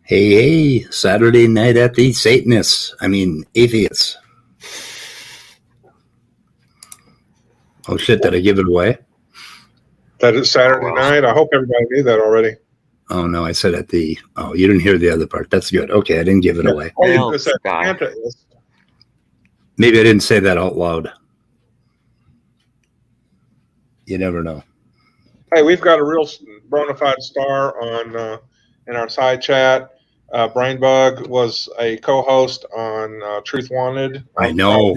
Hey, Saturday night at the Atheists. Oh shit, did I give it away? That is Saturday night. I hope everybody knew that already. Oh no, I said you didn't hear the other part. That's good. Okay, I didn't give it away. Oh, Maybe I didn't say that out loud. You never know. Hey, we've got a real bona fide star on in our side chat. Brainbug was a co-host on Truth Wanted. I know.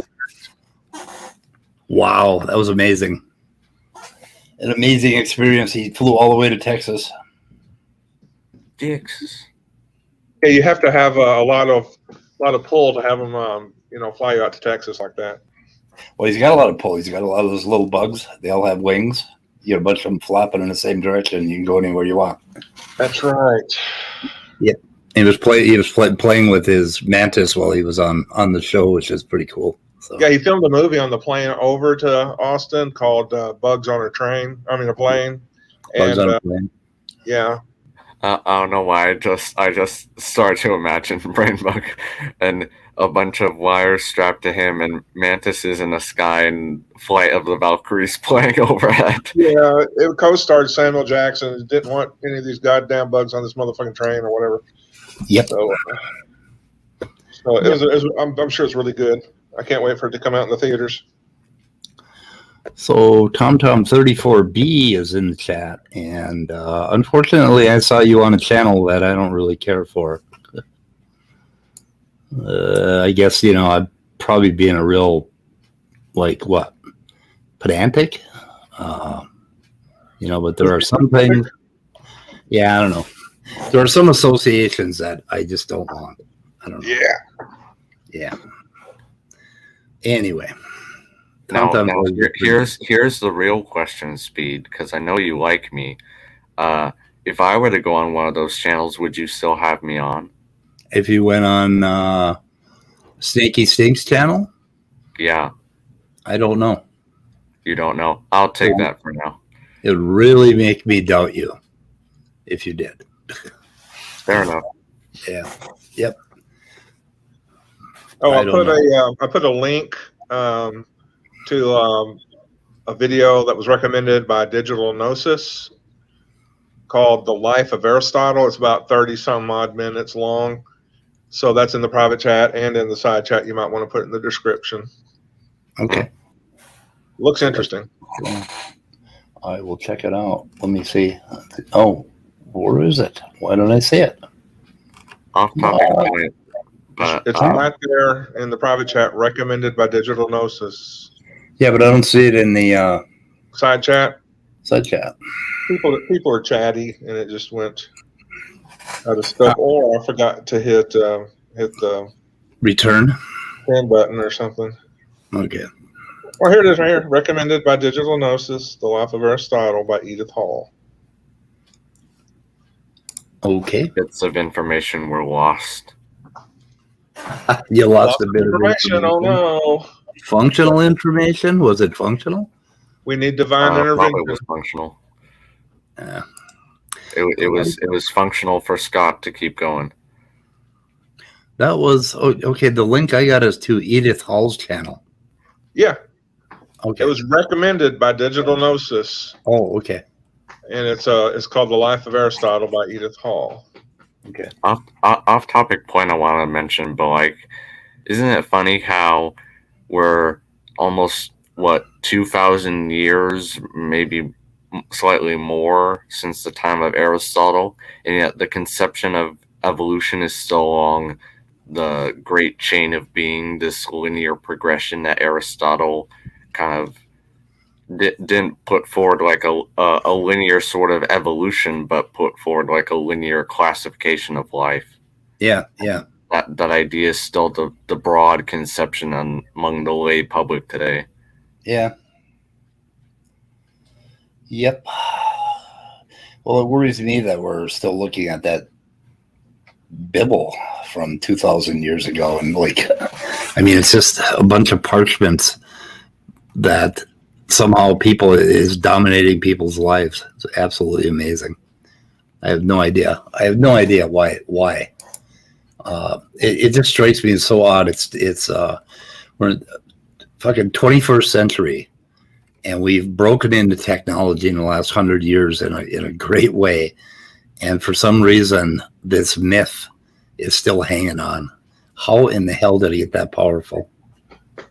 Wow, that was amazing. An amazing experience. He flew all the way to Texas. Texas. Yeah, you have to have a lot of pull to have him, fly you out to Texas like that. Well, he's got a lot of pull. He's got a lot of those little bugs. They all have wings. You get a bunch of them flapping in the same direction. You can go anywhere you want. That's right. Yeah. He was playing with his mantis while he was on the show, which is pretty cool. So. Yeah, he filmed a movie on the plane over to Austin called Bugs on a Plane. Bugs on a Plane. Yeah. I don't know why. I just started to imagine Brainbug and a bunch of wires strapped to him and mantises in the sky and Flight of the Valkyries playing overhead. Yeah, it co-starred Samuel Jackson. Didn't want any of these goddamn bugs on this motherfucking train or whatever. Yep. So I'm sure it's really good. I can't wait for it to come out in the theaters. So TomTom34B is in the chat, and unfortunately, I saw you on a channel that I don't really care for. I guess I'd probably be in a real pedantic, but there are some things. Yeah, I don't know. There are some associations that I just don't want. I don't know. Yeah. Anyway. Now here's the real question, Speed, because I know you like me. If I were to go on one of those channels, would you still have me on? If you went on Snaky Stinks channel? Yeah. I don't know. You don't know? I'll take that for now. It would really make me doubt you if you did. Fair enough. Yeah. Yep. Oh, I put a link to a video that was recommended by Digital Gnosis called The Life of Aristotle. It's about 30 some odd minutes long. So that's in the private chat and in the side chat. You might want to put it in the description. Okay. Looks interesting. I will check it out. Let me see. Oh, where is it? Why don't I see it? Off topic. It's right there in the private chat, recommended by Digital Gnosis. Yeah, but I don't see it in the side chat. Side chat. People are chatty, and it just went out of scope. Or I forgot to hit the return button or something. Okay. Well, here it is right here. Recommended by Digital Gnosis, The Life of Aristotle by Edith Hall. Okay. Bits of information were lost. You lost a bit of information. Oh no. Functional information? Was it functional? We need divine intervention. Probably was functional. Yeah. It was functional for Scott to keep going. That was okay. The link I got is to Edith Hall's channel. Yeah. Okay. It was recommended by Digital Gnosis. Oh, okay. And it's called The Life of Aristotle by Edith Hall. Okay. Off topic point I want to mention, but isn't it funny how we're almost 2,000 years, maybe slightly more, since the time of Aristotle, and yet the conception of evolution is still along the great chain of being, this linear progression that Aristotle kind of didn't put forward like a linear sort of evolution, but put forward like a linear classification of life. Yeah. That idea is still the broad conception among the lay public today. Yeah. Yep. Well, it worries me that we're still looking at that Bible from 2,000 years ago. And it's just a bunch of parchments that somehow is dominating people's lives. It's absolutely amazing. I have no idea. Why. It just strikes me as so odd. We're in fucking 21st century, and we've broken into technology in the last 100 years in a great way. And for some reason, this myth is still hanging on. How in the hell did it get that powerful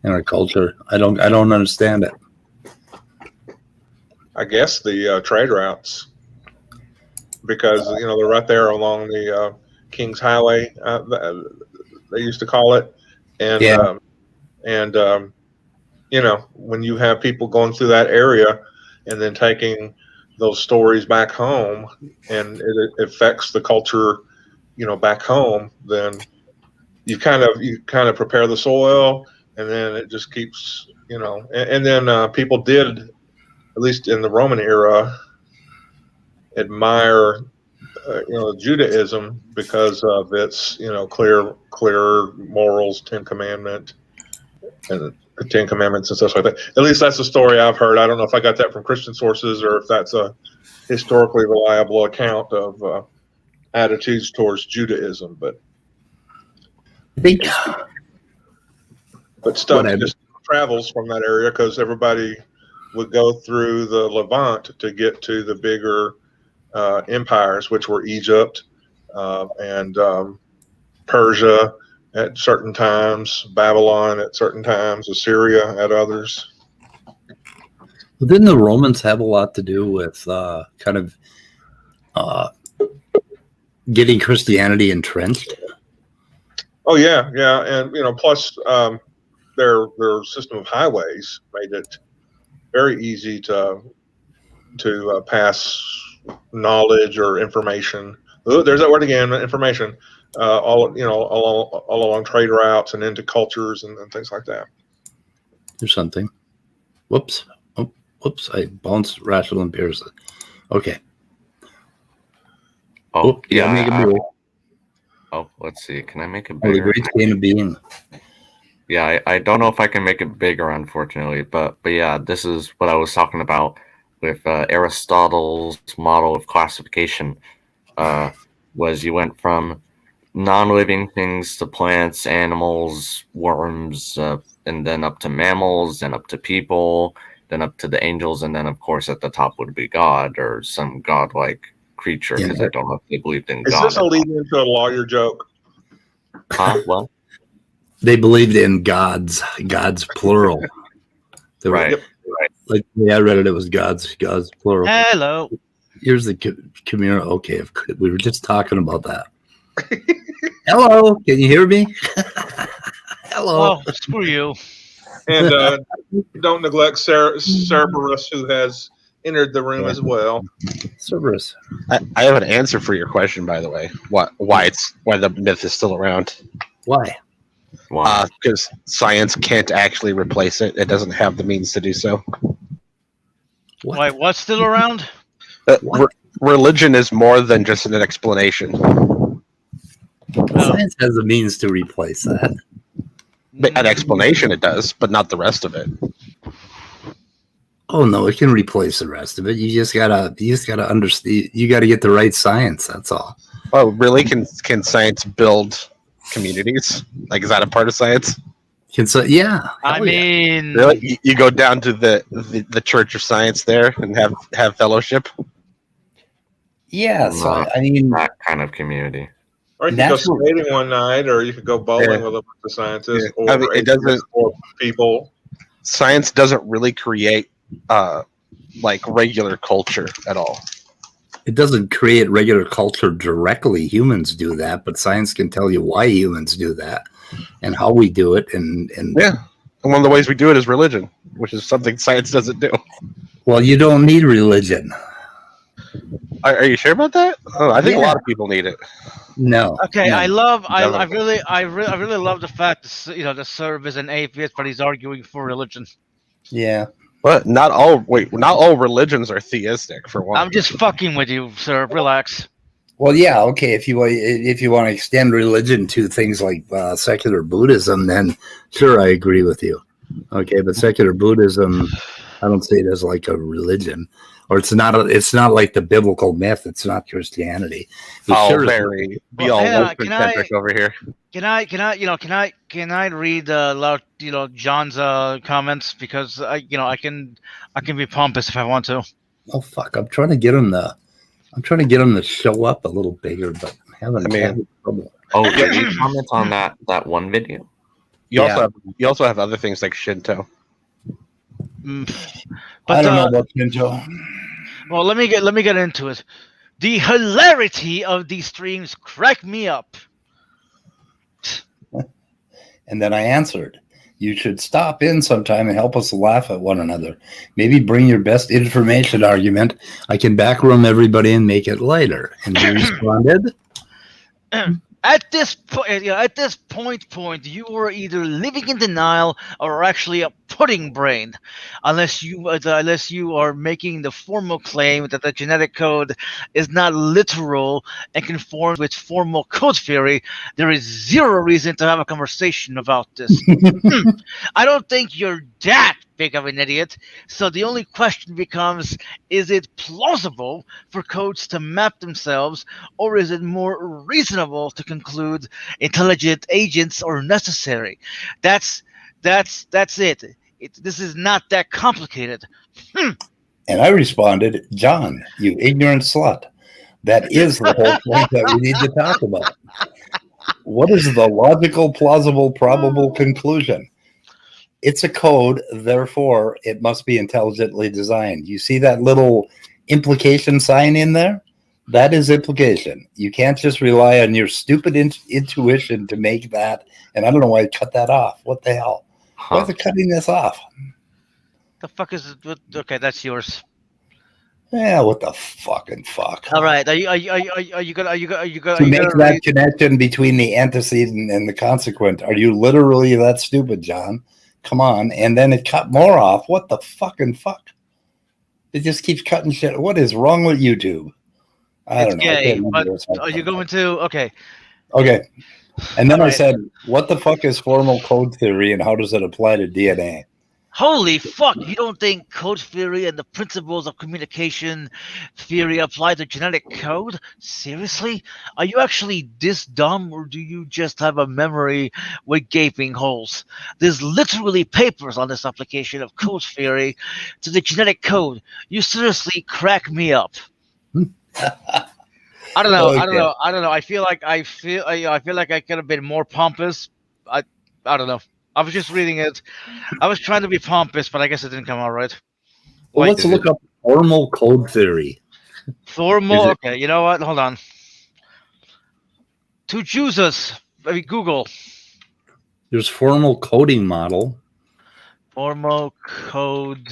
in our culture? I don't understand it. I guess the trade routes, because they're right there along the King's Highway, they used to call it, and when you have people going through that area and then taking those stories back home, and it affects the culture, back home, then you kind of prepare the soil, and then it just keeps, and then people did, at least in the Roman era, admire Judaism because of its clear morals, Ten Commandments and stuff like that. At least that's the story I've heard. I don't know if I got that from Christian sources or if that's a historically reliable account of attitudes towards Judaism, but stuff just travels from that area because everybody would go through the Levant to get to the bigger empires, which were Egypt and Persia at certain times, Babylon at certain times, Assyria at others. Well, didn't the Romans have a lot to do with getting Christianity entrenched? Oh yeah, and plus their system of highways made it very easy to pass knowledge or information. Ooh, there's that word again, information. All along trade routes and into cultures and things like that. There's something. Whoops! I bounced rational empiricism. Okay. Yeah. Let's see. Can I make it bigger? The great gain of being. Yeah, I don't know if I can make it bigger, unfortunately, but yeah, this is what I was talking about with Aristotle's model of classification. Was you went from non-living things to plants, animals, worms, and then up to mammals, and up to people, then up to the angels, and then of course at the top would be God or some godlike creature, because I don't know if they believed in God. Is this a lead into a lawyer joke? Well, they believed in gods plural. Right. Like I read it was gods plural. Hello. Here's the community. Okay, we were just talking about that. Hello, can you hear me? Hello. Oh, screw you. And don't neglect Cerberus, who has entered the room as well. Cerberus. I have an answer for your question, by the way. Why the myth is still around? Why? Because science can't actually replace it. It doesn't have the means to do so. Why? What's still around? Religion is more than just an explanation. Science has the means to replace that. An explanation it does, but not the rest of it. Oh no, it can replace the rest of it. You just gotta understand. You gotta get the right science. That's all. Oh, really? Can science build communities? Like, is that a part of science? Yeah. I mean, really? You go down to the Church of Science there and have fellowship. Yeah. So I mean, that kind of community. Or you could go skating one night, or you could go bowling with a bunch of scientists, or people. Science doesn't really create like regular culture at all. It doesn't create regular culture directly. Humans do that, but science can tell you why humans do that and how we do it. And Yeah. And one of the ways we do it is religion, which is something science doesn't do. well, you don't need religion. Are you sure about that? Oh, I think a Yeah. lot of people need it. No. Okay, no. I really love the fact that the Serb is an atheist, but he's arguing for religion. Yeah. But not all religions are theistic, for one. I'm just fucking with you, sir. Relax. Well, yeah, okay. If you want to extend religion to things like secular Buddhism, then sure, I agree with you. Okay, but secular Buddhism, I don't see it as like a religion, or it's not like the biblical myth. It's not Christianity. Oh, sure, very be Well, all hang on, open centric over here. Can I read John's comments, because I can be pompous if I want to. oh fuck! I'm trying to get him to show up a little bigger, but I'm having trouble. Oh, did you comment on that one video? You also have other things like Shinto. But I don't know about Shinto. well, let me get into it. The hilarity of these streams crack me up. And then I answered, you should stop in sometime and help us laugh at one another. Maybe bring your best information argument. I can backroom everybody and make it lighter. And he responded, At this point, you are either living in denial or actually a pudding brain, unless you are making the formal claim that the genetic code is not literal and conforms with formal code theory. There is zero reason to have a conversation about this. I don't think you're that big of an idiot. So the only question becomes, is it plausible for codes to map themselves, or is it more reasonable to conclude intelligent agents are necessary? That's it. This is not that complicated. and I responded, John, you ignorant slut. That is the whole point that we need to talk about. What is the logical, plausible, probable conclusion? It's a code, therefore it must be intelligently designed. You see that little implication sign in there? That is implication. You can't just rely on your stupid intuition to make that. And I don't know why I cut that off. What the hell? Why is it cutting this off? The fuck is it? Okay, that's yours. Yeah, what the fucking fuck? All right, are you gonna To make that connection between the antecedent and the consequent, are you literally that stupid, John? Come on. And then it cut more off. What the fucking fuck? It just keeps cutting shit. What is wrong with YouTube? I don't know. Gay, but are you going to? Okay. And then I Right. said, what the fuck is formal code theory and how does it apply to DNA? Holy fuck, you don't think code theory and the principles of communication theory apply to genetic code? Seriously? Are you actually this dumb, or do you just have a memory with gaping holes? There's literally papers on this application of code theory to the genetic code. You seriously crack me up. I don't know. I feel like I could have been more pompous. I don't know. I was just reading it. I was trying to be pompous, but I guess it didn't come out right. Well, let's look up formal code theory. Formal. Okay, you know what? Hold on. To Jesus, Google. There's formal coding model. Formal code.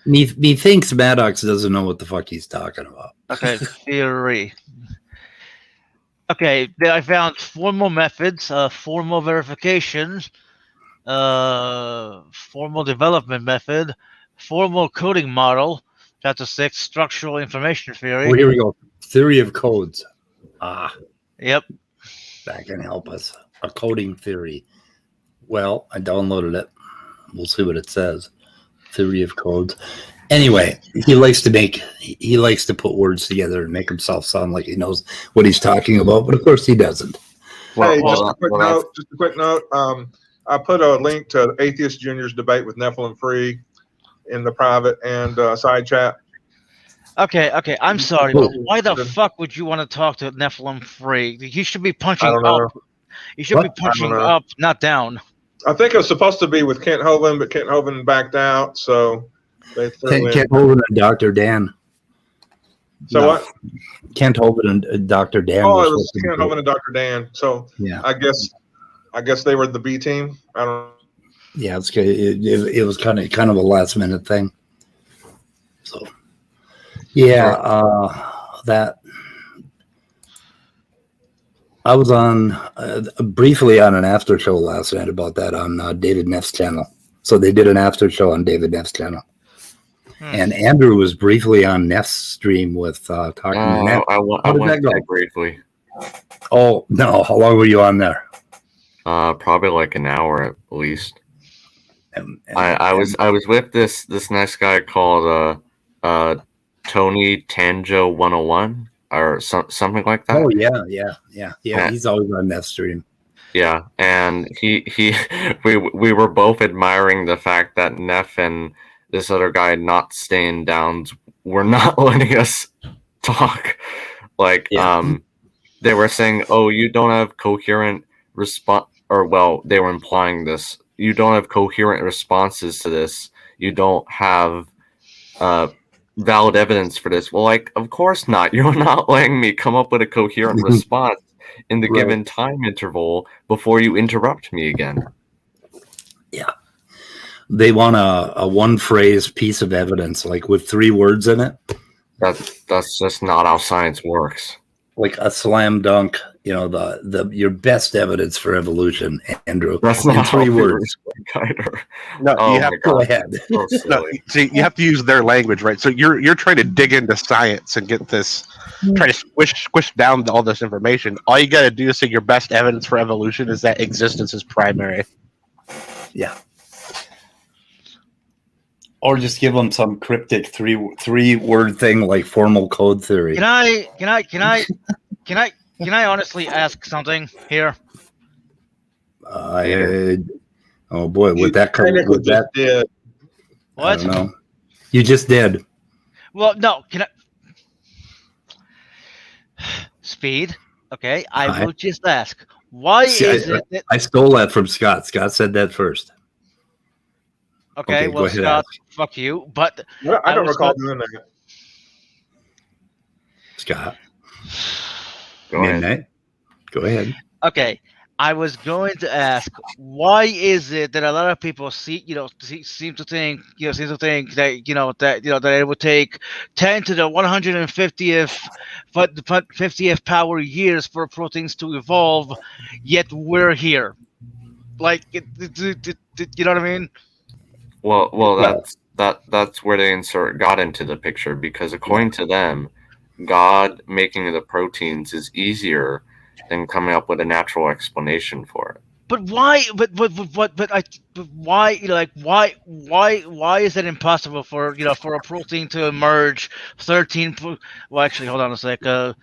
Methinks Maddox doesn't know what the fuck he's talking about. Okay, theory. Okay, I found formal methods, formal verification, formal development method, formal coding model, chapter 6, structural information theory. Oh, here we go. Theory of codes. Yep. That can help us. A coding theory. Well, I downloaded it. We'll see what it says. Theory of codes. Anyway, he likes to put words together and make himself sound like he knows what he's talking about, but of course he doesn't. Hey, just a quick note. I put a link to Atheist Junior's debate with Nephilim Free in the private and side chat. Okay. I'm sorry, but why the fuck would you want to talk to Nephilim Free? He should be punching up. He should be punching up, not down. I think it was supposed to be with Kent Hovind, but Kent Hovind backed out, so they threw in. Kent Hovind and Dr. Dan. So No. what? Kent Hovind and Dr. Dan. Oh, were it was supposed to Ken be- Hovind and Dr. Dan. So Yeah. I guess they were the B team. I don't. Yeah, it's good. It was kind of a last minute thing. So, yeah, that I was on briefly on an after show last night about that on David Neff's channel. So they did an after show on David Neff's channel, and Andrew was briefly on Neff's stream with talking to Neff. I How did went that go? there briefly. Oh no! How long were you on there? Probably like an hour at least. And I was with this nice guy called Tony Tanjo 101 or something like that. Oh yeah. He's always on Neff's stream. Yeah, and we were both admiring the fact that Neff and this other guy not staying down were not letting us talk. Like they were saying, "Oh, you don't have coherent response," or well, they were implying this. You don't have coherent responses to this. You don't have valid evidence for this. Well, like, of course not. You're not letting me come up with a coherent response in the given time interval before you interrupt me again. Yeah. They want a one phrase piece of evidence, like with 3 words in it. That's just not how science works. Like a slam dunk, your best evidence for evolution, Andrew. That's in not 3 how words. either. No, Oh you have my Go God. ahead. So no, silly. see, you have to use their language, right? So you're trying to dig into science and get this, try to squish down all this information. All you got to do is say your best evidence for evolution is that existence is primary. Yeah. Or just give them some cryptic three word thing like formal code theory. Can I honestly ask something here? Oh boy, with that Technically with that, just did. I What? don't know. You just did. Well, no. Can I? Speed. Okay, I Hi. will just ask. Why See, is it that? I stole that from Scott. Scott said that first. Okay, okay, well, go ahead, Scott, fuck you. But I don't was recall not- doing that. Scott, Go ahead. midnight. Go ahead. okay, I was going to ask, why is it that a lot of people seem to think that it would take 10 to the 150th power years for proteins to evolve, yet we're here. Like, you know what I mean? Well, that's where they insert God into the picture, because according to them, God making the proteins is easier than coming up with a natural explanation for it. But why? But why? Why is it impossible for a protein to emerge 13? Well, actually, hold on a sec. Not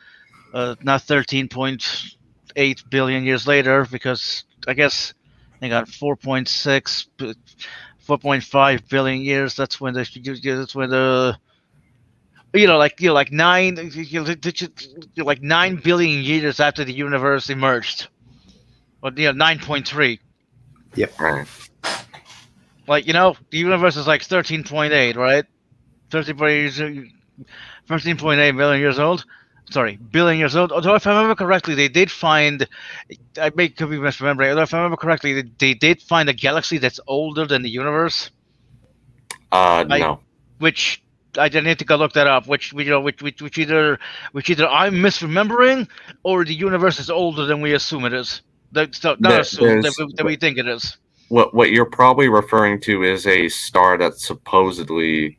13.8 billion years later, because I guess they got 4.5 billion years. That's when the like 9 billion years after the universe emerged. Well, 9.3. Right. Like, the universe is like 13.8, right? 13.8 million years old. Sorry, billion years old. Although, if I remember correctly, they did find. Could be misremembering. Although, if I remember correctly, they did find a galaxy that's older than the universe. No. Which I need to go look that up. Which either I'm misremembering, or the universe is older than we assume it is. That we think it is. What you're probably referring to is a star that's supposedly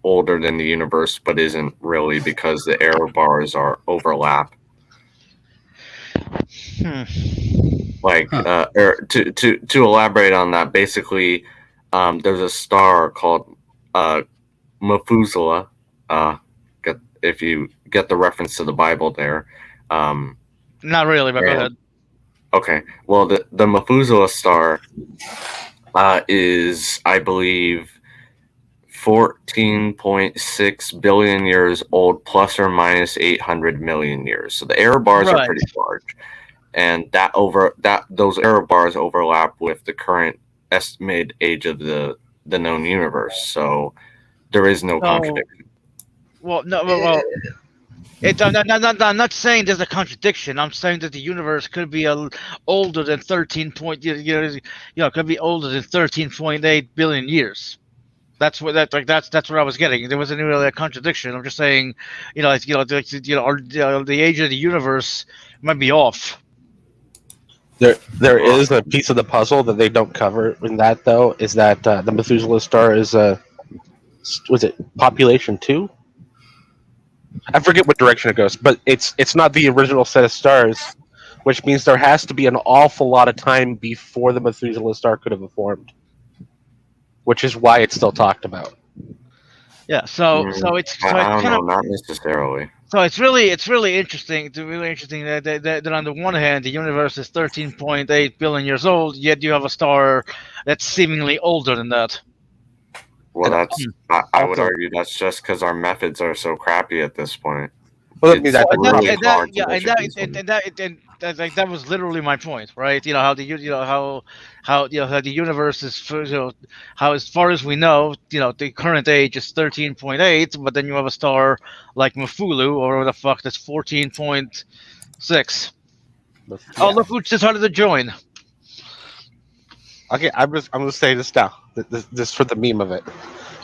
older than the universe, but isn't really, because the error bars are overlap. Like, to elaborate on that, basically, there's a star called Methuselah. If you get the reference to the Bible there. Not really, but go ahead. Okay, well, the Methuselah star is, I believe, 14.6 billion years old, plus or minus 800 million years. So the error bars are pretty large, and those error bars overlap with the current estimated age of the known universe. So there is no contradiction. Well, no, well, I'm not saying there's a contradiction. I'm saying that the universe could be older than 13 point, could be older than 13.8 billion years. That's what that's what I was getting. There wasn't really a contradiction. I'm just saying, the age of the universe might be off. There is a piece of the puzzle that they don't cover in that, though, is that the Methuselah star is was it population 2? I forget what direction it goes, but it's not the original set of stars, which means there has to be an awful lot of time before the Methuselah star could have formed, which is why it's still talked about. Yeah, so it's I don't know, not necessarily. So it's really interesting. It's really interesting that on the one hand, the universe is 13.8 billion years old, yet you have a star that's seemingly older than that. Well, I would argue that's just because our methods are so crappy at this point. Well, that means that that was literally my point, right? How the universe is, how as far as we know, the current age is 13.8, but then you have a star like Mafulu or whatever the fuck that's 14.6. Yeah. Oh, look who decided to join. Okay, I'm gonna say this now. This for the meme of it.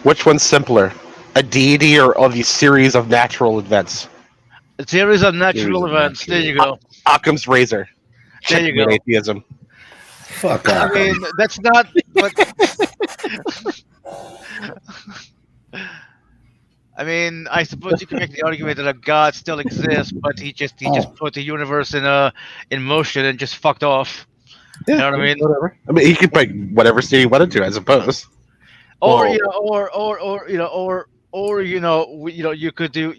Which one's simpler, a deity or a series of natural events? A series of natural events. There you go. Occam's razor. There you go. Atheism. Fuck off. I mean, that's not. But, I mean, I suppose you can make the argument that a god still exists, but he just put the universe in motion and just fucked off. Yeah, you know what I mean? Whatever. I mean, he could pick whatever state he wanted to, I suppose. Or you could do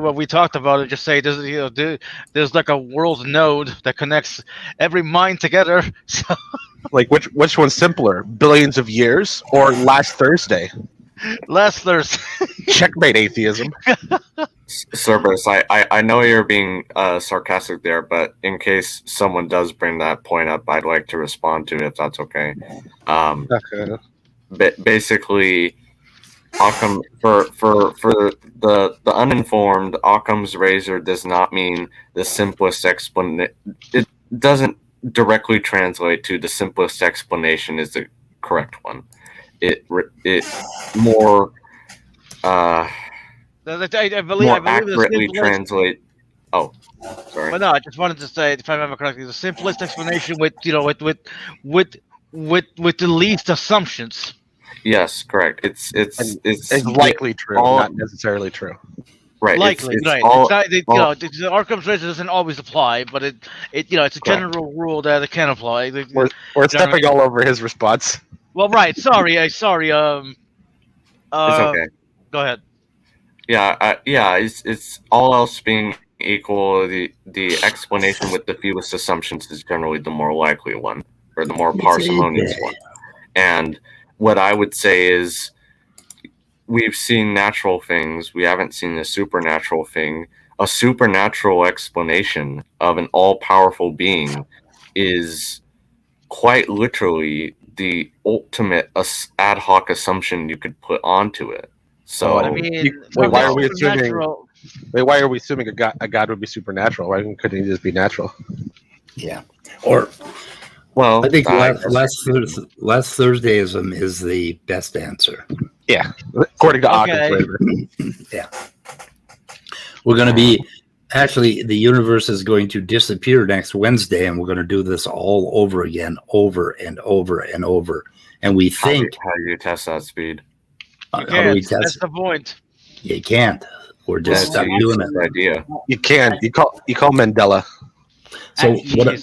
what we talked about and just say there's like a world node that connects every mind together. So, like which one's simpler, billions of years or last Thursday? Last Thursday. Checkmate, atheism. Cerberus, I know you're being sarcastic there, but in case someone does bring that point up, I'd like to respond to it if that's okay. Basically, Occam for the uninformed, Occam's razor does not mean the simplest explanation. It doesn't directly translate to the simplest explanation is the correct one. It more accurately translate. Oh, sorry. But no, I just wanted to say, if I remember correctly, the simplest explanation with the least assumptions. Yes, correct. It's likely true, not necessarily true. Right. Likely, it's right. All, the Occam's razor doesn't always apply, but it's a general rule that it can apply. We're stepping all over his response. Well, right. Sorry. It's okay. Go ahead. Yeah. It's all else being equal. The explanation with the fewest assumptions is generally the more likely one, or the more parsimonious one. And what I would say is, we've seen natural things. We haven't seen a supernatural thing. A supernatural explanation of an all-powerful being is quite literally the ultimate ad hoc assumption you could put onto it. So, I mean, why are we assuming a god would be supernatural? Why couldn't he just be natural? Yeah. Or, well, I think last Thursdayism is the best answer. Yeah, according to Occam's razor. Yeah. We're going to be, actually, the universe is going to disappear next Wednesday, and we're going to do this all over again, over and over and over. And we think... How do you test that speed? You can't. That's the point. You can't. We're just stuck doing it. Idea. You can. You call Mandela. So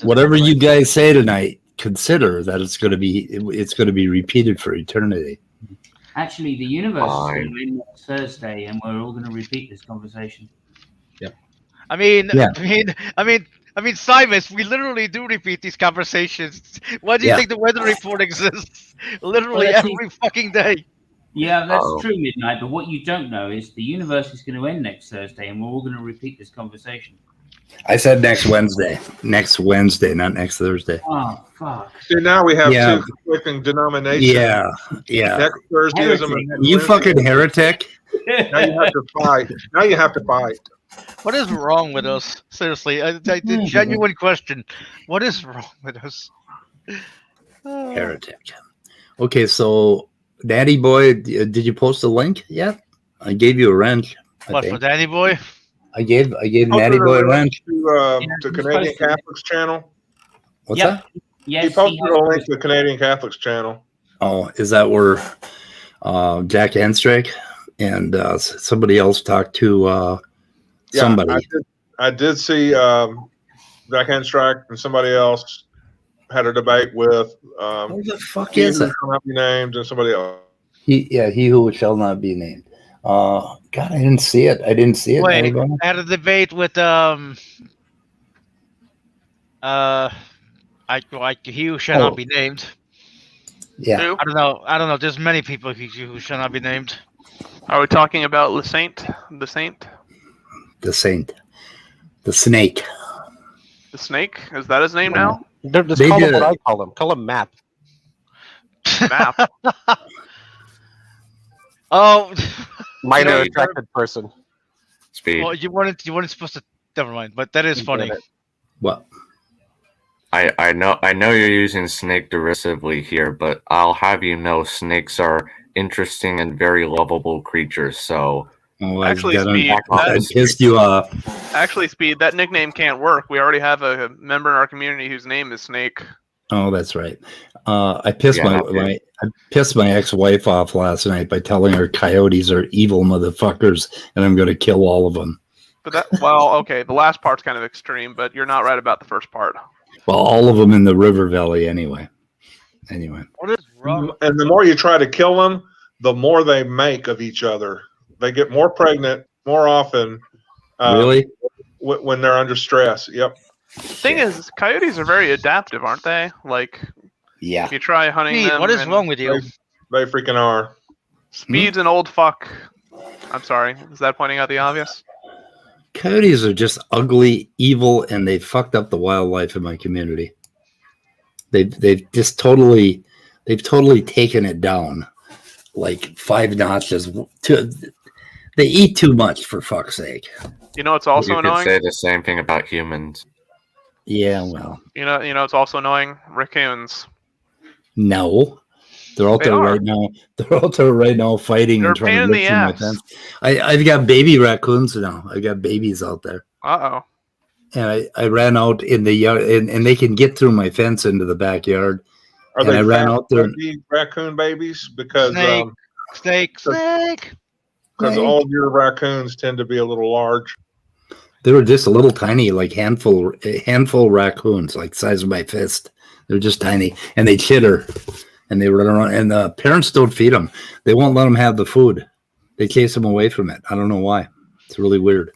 whatever you guys say tonight, consider that it's going to be repeated for eternity. Actually, the universe is going to end next Thursday, and we're all going to repeat this conversation. Yep. I mean, Simus, we literally do repeat these conversations. Why do you think the weather report exists? Literally every fucking day. Yeah, that's true, Midnight. But what you don't know is the universe is going to end next Thursday, and we're all going to repeat this conversation. I said next Wednesday. Next Wednesday, not next Thursday. Oh, fuck. See, now we have two conflicting denominations. Yeah. Next Thursdayism. You fucking heretic. Now you have to fight. What is wrong with us? Seriously, the genuine question. What is wrong with us? Heretic. Okay, so Daddy Boy, did you post a link yet? I gave you a wrench. What for Danny Boy? I gave Posted Natty Boy a link wrench. to he's Canadian posted it. Catholics channel. What's Yep. that? Yes, He posted has a link posted- to the Canadian Catholics channel. Oh, is that where Jack Anstrake and somebody else talked to somebody? I did see Jack Henstrike and somebody else had a debate with Who the fuck he is who it? shall not be named and somebody else. He who shall not be named. God, I didn't see it. Wait, Alabama. I had a debate with he who shall not be named. Yeah. Who? I don't know. There's many people who shall not be named. Are we talking about Le Saint? The Saint? The saint. The snake. The Snake? Is that his name now? Just They call him did what it. I call him. Call him Map. Map. Oh, Minor No, attracted person. Speed. well, you weren't supposed to. Never mind. But that is You funny. get it. What? I know you're using snake derisively here, but I'll have you know snakes are interesting and very lovable creatures. So Oh, Actually, I Speed, pissed you off. Actually, Speed, that nickname can't work. We already have a member in our community whose name is Snake. Oh, that's right. I pissed Yeah, I pissed my ex-wife off last night by telling her coyotes are evil motherfuckers and I'm going to kill all of them. But that, well, okay, the last part's kind of extreme, but you're not right about the first part. Well, all of them in the river valley anyway. What is wrong? And the more you try to kill them, the more they make of each other. They get more pregnant more often. Really? When they're under stress. Yep. Thing is, coyotes are very adaptive, aren't they? Like, Yeah. if you try hunting Speed, them. what is and wrong with you? They freaking are. Speed's an old fuck. I'm sorry. Is that pointing out the obvious? Coyotes are just ugly, evil, and they fucked up the wildlife in my community. They've totally taken it down like 5 notches. They eat too much, for fuck's sake. You know, it's also you could annoying. say the same thing about humans. Yeah, well, You know, it's also annoying. Raccoons. no. They're out They there are. right now. They're out there right now fighting They're and a trying pain to in get the through my ass. fence. I've got baby raccoons now. I've got babies out there. Uh-oh. And I ran out in the yard, and they can get through my fence into the backyard. Are And they I ran fat, out there and- baby raccoon babies? Because Snake. all of your raccoons tend to be a little large. They were just a little tiny, like handful raccoons, like the size of my fist. They're just tiny, and they chitter, and they run around. And the parents don't feed them; they won't let them have the food. They chase them away from it. I don't know why. It's really weird.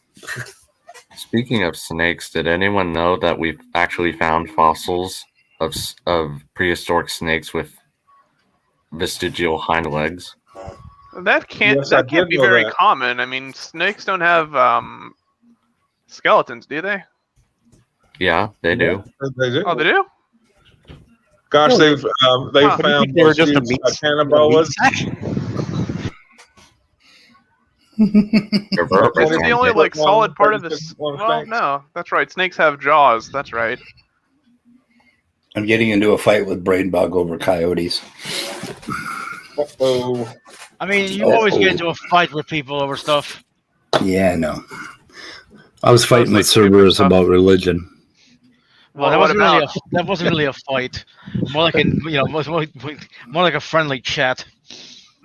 Speaking of snakes, did anyone know that we've actually found fossils of prehistoric snakes with vestigial hind legs? That can't Yes, I that can't did be know very that. common. I mean, snakes don't have skeletons, do they? Yeah, they do. They do. Oh, they do? Gosh, Oh, they've Huh. found They were those just a huge meat- cannibals. They're That's vertebrates, the aren't only they? like solid part of this. 36 long Well, snakes. no, that's right. Snakes have jaws. That's right. I'm getting into a fight with Brain Bug over coyotes. Uh-oh. I mean, you always get into a fight with people over stuff. Yeah, I know. I was fighting Mostly with stupid Cerberus stuff. about religion. Well, Well, that wasn't really a fight. More like more like a friendly chat.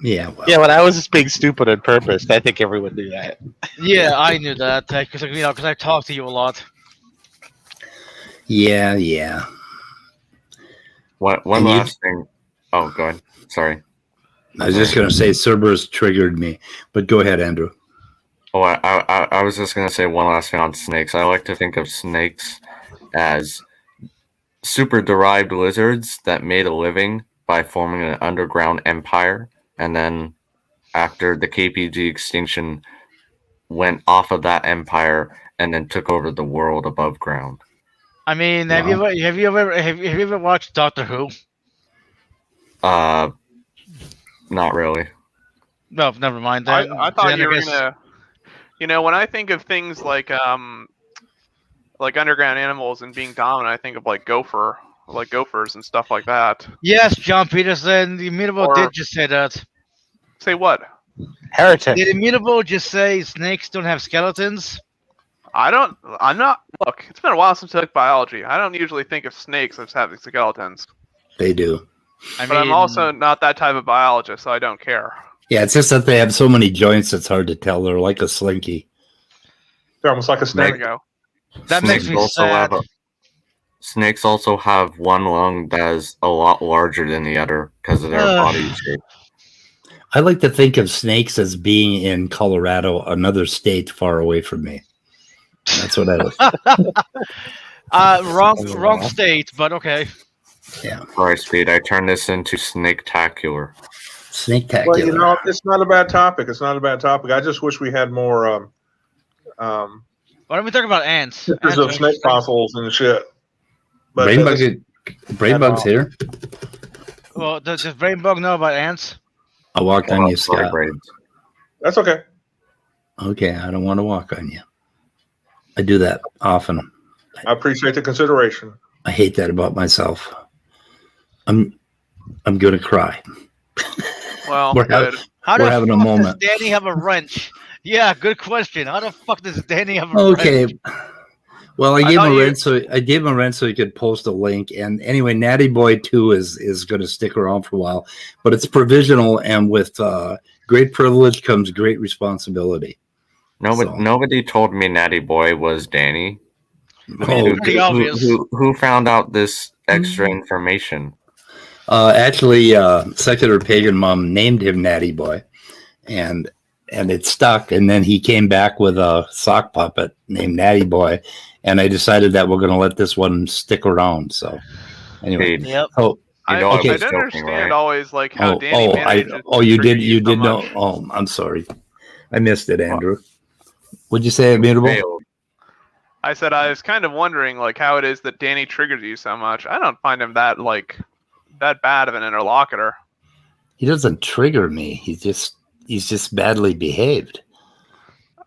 Yeah, well, Yeah, when I was just being stupid on purpose, I think everyone knew that. Yeah, I knew that because I talk to you a lot. yeah. One And you- last thing. Oh, go ahead. Sorry. I was just gonna say Cerberus triggered me, but go ahead, Andrew. Oh, I was just gonna say one last thing on snakes. I like to think of snakes as super derived lizards that made a living by forming an underground empire, and then after the KPG extinction, went off of that empire and then took over the world above ground. I mean, have you ever watched Doctor Who? Not really. No, never mind. I Then, thought then you were guess- gonna You know, when I think of things like underground animals and being dominant, I think of like gophers and stuff like that. Yes, John Peterson, the Immutable Or- did just say that. Say what? Heretic. Did Immutable just say snakes don't have skeletons? I'm not. Look, it's been a while since I took biology. I don't usually think of snakes as having skeletons. They do. But I'm also not that type of biologist, so I don't care. Yeah, it's just that they have so many joints, it's hard to tell. They're like a slinky. They're almost like a There we snake. go. that makes me sad. Snakes also have one lung that is a lot larger than the other because of their body shape. I like to think of snakes as being in Colorado, another state far away from me. That's what I was. Wrong state, but okay. Yeah. Sorry, Speed. I turned this into Snake-tacular. Snake-tacular. Well, you know, it's not a bad topic. It's not a bad topic. I just wish we had more Why don't we talk about ants? pictures of snake fossils and shit. But Brain bug's here. Well, does Brain Bug know about ants? I walked on you, Sorry, Scott. Brain. that's okay. Okay, I don't want to walk on you. I do that often. I appreciate the consideration. I hate that about myself. I'm gonna cry. Well, We're good. How We're the having a fuck moment. does Danny have a wrench? Yeah, good question. How the fuck does Danny have a Okay. wrench? Well, I I gave him thought a you- rent, so he could post a link. And anyway, Natty Boy 2 is going to stick around for a while, but it's provisional, and with great privilege comes great responsibility. Nobody told me Natty Boy was Danny. Oh, Pretty obvious. Who found out this extra information? actually, Secular Pagan Mom named him Natty Boy, and it stuck. And then he came back with a sock puppet named Natty Boy, and I decided that we're going to let this one stick around. So anyway, Speed. Yep. oh. You know I I was don't joking, understand right? always like how Danny you manages to did trigger so know. much. Oh, I'm sorry, I missed it, Andrew. What'd you say, Immutable? Failed. I said I was kind of wondering like how it is that Danny triggers you so much. I don't find him that bad of an interlocutor. He doesn't trigger me. He's just badly behaved.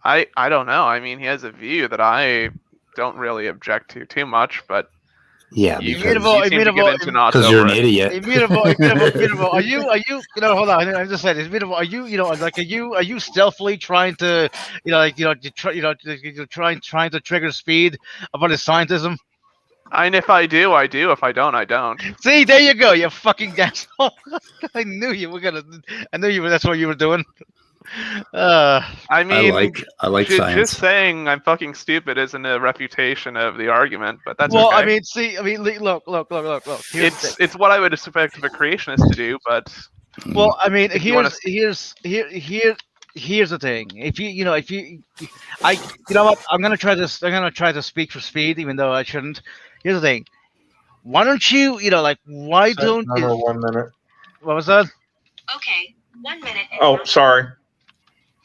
I don't know. I mean, he has a view that I don't really object to too much, but Yeah, you because seem to get into knots you're over an it. idiot. Immutable. Are you? Hold on. I'm just saying. Immutable. Are you stealthily trying to, trying to trigger Speed about his scientism? And if I do, I do. If I don't, I don't. See, there you go. You fucking asshole. I knew you were gonna. I knew you were. That's what you were doing. I mean, I like science. just saying I'm fucking stupid isn't a refutation of the argument, but that's well, okay. look. It's what I would expect of a creationist to do, but Well, I mean, If you wanna- here's the thing. If you know what, I'm gonna try this. I'm gonna try to speak for Speed, even though I shouldn't. Here's the thing. Why don't you, why don't Another you? 1 minute. What was that? Okay, 1 minute. Oh, sorry.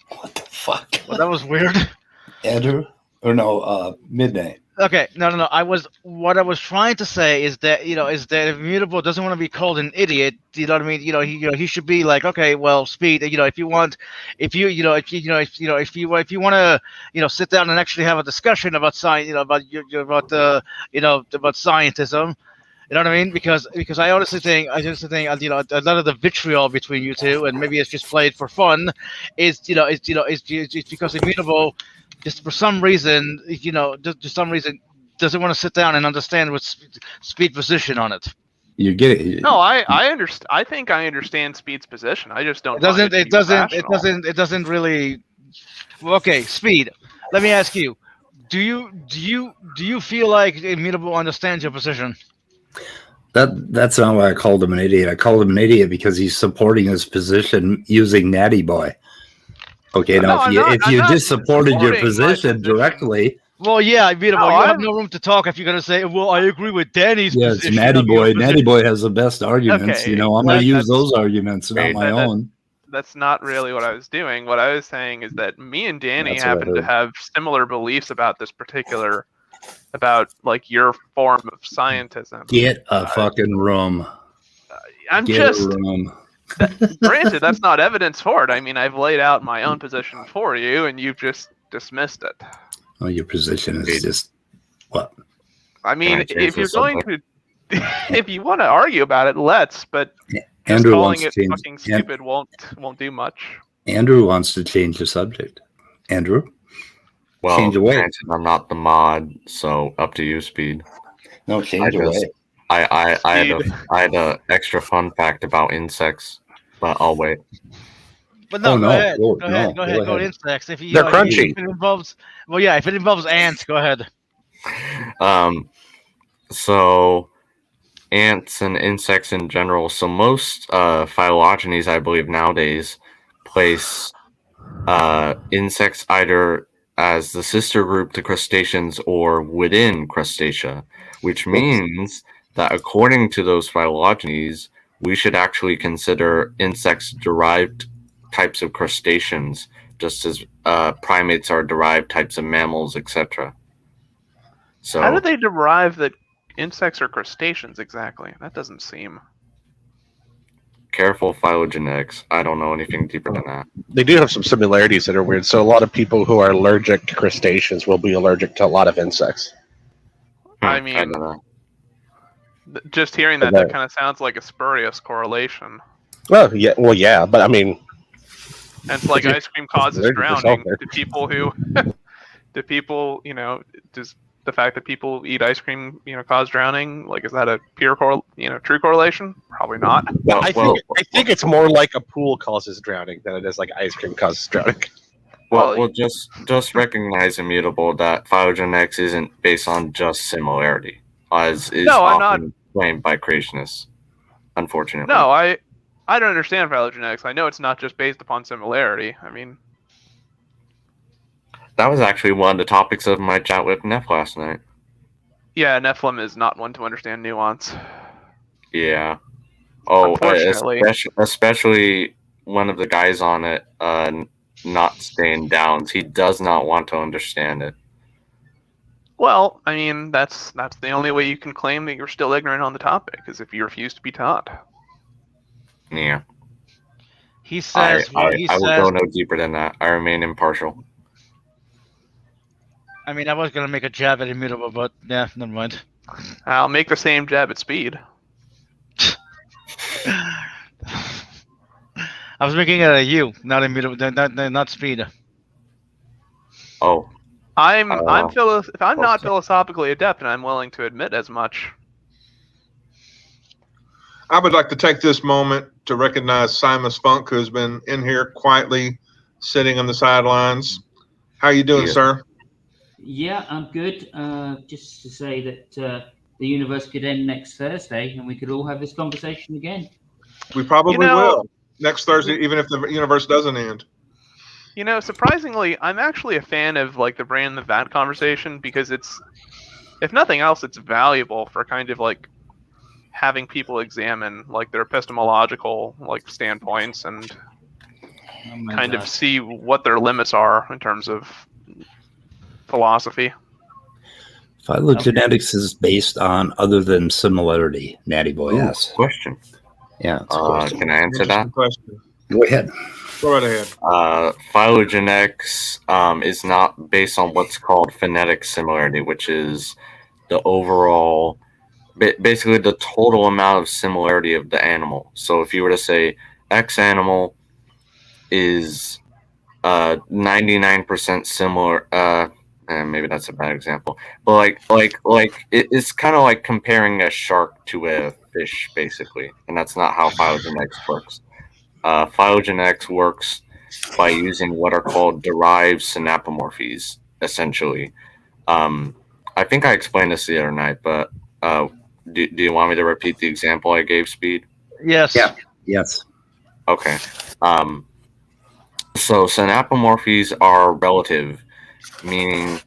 What the fuck, Well, that was weird. Andrew? Or no, Midnight. Okay, no. What I was trying to say is that if Immutable doesn't want to be called an idiot, you know what I mean. He should be like, okay, well, Speed. If you want to, sit down and actually have a discussion about science, about scientism. You know what I mean? Because I honestly think, a lot of the vitriol between you two, and maybe it's just played for fun, is because Immutable, just for some reason, doesn't want to sit down and understand what's Speed position on it. You get it. no, I understand. I think I understand Speed's position. I just don't. It doesn't really. Well, okay, Speed. Let me ask you: Do you feel like Immutable understands your position? That's not why I called him an idiot. I called him an idiot because he's supporting his position using Natty Boy. Okay, No, now I'm if not you just supported your supporting my position position. directly, Well, yeah, Immutable. No, You have I'm- no room to talk if you're gonna say, "Well, I agree with Danny's yes, position." Natty of your Boy. position." Natty Boy has the best arguments. Okay, I'm well, going to use that's- those arguments, not Wait, my own. That's not really what I was doing. What I was saying is that me and Danny That's what I happen to heard. have similar beliefs about this particular, about like your form of scientism. Get a fucking room. I'm Get just a room. granted that's not evidence for it. I mean, I've laid out my own position for you, and you've just dismissed it. Well, your position is just what? I mean, Can I change if you're the going subject? to, if you want to argue about it, let's. But just Andrew calling wants it to change. fucking stupid won't do much. Andrew wants to change the subject. Andrew, Well, change away. granted, I'm not the mod, so up to you, Speed. No, change I just- away. I had a extra fun fact about insects, but I'll wait. But no, Oh, go no, ahead. go- Go ahead. no, Go ahead. go Go ahead. insects. If you, They're if crunchy. it involves, well, yeah, if it involves ants, go ahead. So ants and insects in general. So most phylogenies, I believe nowadays, place insects either as the sister group to crustaceans or within Crustacea, which means that according to those phylogenies, we should actually consider insects derived types of crustaceans, just as primates are derived types of mammals, etc. So How do they derive that insects are crustaceans exactly? That doesn't seem. careful phylogenetics. I don't know anything deeper than that. They do have some similarities that are weird. So a lot of people who are allergic to crustaceans will be allergic to a lot of insects. I I mean, don't know. just hearing that, that kind of sounds like a spurious correlation. Well, yeah, but I mean, And it's like If you- ice cream causes allergic yourself drowning. there. To people who, to people, does the fact that people eat ice cream, cause drowning? Like, is that a pure true correlation? Probably not. Well, I think it's more like a pool causes drowning than it is like ice cream causes drowning. well, just recognize immutable that phylogenetics isn't based on just similarity, as is No, I'm often claimed by creationists. Unfortunately, No, I don't understand phylogenetics. I know it's not just based upon similarity. I mean, that was actually one of the topics of my chat with Neff last night. yeah, Nephilim is not one to understand nuance. Yeah. Oh, Unfortunately. especially one of the guys on it, not staying down. He does not want to understand it. Well, I mean, that's the only way you can claim that you're still ignorant on the topic, is if you refuse to be taught. Yeah. He says. I he will says. go no deeper than that. I remain impartial. I mean, I was gonna make a jab at immutable, but yeah, never mind. I'll make the same jab at Speed. I was making it at you, not immutable, not speed. Oh, I'm Oh. if I'm not philosophically adept, and I'm willing to admit as much. I would like to take this moment to recognize Simon Spunk, who's been in here quietly sitting on the sidelines. How you doing, Yeah. sir? Yeah, I'm good. Just to say that the universe could end next Thursday, and we could all have this conversation again. We probably You know- will next Thursday, even if the universe doesn't end. Surprisingly, I'm actually a fan of like the brain in the vat conversation, because it's, if nothing else, it's valuable for kind of like having people examine like their epistemological like standpoints and Oh my kind God. of see what their limits are in terms of philosophy. Phylogenetics is based on other than similarity. Natty Boy Ooh, asks. question. Yeah, it's a question. Can I answer that? Interesting question. Go ahead. Go right ahead. Phylogenetics is not based on what's called phonetic similarity, which is the overall, basically the total amount of similarity of the animal. So if you were to say X animal is 99% similar, maybe that's a bad example, but it's kind of like comparing a shark to a fish, basically, and that's not how phylogenetics works. Phylogenetics works by using what are called derived synapomorphies, essentially. I think I explained this the other night, but do you want me to repeat the example I gave, Speed? Yes. Yeah. Yes. Okay. So synapomorphies are relative, meaning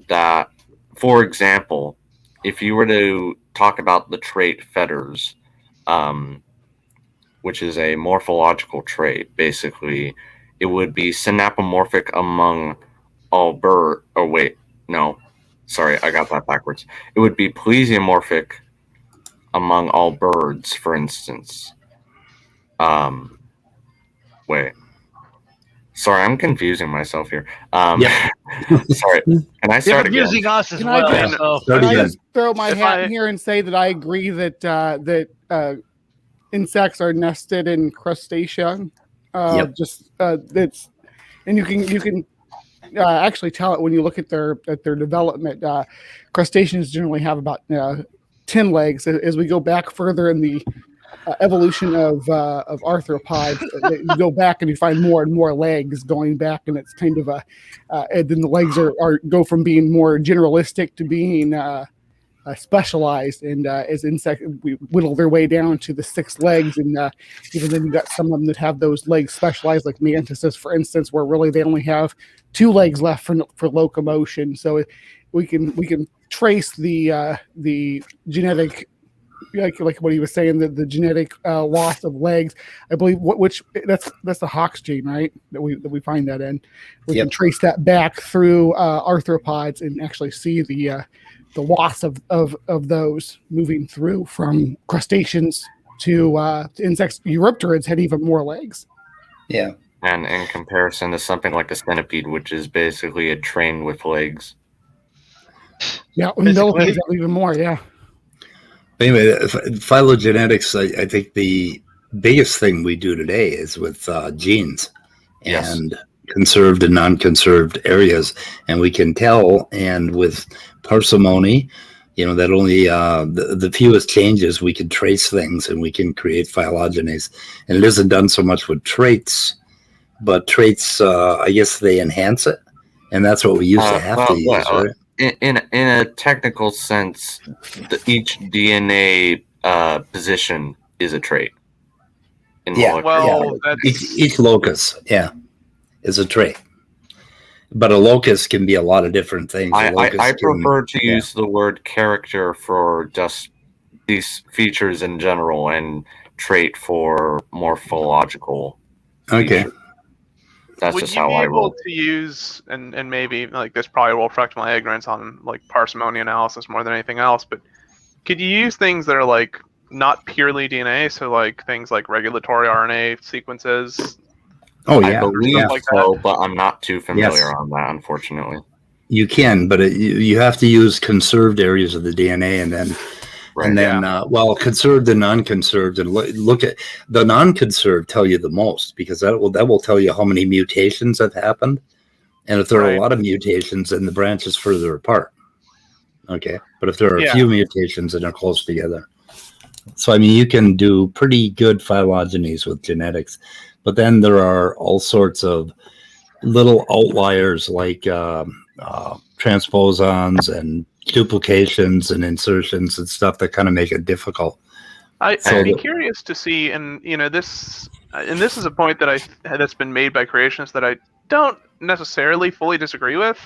that, for example, if you were to talk about the trait feathers, which is a morphological trait, basically, it would be synapomorphic among all bird. Oh wait, no, sorry, I got that backwards. It would be plesiomorphic among all birds, for instance. Wait. Sorry, I'm confusing myself here. Yeah. Sorry, can I You're start again? confusing us as Can I well. just- So. Start Can I again. just throw my If hat I- in here and say that I agree that insects are nested in crustacean. Yep. That's and you can actually tell it when you look at their development. Crustaceans generally have about 10 legs. As we go back further in the evolution of arthropods, you go back and you find more and more legs going back, and it's kind of and then the legs are go from being more generalistic to being specialized, and as insects we whittle their way down to the 6 legs, and even then you got some of them that have those legs specialized, like mantises, for instance, where really they only have 2 legs left for locomotion. So we can trace the genetic, like what he was saying, the genetic loss of legs. I believe which that's the Hox gene, right? That we find that in. We can trace that back through arthropods and actually see the loss of those moving through from crustaceans to insects. Eurypterids had even more legs. Yeah. And in comparison to something like a centipede, which is basically a train with legs. Yeah, Basically. millipedes have even more. Yeah. Anyway, phylogenetics, I think the biggest thing we do today is with genes Yes. and conserved and non-conserved areas. And we can tell, and with parsimony, that only the fewest changes, we can trace things and we can create phylogenies. And it isn't done so much with traits, but traits, I guess they enhance it. And that's what we used to have to use, right? In a technical sense, each DNA position is a trait. Well, that's Each locus, is a trait. But a locus can be a lot of different things. I prefer to use the word character for just these features in general, and trait for morphological. Okay. features. That's would just you how be I able roll. to use, and maybe like this probably will reflect my ignorance on like parsimony analysis more than anything else, but could you use things that are like not purely DNA, so like things like regulatory RNA sequences? Oh, I yeah. believe like so, but I'm not too familiar Yes. on that, unfortunately. You can, but you have to use conserved areas of the DNA, and then conserved and non-conserved, and look at the non-conserved tell you the most, because that will tell you how many mutations have happened, and if there are Right. a lot of mutations, then the branch is further apart. Okay, but if there are a Yeah. few mutations and they're close together, so I mean you can do pretty good phylogenies with genetics, but then there are all sorts of little outliers like transposons and duplications and insertions and stuff that kind of make it difficult. I'd So be the- curious to see, and this is a point that that's been made by creationists that I don't necessarily fully disagree with.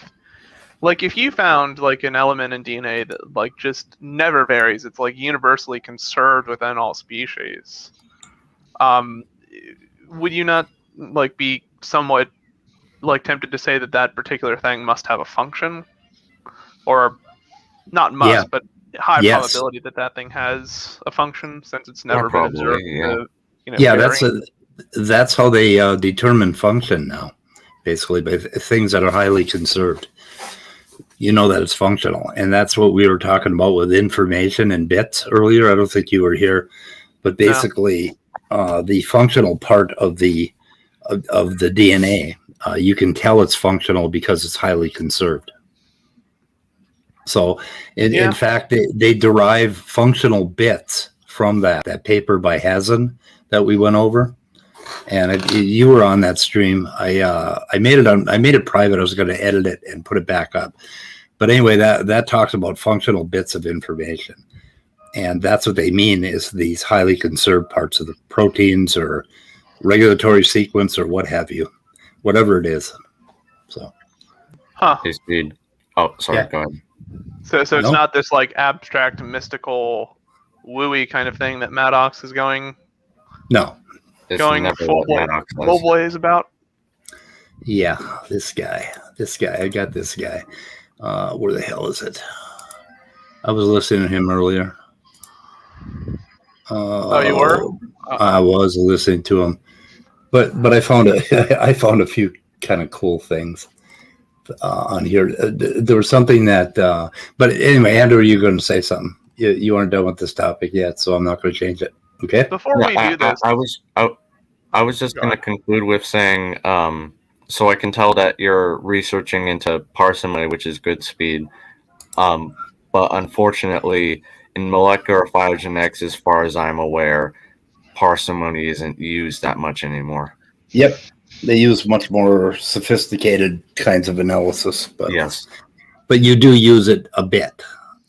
Like if you found like an element in DNA that like just never varies, it's like universally conserved within all species. Would you not like be somewhat like tempted to say that that particular thing must have a function, or not must, Yeah. but high Yes. probability that that thing has a function since it's never been probably, observed yeah. to, Yeah, vary? that's how they determine function now, basically, by things that are highly conserved. You know that it's functional, and that's what we were talking about with information and bits earlier. I don't think you were here, but basically, the functional part of the DNA, you can tell it's functional because it's highly conserved. So, in fact, they derive functional bits from that paper by Hazen that we went over, and you were on that stream. I made it private. I was going to edit it and put it back up, but anyway, that talks about functional bits of information, and that's what they mean is these highly conserved parts of the proteins or regulatory sequence or what have you, whatever it is. So, Huh. Hey, Speed. Oh, sorry. Yeah. Go ahead. So it's No? not this like abstract, mystical, wooey kind of thing that Maddox is going no. It's Going never full what bla- Maddox does. full blaze about. Yeah, this guy. I got this guy. Where the hell is it? I was listening to him earlier. Oh, you were? I was listening to him, but I found I found a few kind of cool things on here. There was something that, but anyway, Andrew, you're going to say something. You aren't done with this topic yet, so I'm not going to change it. Okay. Before we do this, I was just going to conclude with saying, so I can tell that you're researching into parsimony, which is good speed. But unfortunately, in molecular phylogenetics, as far as I'm aware, parsimony isn't used that much anymore. Yep. They use much more sophisticated kinds of analysis, but yes, but you do use it a bit.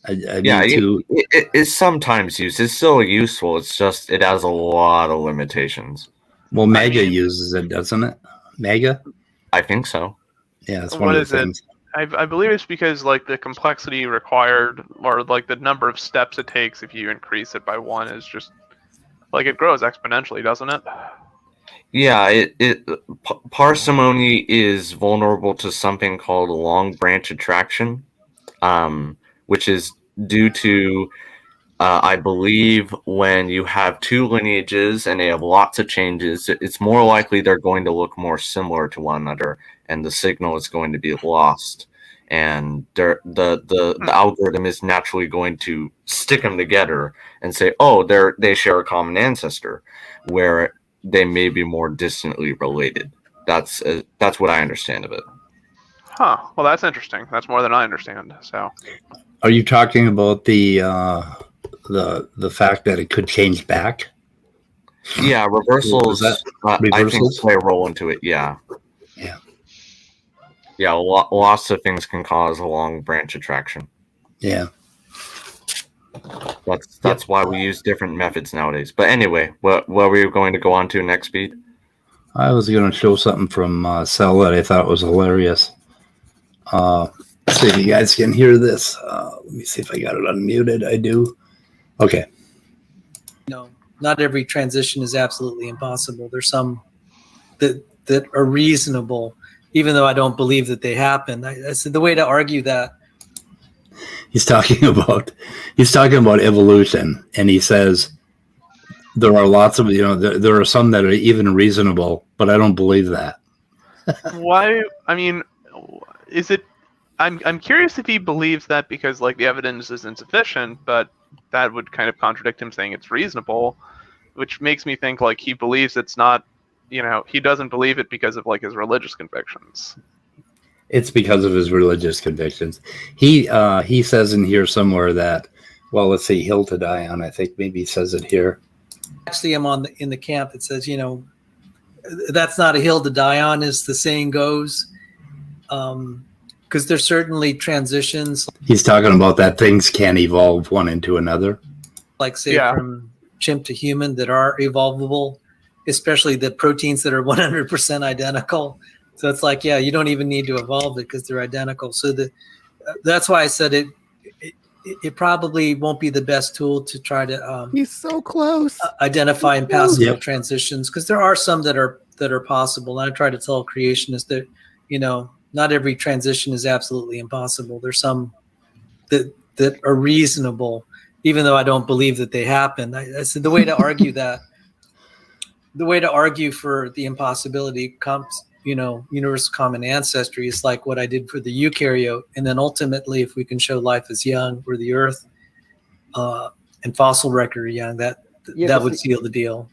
It's sometimes used. It's still useful. It's just it has a lot of limitations. Well, Mega uses it, doesn't it? Mega? I think so. Yeah, it's one of the things. I believe it's because like the complexity required, or like the number of steps it takes if you increase it by one is just like it grows exponentially, doesn't it? Yeah, parsimony is vulnerable to something called long branch attraction, which is due to, I believe, when you have two lineages and they have lots of changes, it's more likely they're going to look more similar to one another, and the signal is going to be lost. And the algorithm is naturally going to stick them together and say, oh, they share a common ancestor, where they may be more distantly related. That's what I understand of it. Huh. Well, that's interesting. That's more than I understand. So, are you talking about the fact that it could change back? Yeah, reversals. I think play a role into it. Yeah. Yeah. Lots of things can cause a long branch attraction. Yeah. That's why we use different methods nowadays. But anyway, what were you going to go on to next, Pete? I was going to show something from Cell that I thought was hilarious. See if you guys can hear this. Let me see if I got it unmuted. I do. Okay. No, not every transition is absolutely impossible. There's some that are reasonable, even though I don't believe that they happen. I said the way to argue that. He's talking about evolution, and he says there are lots of there are some that are even reasonable, but I don't believe that. Why? I mean, is it? I'm curious if he believes that because like the evidence is insufficient, but that would kind of contradict him saying it's reasonable, which makes me think like he believes it's not. He doesn't believe it because of like his religious convictions. It's because of his religious convictions. He says in here somewhere that, well, let's see, hill to die on. I think maybe he says it here. Actually, I'm in the camp that says, that's not a hill to die on, as the saying goes, because there's certainly transitions. He's talking about that things can evolve one into another. Like say from chimp to human that are evolvable, especially the proteins that are 100% identical. So it's like, you don't even need to evolve it because they're identical. So that's why I said it probably won't be the best tool to try to he's so close identify impossible transitions, because there are some that are possible. And I try to tell creationists that not every transition is absolutely impossible. There's some that are reasonable, even though I don't believe that they happen. I said the way to argue that, the way to argue for the impossibility comes. Universal common ancestry is like what I did for the eukaryote. And then ultimately, if we can show life is young, where the earth and fossil record are young, that would seal the deal.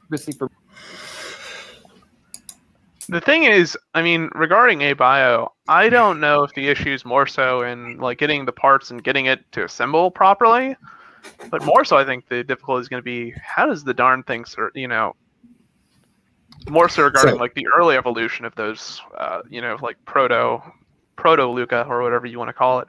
The thing is, I mean, regarding abio, I don't know if the issue is more so in like getting the parts and getting it to assemble properly, but more so I think the difficulty is going to be how does the darn thing, more so regarding like the early evolution of those, like proto Luca or whatever you want to call it.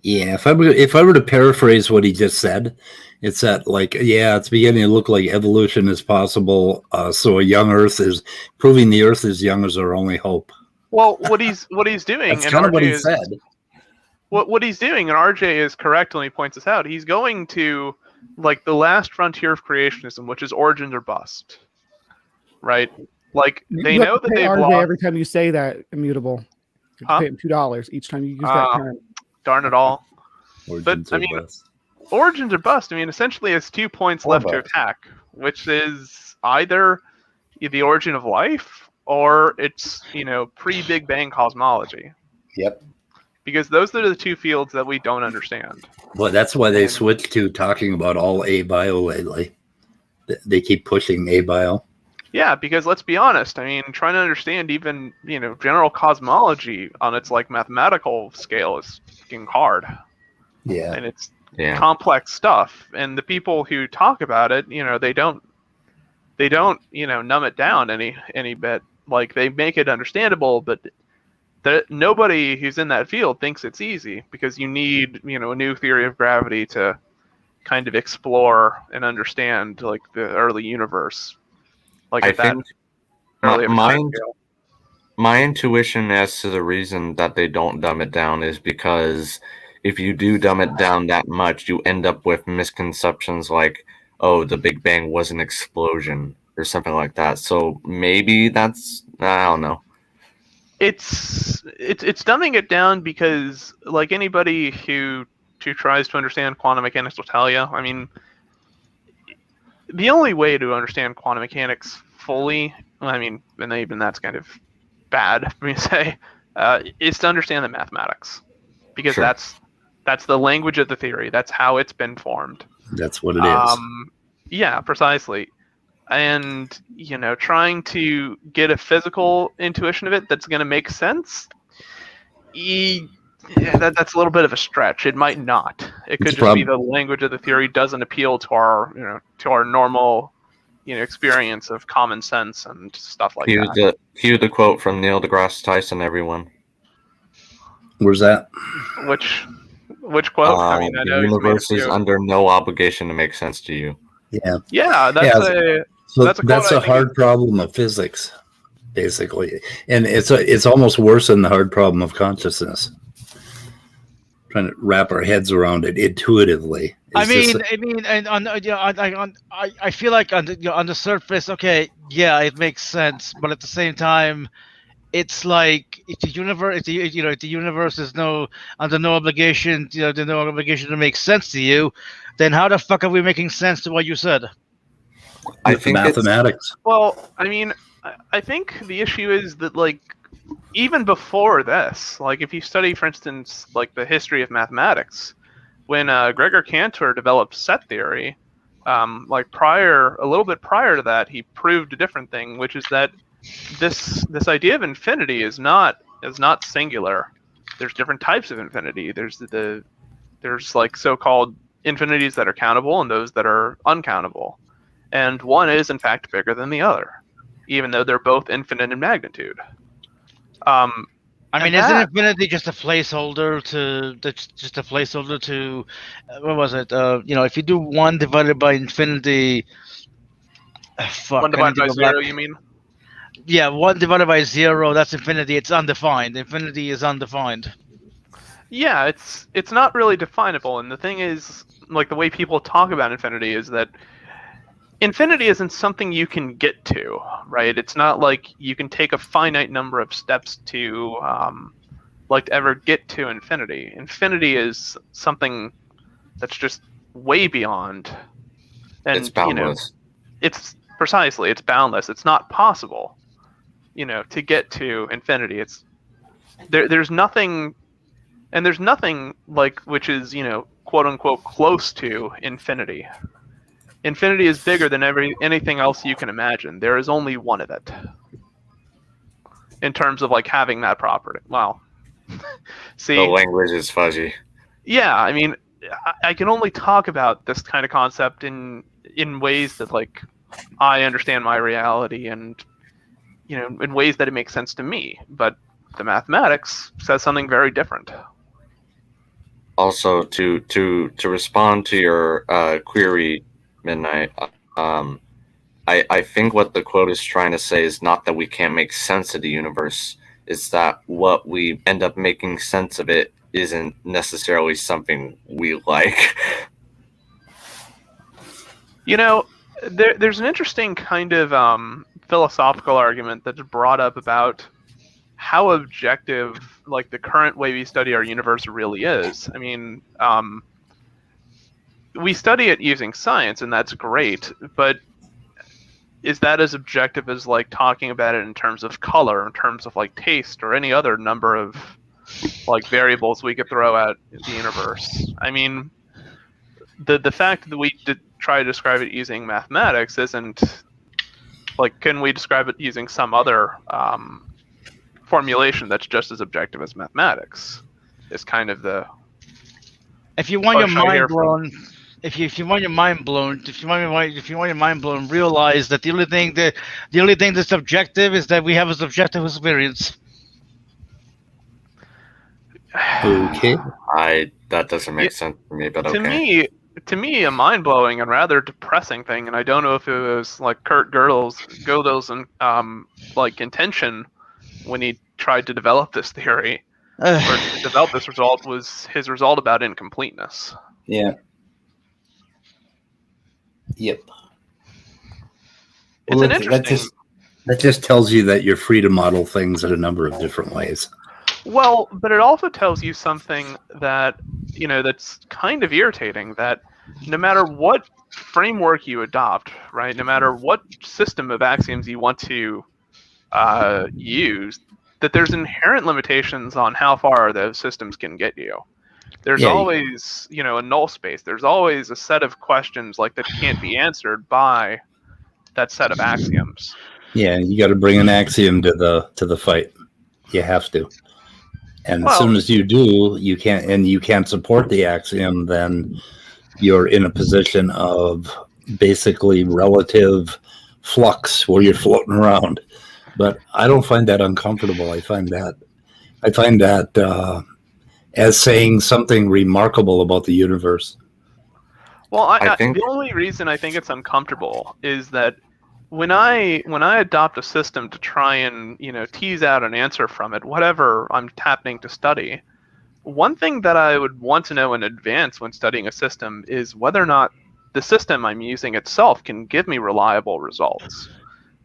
Yeah, if I were to paraphrase what he just said, it's that like, it's beginning to look like evolution is possible. So a young Earth is proving the Earth is young is our only hope. Well, what he's doing, that's kind of what he said. What he's doing, and RJ is correct when he points this out. He's going to like the last frontier of creationism, which is origins or bust, right? Like they know that they've lost. Every time you say that, immutable, you pay him $2 each time you use that term. Darn it all! Origins but I mean, origins or bust. I mean, essentially, it's 2 points left to attack, which is either the origin of life or it's, pre-Big Bang cosmology. Yep. Because those are the two fields that we don't understand. Well, that's why they switched to talking about all abio lately. They keep pushing abio. Yeah, because let's be honest. I mean, trying to understand even, general cosmology on its mathematical scale is fucking hard. Yeah. And it's complex stuff. And the people who talk about it, they don't, numb it down any bit. Like, they make it understandable, but nobody who's in that field thinks it's easy, because you need, a new theory of gravity to kind of explore and understand the early universe. I think my intuition as to the reason that they don't dumb it down is because if you do dumb it down that much, you end up with misconceptions like, oh, the Big Bang was an explosion or something like that. So maybe that's, I don't know. It's dumbing it down because, like, anybody who tries to understand quantum mechanics will tell you, I mean, the only way to understand quantum mechanics fully, and even that's kind of bad for me to say, is to understand the mathematics, because that's the language of the theory. That's how it's been formed. That's what it is. Yeah, precisely. And, trying to get a physical intuition of it that's going to make sense, that's a little bit of a stretch. It might not. It could just be the language of the theory doesn't appeal to our normal, experience of common sense and stuff like that. Cue the quote from Neil deGrasse Tyson, everyone. Where's that? Which quote? I mean, I know the universe is under no obligation to make sense to you. Yeah. Yeah, that's a hard problem of physics, basically, and it's almost worse than the hard problem of consciousness. Trying to wrap our heads around it intuitively. I feel like on the surface, okay, yeah, it makes sense, but at the same time, it's like if the universe is under no obligation, there's no obligation to make sense to you, then how the fuck are we making sense to what you said? I think mathematics. Well, I think the issue is that, like, even before this, like, if you study, for instance, like the history of mathematics, when Gregor Cantor developed set theory, a little bit prior to that, he proved a different thing, which is that this idea of infinity is not singular. There's different types of infinity. There's like so-called infinities that are countable and those that are uncountable, and one is in fact bigger than the other, even though they're both infinite in magnitude. Isn't infinity just a placeholder to what was it? If you do 1 divided by infinity, 1 divided by 0, you mean? Yeah, 1 divided by 0, that's infinity. It's undefined. Infinity is undefined. Yeah, it's not really definable, and the thing is, like, the way people talk about infinity is that infinity isn't something you can get to, right? It's not like you can take a finite number of steps to ever get to infinity. Infinity is something that's just way beyond. And, it's boundless. It's boundless. It's not possible, to get to infinity. There's nothing, and there's nothing like which is, quote unquote close to infinity. Infinity is bigger than anything else you can imagine. There is only one of it. In terms of, like, having that property. Wow. See, the language is fuzzy. Yeah, I mean, I can only talk about this kind of concept in ways that, like, I understand my reality, and, in ways that it makes sense to me. But the mathematics says something very different. Also, to respond to your query, Midnight, I think what the quote is trying to say is not that we can't make sense of the universe. It's that what we end up making sense of it isn't necessarily something we like. There's an interesting kind of philosophical argument that's brought up about how objective, like, the current way we study our universe really is. I mean, we study it using science, and that's great, but is that as objective as like talking about it in terms of color, in terms of like taste, or any other number of like variables we could throw at the universe? I mean, the fact that we try to describe it using mathematics isn't like, can we describe it using some other formulation that's just as objective as mathematics? Is kind of the If you want your push I hear mind blown, if you want your mind blown, if you want your mind blown, realize that the only thing that's objective is that we have a subjective experience. Okay. That doesn't make sense to me, but okay. To me, a mind-blowing and rather depressing thing, and I don't know if it was like Kurt Gödel's like intention when he tried to develop this theory or to develop this result, was his result about incompleteness. Yeah. Yep. It's an interesting. That just tells you that you're free to model things in a number of different ways. Well, but it also tells you something that, you know, that's kind of irritating, that no matter what framework you adopt, right, no matter what system of axioms you want to use, that there's inherent limitations on how far those systems can get you. There's always, you know, a null space. There's always a set of questions like that can't be answered by that set of axioms. Yeah, you got to bring an axiom to the fight. You have to. And as soon as you do, you can't support the axiom, then you're in a position of basically relative flux where you're floating around. But I don't find that uncomfortable. I find that as saying something remarkable about the universe. Well, I think the only reason I think it's uncomfortable is that when I adopt a system to try and, you know, tease out an answer from it, whatever I'm happening to study, one thing that I would want to know in advance when studying a system is whether or not the system I'm using itself can give me reliable results,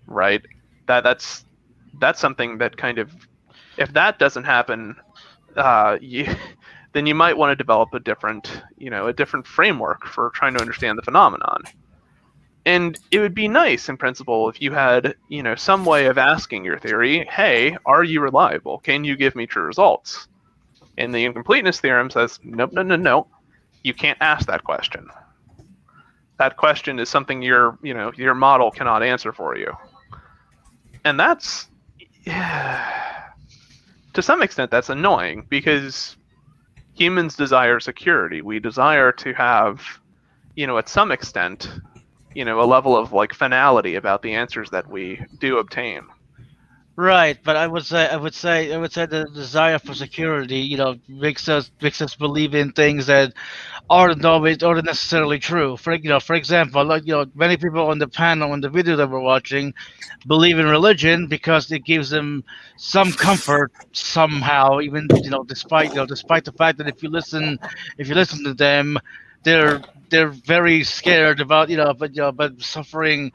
right? That's something that kind of, if that doesn't happen, then you might want to develop a different framework for trying to understand the phenomenon. And it would be nice, in principle, if you had, you know, some way of asking your theory, hey, are you reliable? Can you give me true results? And the incompleteness theorem says, nope, no. You can't ask that question. That question is something your model cannot answer for you. And that's, to some extent, that's annoying, because humans desire security. We desire to have, you know, at some extent, you know, a level of like finality about the answers that we do obtain. Right, but I would say the desire for security, you know, makes us believe in things that aren't necessarily true. For example, like, you know, many people on the panel in the video that we're watching believe in religion because it gives them some comfort somehow, even, you know, despite the fact that if you listen to them, they're very scared about, but suffering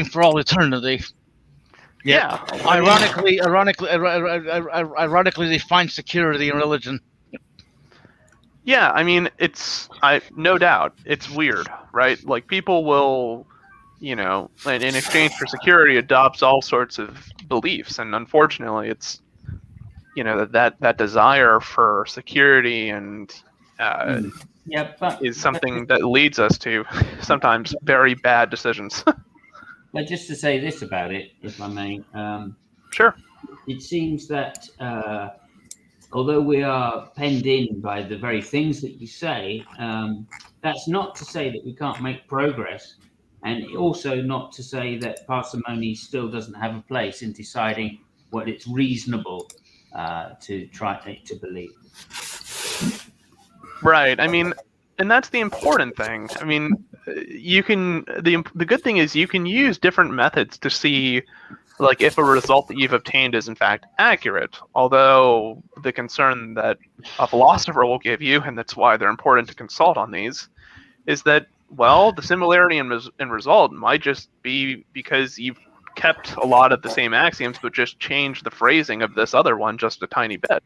for all eternity. Yeah. Ironically, they find security in religion. Yeah, I mean, no doubt, it's weird, right? Like, people will, you know, in exchange for security, adopts all sorts of beliefs, and unfortunately, it's, you know, that desire for security and is something that leads us to sometimes very bad decisions. But just to say this about it, if I may. Sure. It seems that although we are penned in by the very things that you say, that's not to say that we can't make progress, and also not to say that parsimony still doesn't have a place in deciding what it's reasonable to try to believe. Right. I mean, and that's the important thing. I mean, the good thing is you can use different methods to see, like, if a result that you've obtained is in fact accurate. Although the concern that a philosopher will give you, and that's why they're important to consult on these, is that, well, the similarity in result might just be because you've kept a lot of the same axioms, but just changed the phrasing of this other one just a tiny bit.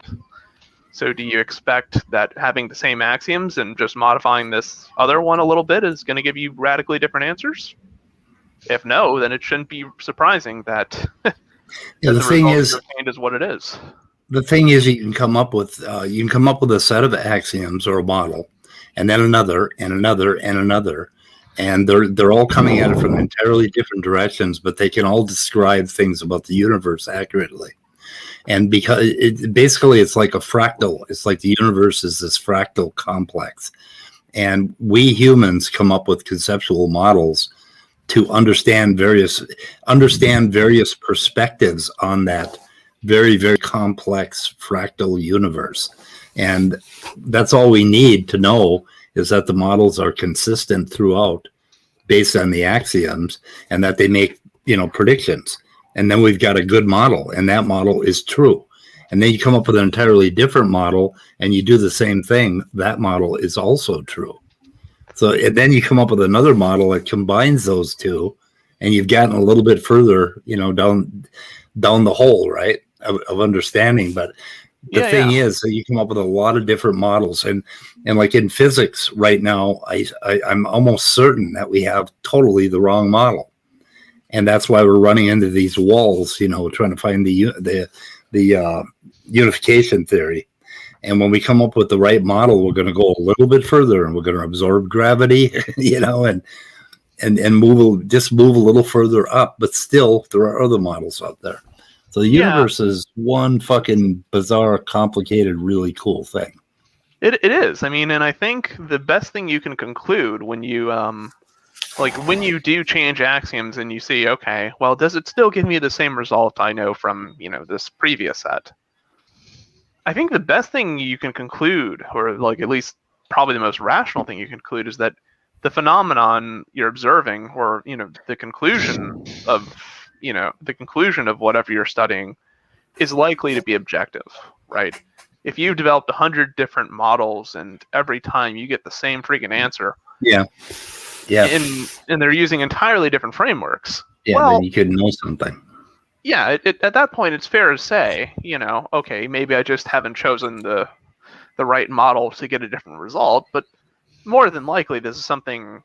So do you expect that having the same axioms and just modifying this other one a little bit is going to give you radically different answers? if no, then it shouldn't be surprising that, Yeah, the thing is, obtained is what it is. the thing is, you can come up with a set of axioms or a model, and then another and another and another, and they're all coming at it from entirely different directions, but they can all describe things about the universe accurately. And because basically it's like a fractal, it's like the universe is this fractal complex, and we humans come up with conceptual models to understand various perspectives on that very, very complex fractal universe. And that's all we need to know, is that the models are consistent throughout based on the axioms, and that they make, predictions. And then we've got a good model, and that model is true. And then you come up with an entirely different model and you do the same thing. That model is also true. So and then you come up with another model that combines those two, and you've gotten a little bit further, down the hole, right, of understanding. But the thing is that you come up with a lot of different models, and like in physics right now, I'm almost certain that we have totally the wrong model, and that's why we're running into these walls, trying to find the unification theory. And when we come up with the right model, we're going to go a little bit further, and we're going to absorb gravity, and move a little further up. But still, there are other models out there. So the universe is one fucking bizarre, complicated, really cool thing. It is. I mean, and I think the best thing you can conclude when you when you do change axioms and you see, okay, well, does it still give me the same result I know from this previous set? I think the best thing you can conclude, or at least probably the most rational thing you can conclude, is that the phenomenon you're observing, or the conclusion of whatever you're studying, is likely to be objective, right? If you've developed 100 different models and every time you get the same freaking answer, and they're using entirely different frameworks, then you could know something. Yeah, at that point, it's fair to say, okay, maybe I just haven't chosen the right model to get a different result. But more than likely, this is something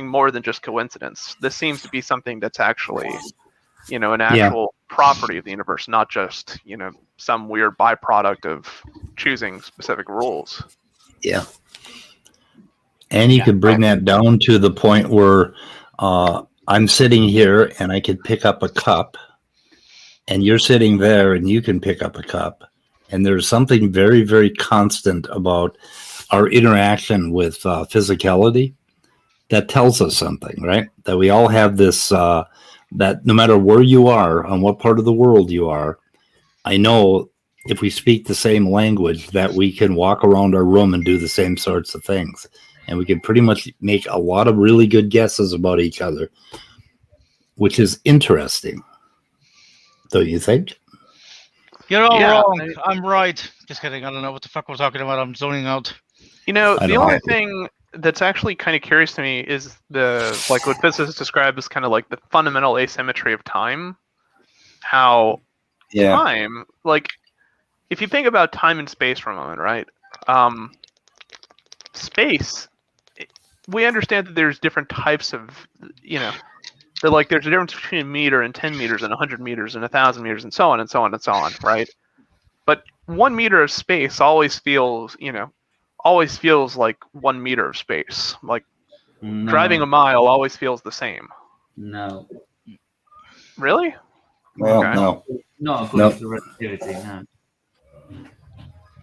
more than just coincidence. This seems to be something that's actually, an actual property of the universe, not just, some weird byproduct of choosing specific rules. Yeah. And you could bring that down to the point where I'm sitting here and I could pick up a cup, and you're sitting there and you can pick up a cup. And there's something very, very constant about our interaction with physicality that tells us something, right? That we all have this, that no matter where you are, on what part of the world you are, I know if we speak the same language that we can walk around our room and do the same sorts of things. And we can pretty much make a lot of really good guesses about each other, which is interesting. Don't you think? You're all wrong. I'm right. Just kidding. I don't know what the fuck we're talking about. I'm zoning out. The only thing that's actually kind of curious to me is what physicists describe as kind of like the fundamental asymmetry of time. How time, if you think about time and space for a moment, right? Space, we understand that there's different types of, that there's a difference between a meter and 10 meters and 100 meters and 1,000 meters and so on and so on and so on, right? But 1 meter of space always feels like 1 meter of space. Driving a mile always feels the same. No. Really? Well, okay. No. Not according to relativity, no.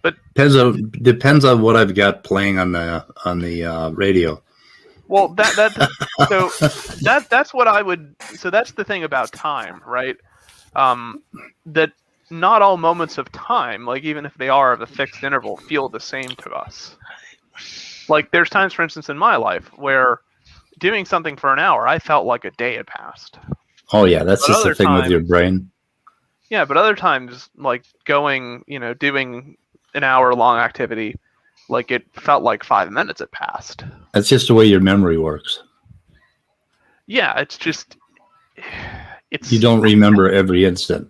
But depends on what I've got playing on the radio. Well, that's what I would. So that's the thing about time, right? That not all moments of time, even if they are of a fixed interval, feel the same to us. There's times, for instance, in my life where doing something for an hour, I felt like a day had passed. Oh yeah, that's just the thing with your brain. Yeah, but other times, going, doing an hour-long activity, it felt like 5 minutes had passed. That's just the way your memory works. Yeah, it's you don't remember every instant.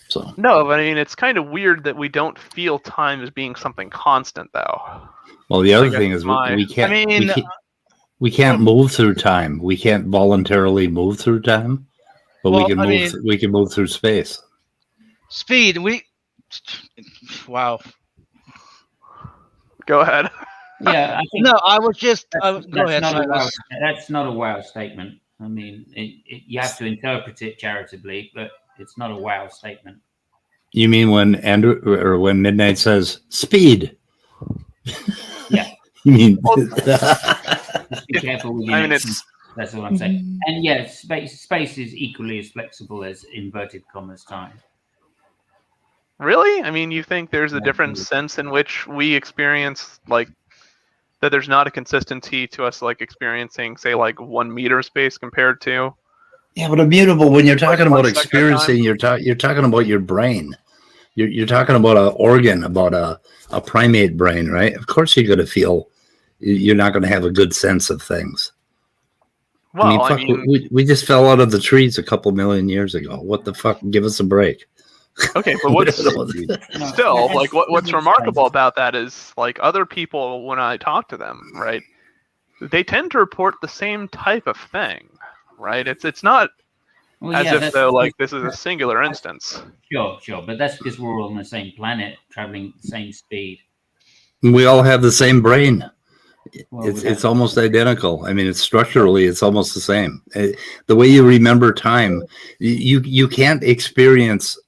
So no, but I mean, it's kind of weird that we don't feel time as being something constant, though. Well, the other thing is we can't. We can't move through time. We can't voluntarily move through time, but Well, we can I move. mean- We can move through space. Speed. Wow. Go ahead. Yeah, I think No, I was just. Go that's ahead, not a wow. Silas. That's not a wow statement. I mean, you have to interpret it charitably, but it's not a wow statement. You mean when Andrew or when Midnight says speed? Yeah. You mean? Just be careful with your I mean, next it's That's all I'm saying. And yeah, space is equally as flexible as inverted commas time. really. I mean, you think there's a Yeah, different absolutely. sense in which we experience like that? There's not a consistency to us like experiencing, say, like 1 meter space compared to. Yeah, but immutable. When you're talking Like about 1 second of experiencing, time? you're talking about your brain. You're talking about an organ, about a primate brain, right? Of course, you're going to feel. You're not going to have a good sense of things. Well, I mean, we just fell out of the trees a couple million years ago. What the fuck? Give us a break. okay, but what's No, still like what's that's remarkable fine. about that is like other people when I talk to them, right? They tend to report the same type of thing, right? It's not Well, as yeah, if that's though like because- this is a singular instance. Sure, but that's because we're all on the same planet, traveling the same speed. We all have the same brain. Well, It's almost identical. I mean, it's structurally, it's almost the same. The way you remember time, you can't experience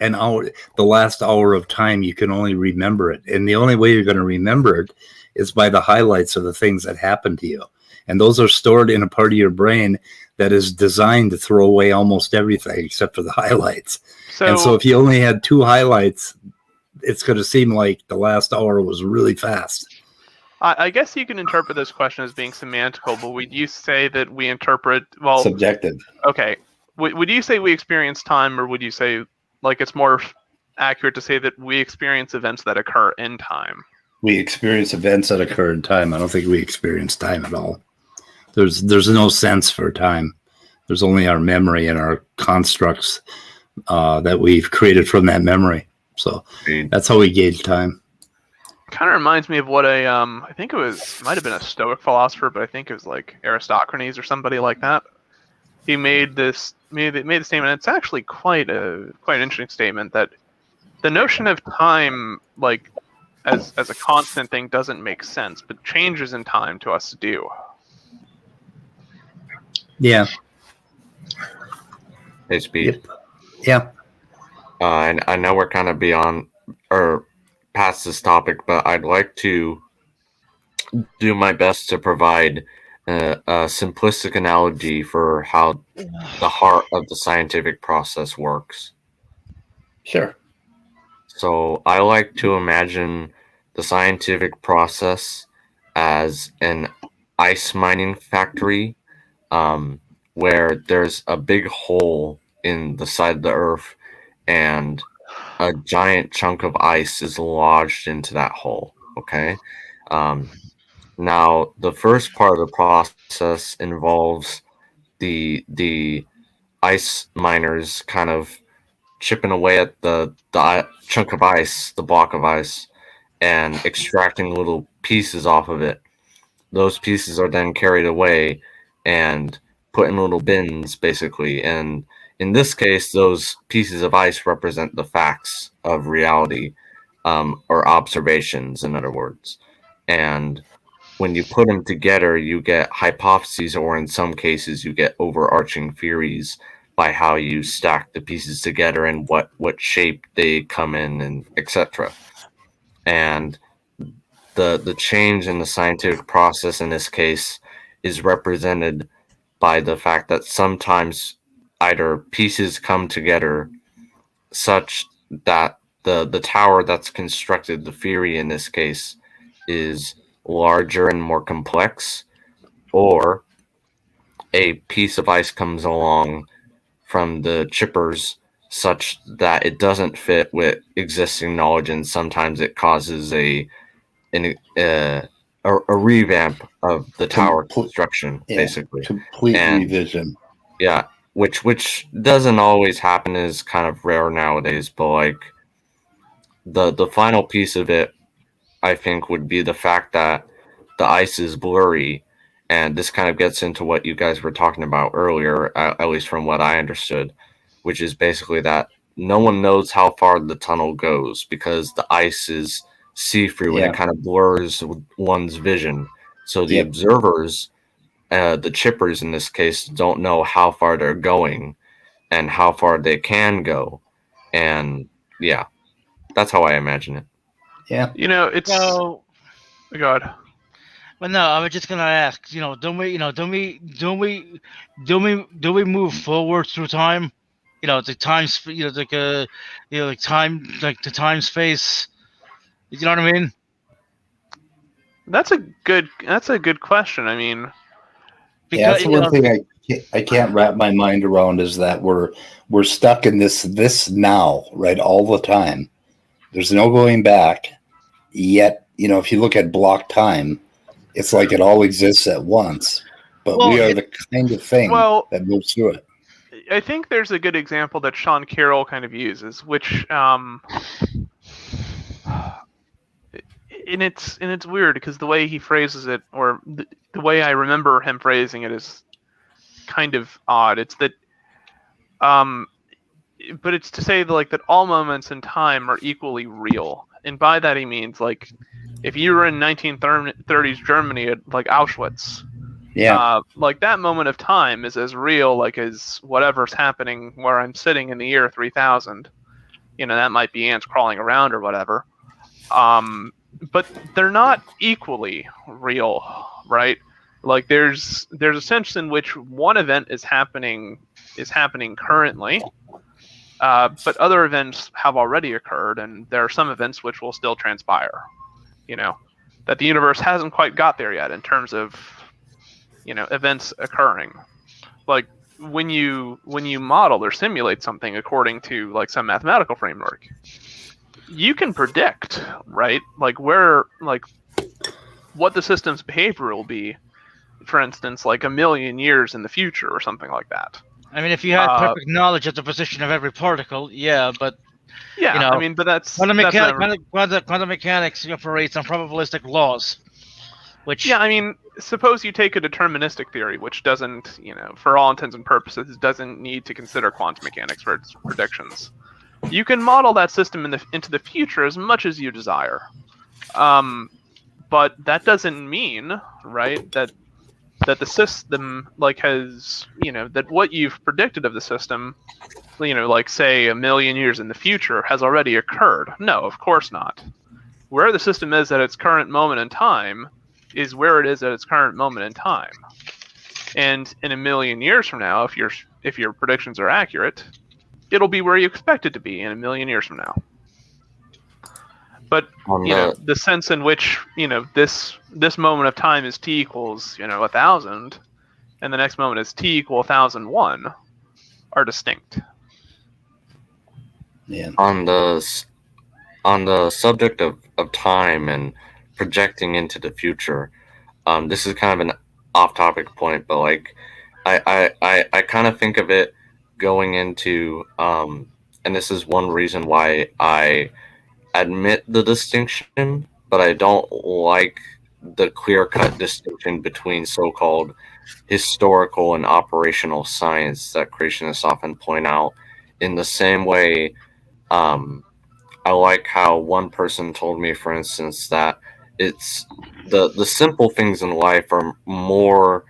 an hour, the last hour of time. You can only remember it, and the only way you're going to remember it is by the highlights of the things that happened to you, and those are stored in a part of your brain that is designed to throw away almost everything except for the highlights. And so, if you only had 2 highlights, it's going to seem like the last hour was really fast. I guess you can interpret this question as being semantical, but would you say that we interpret well? Subjective. Okay, would you say we experience time, or would you say like it's more accurate to say that we experience events that occur in time? We experience events that occur in time. I don't think we experience time at all. There's no sense for time. There's only our memory and our constructs that we've created from that memory. So that's how we gauge time. Kind of reminds me of what I think it might have been a Stoic philosopher, but I think it was like Aristophanes or somebody like that. He made the statement. It's actually quite an interesting statement that the notion of time, like as a constant thing, doesn't make sense, but changes in time to us do. Yeah. Hey, Speed. Yeah. And I know we're kind of beyond or past this topic, but I'd like to do my best to provide a simplistic analogy for how the heart of the scientific process works. Sure. So I like to imagine the scientific process as an ice mining factory, where there's a big hole in the side of the earth and a giant chunk of ice is lodged into that hole. Okay. Now the first part of the process involves the ice miners kind of chipping away at the chunk of ice, the block of ice, and extracting little pieces off of it. Those pieces are then carried away and put in little bins, basically. And in this case, those pieces of ice represent the facts of reality, or observations, in other words. And when you put them together, you get hypotheses, or in some cases, you get overarching theories by how you stack the pieces together and what shape they come in, and etc. And the change in the scientific process in this case is represented by the fact that sometimes either pieces come together such that the tower that's constructed, the theory in this case, is larger and more complex, or a piece of ice comes along from the chippers such that it doesn't fit with existing knowledge, and sometimes it causes a revamp of the tower construction, basically. Complete revision. Yeah, which doesn't always happen, is kind of rare nowadays, but like the final piece of it, I think, would be the fact that the ice is blurry And this kind of gets into what you guys were talking about earlier, at least from what I understood, which is basically that no one knows how far the tunnel goes because the ice is see-through and Yeah. it kind of blurs one's vision. So the Yep. observers, the chippers in this case, don't know how far they're going and how far they can go. And yeah, that's how I imagine it. Yeah. You know, it's So, God. but no, I was just gonna ask. Don't we move forward through time? The time, like time, like the time space. You know what I mean? That's a good question. I mean, Yeah, that's Because the one thing I can't wrap my mind around is that we're stuck in this now, right, all the time. There's no going back. Yet, if you look at block time, it's like it all exists at once. But Well, we are the kind of thing Well- that moves through it. I think there's a good example that Sean Carroll kind of uses, which and it's weird because the way he phrases it, or the way I remember him phrasing it, is kind of odd. It's that, but it's to say that, like, that all moments in time are equally real, and by that he means, like, if you were in 1930s Germany at like Auschwitz, Yeah. like that moment of time is as real like as whatever's happening where I'm sitting in the year 3000. That might be ants crawling around or whatever. But they're not equally real, right? Like there's a sense in which one event is happening currently, but other events have already occurred, and there are some events which will still transpire. That the universe hasn't quite got there yet in terms of events occurring. Like when you model or simulate something according to like some mathematical framework, you can predict, right? Like what the system's behavior will be, for instance, like a million years in the future or something like that. I mean, if you had perfect knowledge of the position of every particle, yeah, but yeah, I mean, but that's quantum never... mechanics operates on probabilistic laws, which I mean, suppose you take a deterministic theory, which doesn't, for all intents and purposes, doesn't need to consider quantum mechanics for its predictions. You can model that system into the future as much as you desire, but that doesn't mean, right, that the system has, that what you've predicted of the system, like say a million years in the future has already occurred. No, of course not. Where the system is at its current moment in time is where it is at its current moment in time. And in a million years from now, if your predictions are accurate, it'll be where you expect it to be in a million years from now. But the sense in which this moment of time is t equals 1,000, and the next moment is t equal 1,001 are distinct. Yeah. On the subject of time and projecting into the future, this is kind of an off-topic point, but like I kind of think of it going into and this is one reason why I admit the distinction, but I don't like the clear-cut distinction between so-called historical and operational science that creationists often point out. In the same way, I like how one person told me, for instance, that it's the simple things in life are more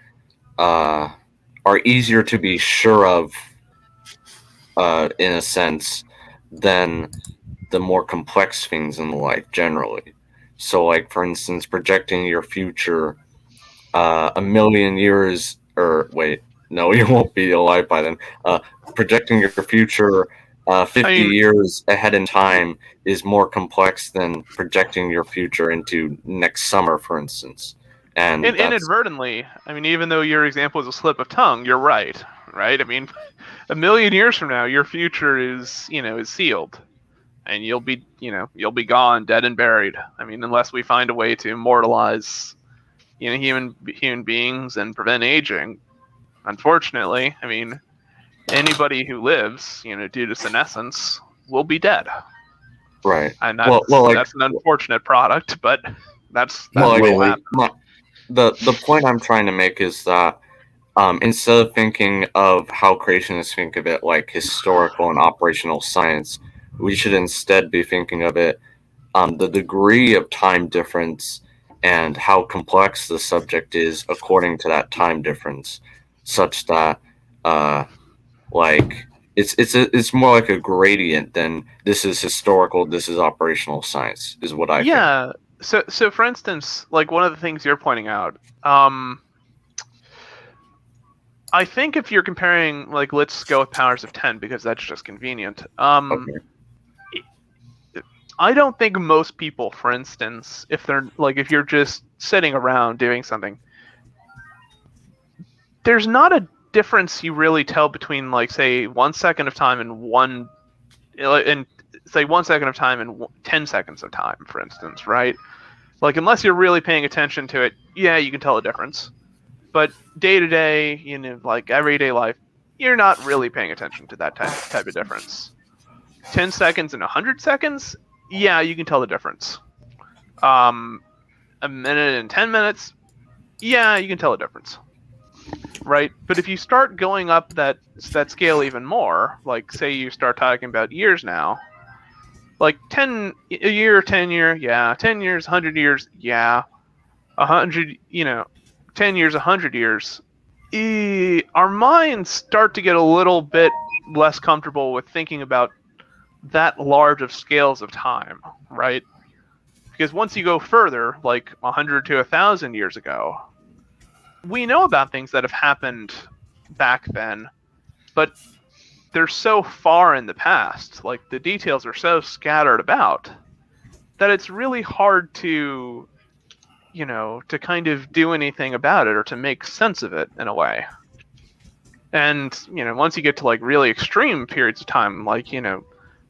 are easier to be sure of in a sense than the more complex things in life generally. So like, for instance, projecting your future a million years, or wait, no, you won't be alive by then. Projecting your future 50 years ahead in time is more complex than projecting your future into next summer, for instance. And inadvertently, I mean, even though your example is a slip of tongue, you're right? I mean, a million years from now, your future is sealed, and you'll be gone, dead and buried. I mean, unless we find a way to immortalize human beings and prevent aging. Unfortunately, I mean, anybody who lives, due to senescence, will be dead. Right. And that's an unfortunate product, but that's what will happen. the point I'm trying to make is that instead of thinking of how creationists think of it like historical and operational science, we should instead be thinking of it the degree of time difference and how complex the subject is according to that time difference, such that like it's more like a gradient than this is historical, this is operational science, is what I think. Yeah. So for instance, like one of the things you're pointing out, I think if you're comparing, like, let's go with powers of 10 because that's just convenient. Okay. I don't think most people, for instance, if you're just sitting around doing something, there's not a difference you really tell between, like, say 1 second of time and 1 second of time and 10 seconds of time, for instance, right? Like, unless you're really paying attention to it, yeah, you can tell a difference. But day to day, like everyday life, you're not really paying attention to that type of difference. 10 seconds and 100 seconds, yeah, you can tell the difference. A minute and 10 minutes, yeah, you can tell the difference. Right? But if you start going up that scale even more, like say you start talking about years now, like 10 year, yeah, 10 years, 100 years, yeah, 100, 10 years, 100 years, our minds start to get a little bit less comfortable with thinking about that large of scales of time, right? Because once you go further, like 100 to 1,000 years ago, we know about things that have happened back then, but they're so far in the past, like the details are so scattered about, that it's really hard to to kind of do anything about it or to make sense of it in a way. And, once you get to like really extreme periods of time, like,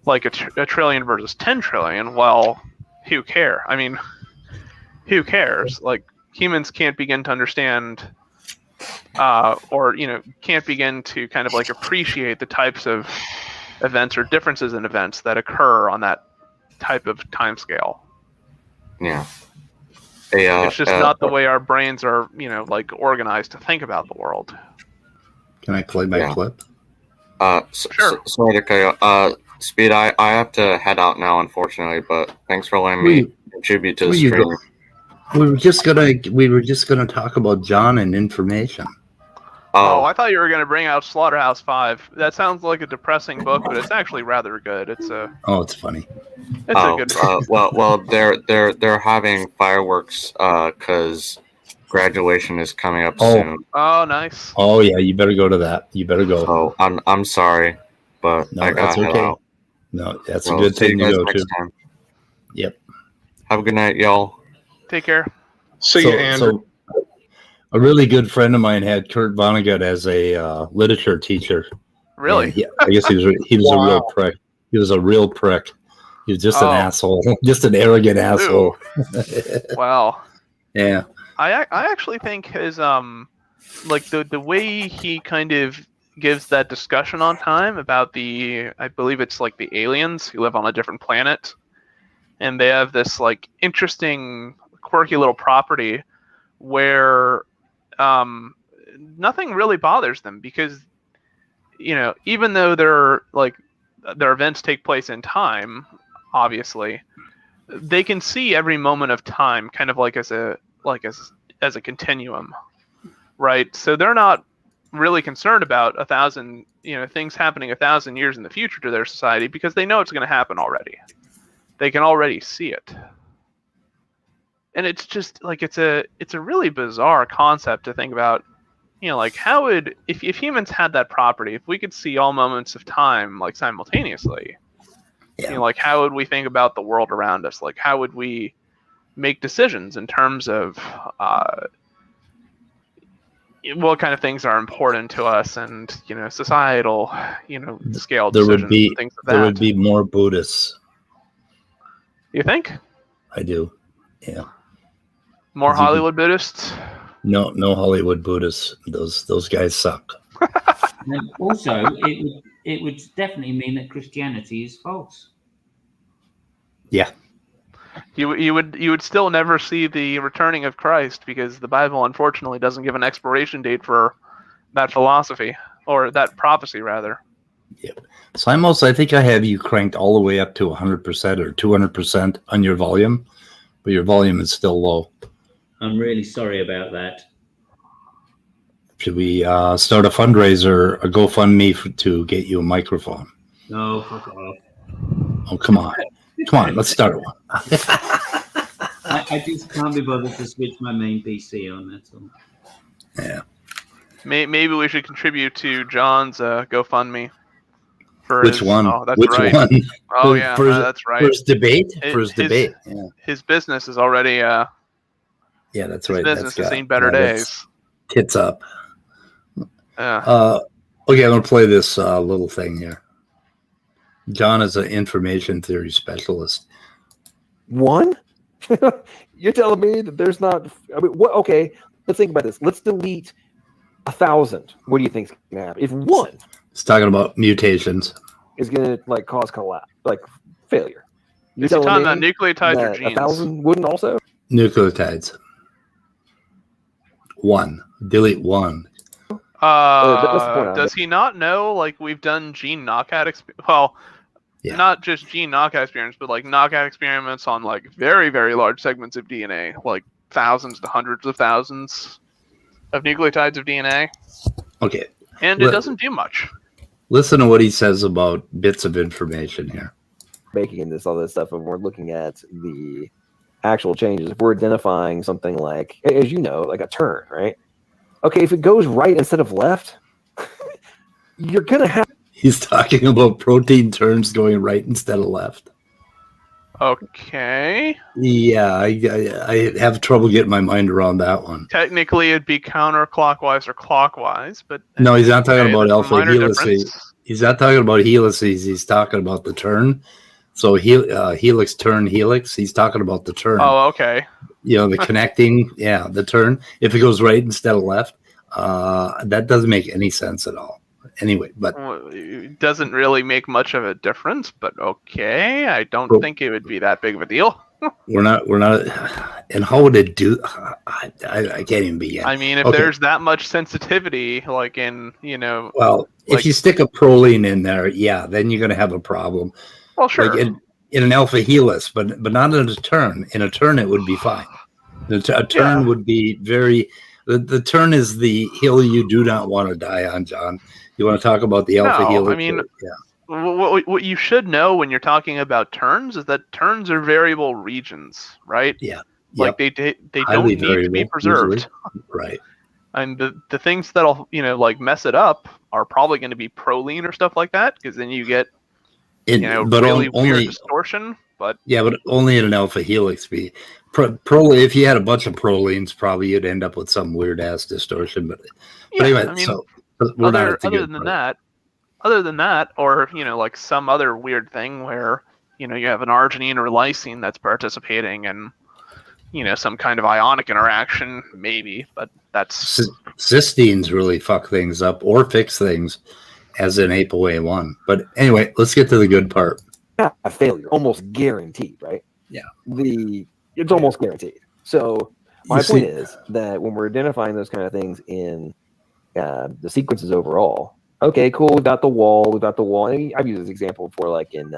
like a trillion versus 10 trillion, well, who cares? I mean, who cares? Like, humans can't begin to understand or, can't begin to kind of like appreciate the types of events or differences in events that occur on that type of time scale. Yeah. It's just not the way our brains are, like organized to think about the world. Can I play my clip? Sure. Sorry to cut you. Speed, I have to head out now, unfortunately, but thanks for letting me contribute to the stream. We were just gonna talk about John and information. Oh, I thought you were going to bring out Slaughterhouse 5. That sounds like a depressing book, but it's actually rather good. It's it's funny. It's a good book. Well, they're having fireworks because graduation is coming up soon. Oh, nice. Oh yeah, you better go to that. You better go. So I'm sorry, but I got to head out. No, that's a good thing to go to. Time. Yep. Have a good night, y'all. Take care. See you, Andrew. A really good friend of mine had Kurt Vonnegut as a literature teacher. Really? Yeah, I guess he was a real prick. He was a real prick. He was just an asshole, just an arrogant asshole. Wow. Yeah. I actually think his like the way he kind of gives that discussion on time about I believe it's like the aliens who live on a different planet, and they have this like interesting quirky little property where nothing really bothers them because even though their events take place in time, obviously they can see every moment of time kind of like as a continuum, right? So they're not really concerned about 1,000 things happening 1,000 years in the future to their society because they know it's going to happen already. They can already see it. And it's just like it's a really bizarre concept to think about. Like how would if humans had that property, if we could see all moments of time like simultaneously, like how would we think about the world around us? Like how would we make decisions in terms of what kind of things are important to us and societal scale decisions and things of that. There would be more Buddhists. You think? I do. Yeah. More Hollywood Buddhists? No Hollywood Buddhists. Those guys suck. And also, it would definitely mean that Christianity is false. Yeah. You would still never see the returning of Christ because the Bible unfortunately doesn't give an expiration date for that philosophy or that prophecy rather. Yep. So I think I have you cranked all the way up to 100% or 200% on your volume, but your volume is still low. I'm really sorry about that. Should we start a fundraiser, a GoFundMe to get you a microphone? No, fuck off. Oh, come on. Come on, let's start one. I just can't be bothered to switch my main PC on, that's all. Yeah. Maybe we should contribute to John's GoFundMe. For Which one? Oh, that's Which right. one? Oh, yeah, that's right. For his debate? His debate. Yeah. His business is already... Yeah, that's right. His business has seen better days. Tits up. Yeah. Okay, I'm going to play this little thing here. John is an information theory specialist. One? You're telling me that there's not... I mean, what? Okay, let's think about this. Let's delete 1,000. What do you think's going to happen? If one... It's talking about mutations. Is going to like cause collapse, like failure. Is he talking about nucleotides or genes? 1,000 wouldn't also? Nucleotides. One. Delete one. Does he not know, like, we've done gene knockout not just gene knockout experiments, but like knockout experiments on like very, very large segments of DNA, like thousands to hundreds of thousands of nucleotides of DNA. Okay. And it doesn't do much. Listen to what he says about bits of information here. Making all this stuff, and we're looking at the actual changes. If we're identifying something like, as you know, like a turn, right? Okay, if it goes right instead of left, you're going to have... He's talking about protein turns going right instead of left. Okay. Yeah, I have trouble getting my mind around that one. Technically, it'd be counterclockwise or clockwise, but... No, he's not talking about alpha helices. He's not talking about helices. He's talking about the turn. So helix, turn, helix. He's talking about the turn. Oh, okay. You know, the connecting, the turn. If it goes right instead of left, that doesn't make any sense at all. Anyway, but it doesn't really make much of a difference, but okay. I don't think it would be that big of a deal. we're not, and how would it do? I can't even begin. I mean, if there's that much sensitivity, like in, well, if you stick a proline in there, then you're going to have a problem. Well, sure. Like in an alpha helix, but not in a turn. In a turn, it would be fine. A turn would be very... The turn is the hill you do not want to die on, John. You want to talk about the alpha helix? I mean, what you should know when you're talking about turns is that turns are variable regions, right? Yeah. Like they don't need to be preserved. Usually. Right. And the things that'll, like mess it up are probably going to be proline or stuff like that, because then you get really weird distortion. But only in an alpha helix. If you had a bunch of prolines, probably you'd end up with some weird ass distortion. But anyway, we're not at the good part. Other than that, or like some other weird thing where you have an arginine or lysine that's participating in some kind of ionic interaction, maybe. But that's cysteines really fuck things up or fix things, as in ApoA1. But anyway, let's get to the good part. A failure, almost guaranteed, right? Yeah. It's almost guaranteed. So my point is that when we're identifying those kind of things in the sequences overall, okay, cool, we've got the wall. And I've used this example before, like in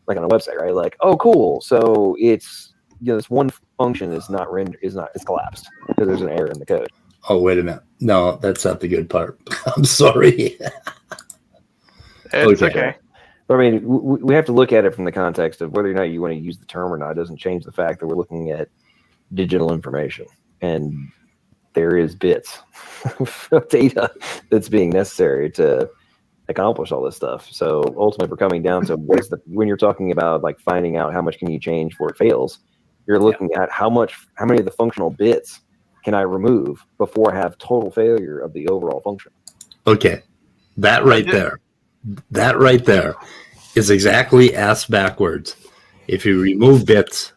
like on a website, right? Like, oh, cool. So it's this one function is it's collapsed because there's an error in the code. Oh, wait a minute. No, that's not the good part. I'm sorry. It's okay. But I mean, we have to look at it from the context of whether or not you want to use the term or not. It doesn't change the fact that we're looking at digital information, and there is bits of data that's being necessary to accomplish all this stuff. So ultimately, we're coming down to when you're talking about like finding out how much can you change before it fails, you're looking at how many of the functional bits can I remove before I have total failure of the overall function. Okay, that right there is exactly ass backwards. If you remove bits,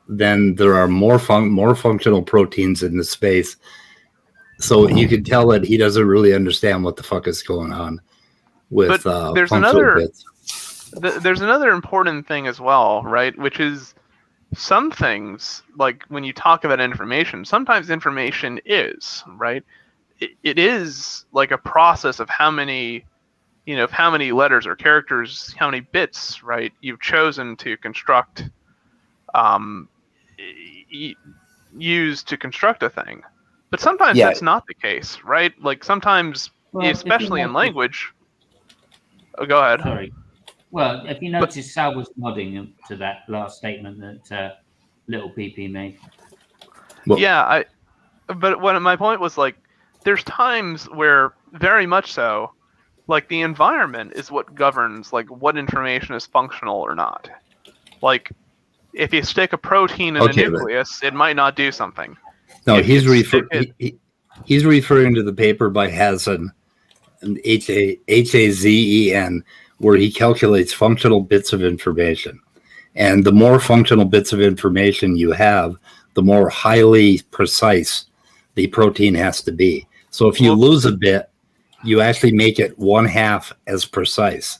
then there are more functional proteins in the space. So you can tell that he doesn't really understand what the fuck is going on with there's functional bits. There's another important thing as well, right? Which is some things, like when you talk about information, sometimes information is, right? It is like a process of how many letters or characters, how many bits, right, you've chosen to construct, use to construct a thing. But sometimes Yeah. that's not the case, right? Like sometimes, Well, especially in language. Oh, go ahead. Sorry. Well, if you notice, Sal was nodding to that last statement that Little PP made. Well, Yeah, but what my point was, like, there's times where very much so, like the environment is what governs like what information is functional or not. Like if you stick a protein in a nucleus, it might not do something. No, If he's he's referring to the paper by Hazen, Hazen, where he calculates functional bits of information. And the more functional bits of information you have, the more highly precise the protein has to be. So if you lose a bit, you actually make it 1/2 as precise,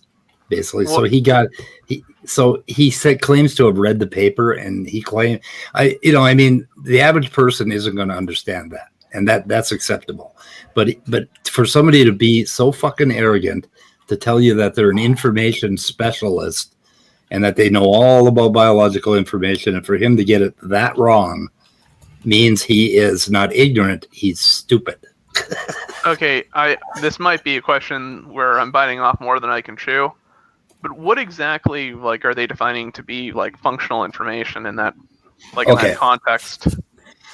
basically. So he claims to have read the paper, and he claimed, the average person isn't going to understand that, and that's acceptable. But for somebody to be so fucking arrogant to tell you that they're an information specialist and that they know all about biological information, and for him to get it that wrong means he is not ignorant, he's stupid. Okay, this might be a question where I'm biting off more than I can chew, but what exactly like are they defining to be like functional information in that in that context?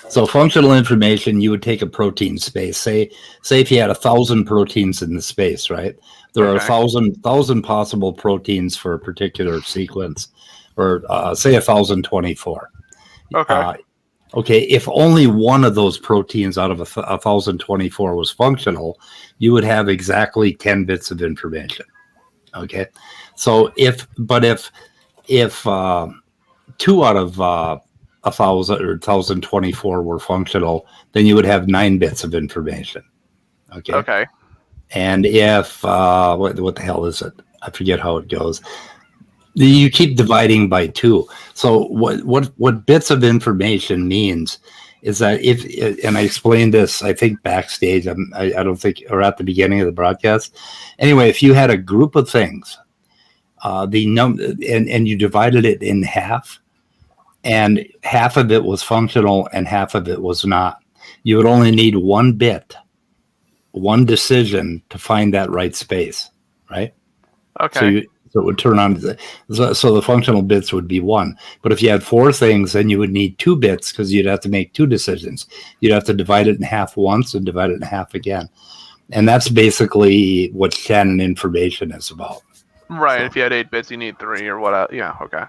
So functional information, you would take a protein space. Say if you had 1,000 proteins in the space, right? There are 1,000 possible proteins for a particular sequence, or say 1,024. Okay. Okay, if only one of those proteins out of 1,024 was functional, you would have exactly 10 bits of information. Okay, so if 2 out of 1,000 or 1,024 were functional, then you would have 9 bits of information. Okay. Okay. And if what the hell is it? I forget how it goes. You keep dividing by 2. So what bits of information means is that and I explained this, I think backstage, I don't think, or at the beginning of the broadcast. Anyway, if you had a group of things, and you divided it in half, and half of it was functional and half of it was not, you would only need 1 bit, 1 decision to find that right space, right? Okay. So it would turn on. So the functional bits would be 1. But if you had 4 things, then you would need 2 bits because you'd have to make 2 decisions. You'd have to divide it in half once and divide it in half again. And that's basically what Shannon information is about. Right. So, if you had 8 bits, you need 3 or what? Yeah. Okay.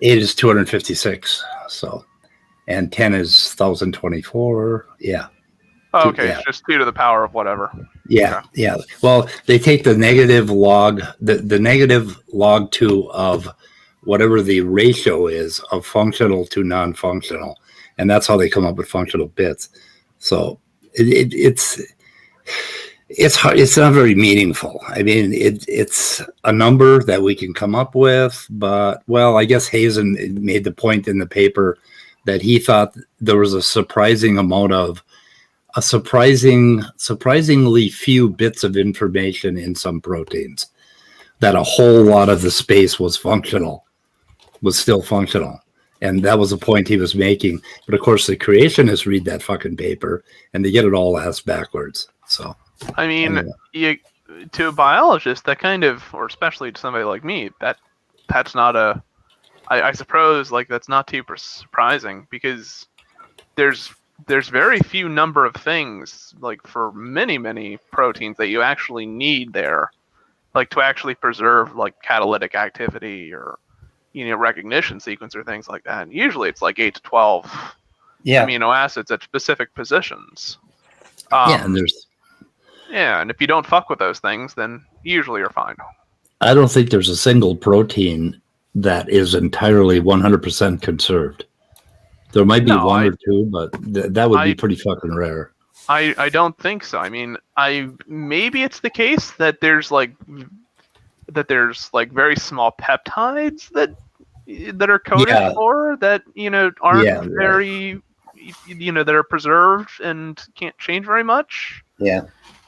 8 is 256. So, and 10 is 1,024. Yeah. Oh, okay. Yeah. It's just 2 to the power of whatever. Yeah, Okay. yeah. Well, they take the negative log, the negative log 2 of whatever the ratio is of functional to non-functional, and that's how they come up with functional bits. So it's hard, it's not very meaningful. I mean, it's a number that we can come up with, but well, I guess Hazen made the point in the paper that he thought there was a surprisingly few bits of information in some proteins, that a whole lot of the space was still functional. And that was the point he was making. But of course, the creationists read that fucking paper and they get it all ass backwards. So, I mean, anyway. To a biologist, that kind of, or especially to somebody like me, that's not I suppose, like, that's not too surprising, because there's very few number of things, like for many proteins, that you actually need there, like to actually preserve like catalytic activity or recognition sequence or things like that. And usually it's like 8 to 12 amino acids at specific positions. And if you don't fuck with those things, then usually you're fine. I don't think there's a single protein that is entirely 100% conserved. There might be 1 or 2, but that would be pretty fucking rare. I don't think so. I mean, maybe it's the case that there's like very small peptides that that are coded Yeah. for that aren't Yeah, right. very that are preserved and can't change very much. Yeah.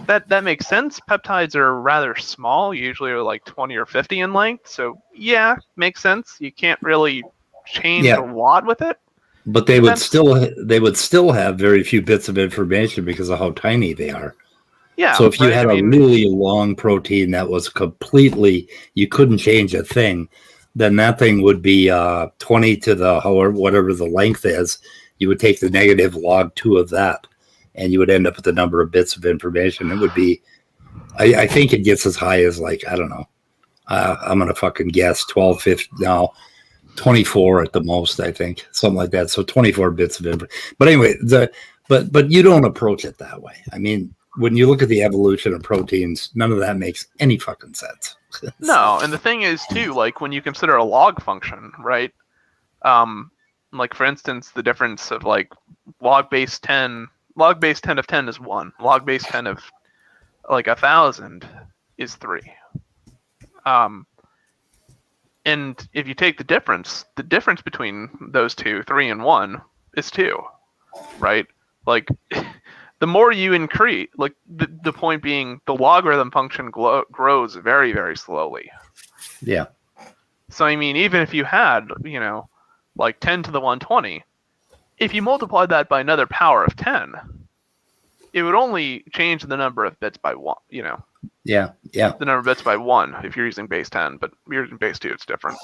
That makes sense. Peptides are rather small, usually are like 20 or 50 in length. So yeah, makes sense. You can't really change Yeah. a lot with it. But they would still have very few bits of information because of how tiny they are. Yeah. So if you right? had I a mean, really long protein that was completely, you couldn't change a thing, then that thing would be 20 to the whatever the length is. You would take the negative log 2 of that, and you would end up with the number of bits of information. It would be, I think it gets as high as like, I don't know. I'm going to fucking guess 12, 15, no, 24 at the most, I think, something like that. So 24 bits of information. But anyway, but you don't approach it that way. I mean, when you look at the evolution of proteins, none of that makes any fucking sense. no, and the thing is too, like when you consider a log function, right? Like for instance, the difference of like log base 10 of 10 is 1. Log base 10 of like 1,000 is 3. And if you take the difference between those two, 3 and 1, is 2, right? Like the more you increase, like the point being, the logarithm function grows very, very slowly. Yeah. So I mean, even if you had, like 10 to the 120, if you multiplied that by another power of 10, it would only change the number of bits by 1. Yeah. The number of bits by 1 if you're using base 10, but if you're using base 2, it's different.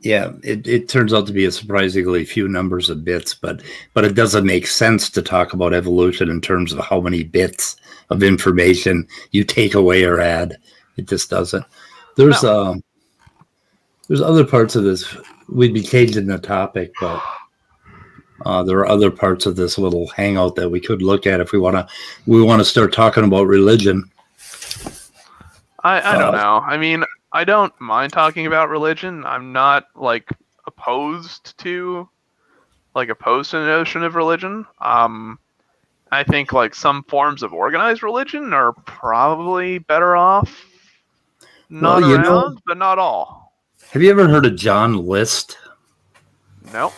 Yeah, it turns out to be a surprisingly few numbers of bits, but it doesn't make sense to talk about evolution in terms of how many bits of information you take away or add. It just doesn't. There's other parts of this. We'd be changing the topic, but there are other parts of this little hangout that we could look at if we want to start talking about religion. I don't know. I mean, I don't mind talking about religion. I'm not like opposed to the notion of religion. I think like some forms of organized religion are probably better off not around, but not all. Have you ever heard of John List? Nope.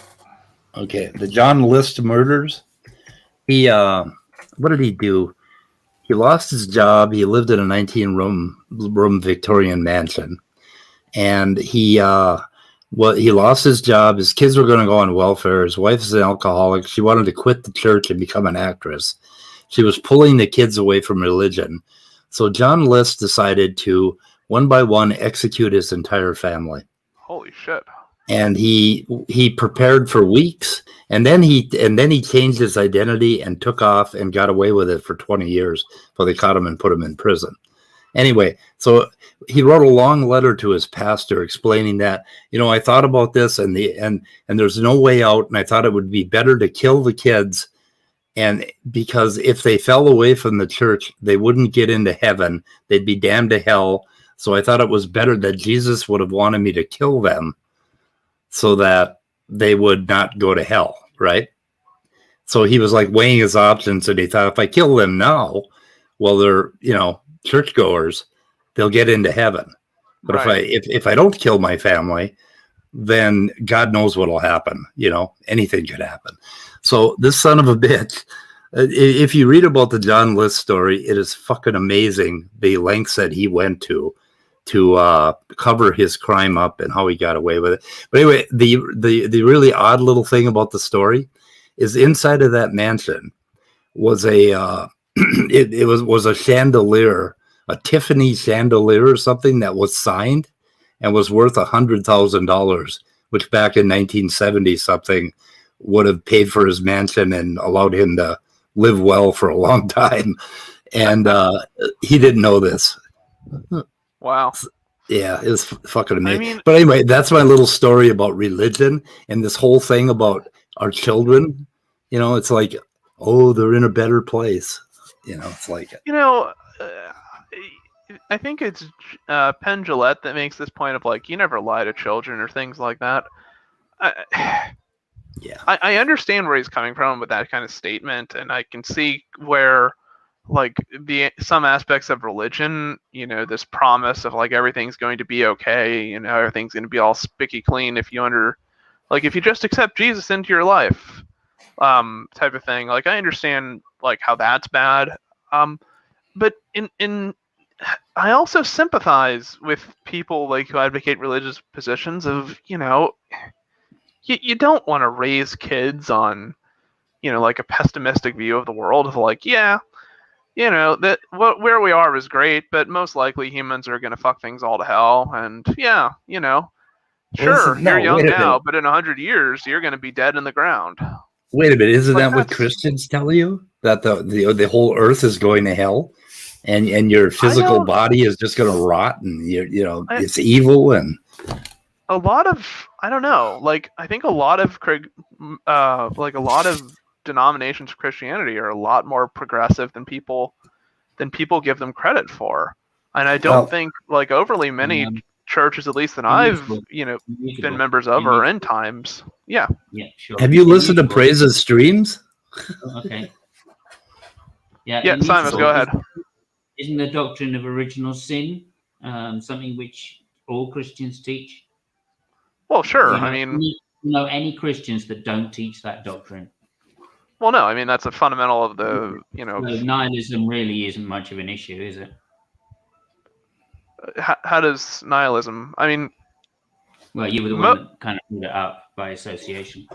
Okay, the John List murders. He what did he do? He lost his job. He lived in a 19-room Victorian mansion, and he lost his job. His kids were going to go on welfare. His wife is an alcoholic. She wanted to quit the church and become an actress. She was pulling the kids away from religion. So John List decided to, one by one, execute his entire family. Holy shit. And he prepared for weeks, and then he changed his identity and took off and got away with it for 20 years before they caught him and put him in prison. Anyway, so he wrote a long letter to his pastor explaining that, I thought about this and there's no way out, and I thought it would be better to kill the kids, and because if they fell away from the church, they wouldn't get into heaven. They'd be damned to hell. So I thought it was better that Jesus would have wanted me to kill them so that they would not go to hell, right? So he was like weighing his options, and he thought, if I kill them now, well, they're, churchgoers, they'll get into heaven. But right. if I don't kill my family, then God knows what'll happen. Anything could happen. So this son of a bitch, if you read about the John List story, it is fucking amazing the lengths that he went to cover his crime up and how he got away with it. But anyway, the really odd little thing about the story is inside of that mansion was a it was a chandelier, a Tiffany chandelier or something that was signed and was worth $100,000, which back in 1970 something would have paid for his mansion and allowed him to live well for a long time. And he didn't know this. Wow. Yeah, it was fucking amazing. I mean, but anyway, that's my little story about religion and this whole thing about our children. It's like, oh, they're in a better place. It's like, I think it's Penn Jillette that makes this point of like, you never lie to children or things like that. Yeah, I understand where he's coming from with that kind of statement, and I can see where like some aspects of religion, this promise of like everything's going to be okay, everything's going to be all spicky clean if you Like if you just accept Jesus into your life, type of thing. Like I understand like how that's bad. But I also sympathize with people like who advocate religious positions of, you don't want to raise kids on, like a pessimistic view of the world of like, that where we are is great, but most likely humans are going to fuck things all to hell. And sure, you're young now, but in 100 years, you're going to be dead in the ground. Wait a minute, isn't Like that what Christians tell you? That the whole earth is going to hell, and your physical body is just going to rot, and it's evil, and a lot of I don't know. Like I think a lot of denominations of Christianity are a lot more progressive than people give them credit for, and I don't think like overly many churches, at least that I've been members of, or end times. Yeah, sure. Have you listened to Praise's streams? Okay. Yeah, Simon, go ahead. Isn't the doctrine of original sin something which all Christians teach? Well, sure. I mean, any Christians that don't teach that doctrine? Well, no. I mean, that's a fundamental of the So nihilism really isn't much of an issue, is it? How does nihilism? I mean, well, you were the one that kind of put it up by association.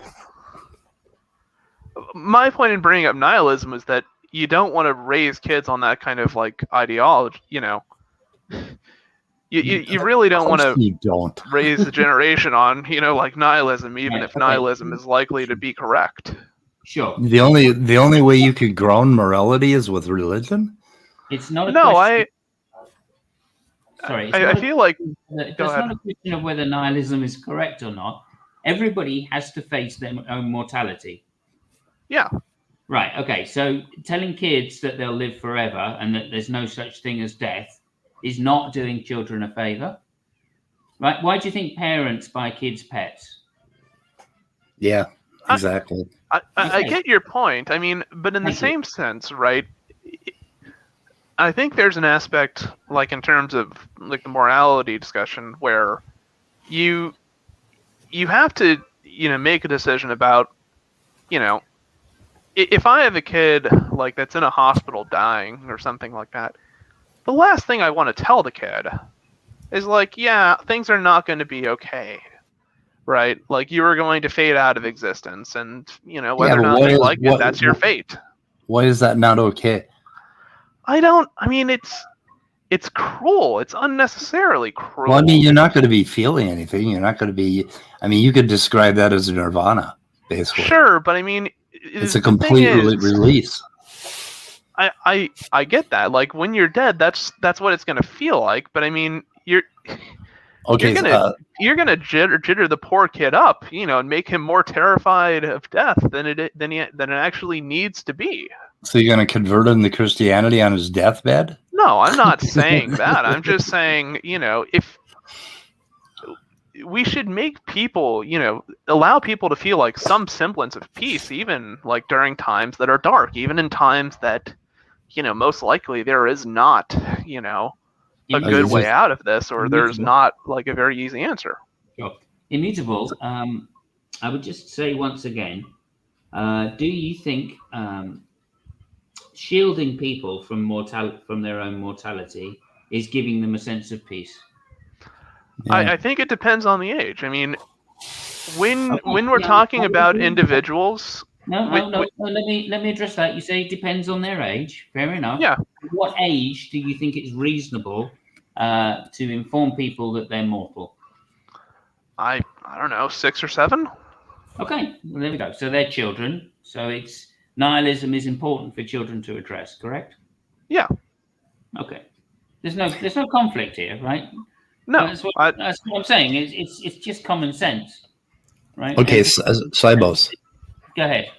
My point in bringing up nihilism is that you don't want to raise kids on that kind of like ideology. You really don't want to raise the generation on like nihilism, even if nihilism is likely to be correct. Sure. The only way you could ground morality is with religion. It's not. Sorry. I feel like it's not a question of whether nihilism is correct or not. Everybody has to face their own mortality. Yeah. Right. Okay. So telling kids that they'll live forever and that there's no such thing as death is not doing children a favor. Right? Why do you think parents buy kids pets? Yeah, exactly. I get your point. I mean, but in the same sense, right? I think there's an aspect, like in terms of like the morality discussion, where you have to make a decision about if I have a kid like that's in a hospital dying or something like that, the last thing I want to tell the kid is like, yeah, things are not going to be okay, right? Like you are going to fade out of existence, and whether or not you like it, that's your fate. Why is that not okay? I mean, it's cruel. It's unnecessarily cruel. Well, I mean, you're not going to be feeling anything. You're not going to be. I mean, you could describe that as a nirvana, basically. Sure, but I mean, it's a complete release. I get that. Like when you're dead, that's what it's going to feel like. But I mean, you're gonna jitter the poor kid up, and make him more terrified of death than it actually needs to be. So you're going to convert him to Christianity on his deathbed? No, I'm not saying that. I'm just saying, if we should make people, allow people to feel like some semblance of peace, even like during times that are dark, even in times that, most likely there is not, a good way out of this, or there's not like a very easy answer. Sure. Immutable. I would just say once again, do you think shielding people from their own mortality is giving them a sense of peace? Yeah. I think it depends on the age. I mean, when we're talking about individuals. No. Let me address that. You say it depends on their age. Fair enough. Yeah. What age do you think it's reasonable to inform people that they're mortal? I don't know, 6 or 7. Okay, well, there we go. So they're children. So it's nihilism is important for children to address. Correct? Yeah. Okay. There's no conflict here, right? No. That's what I'm saying. It's just common sense, right? Okay, Sibos. Go ahead.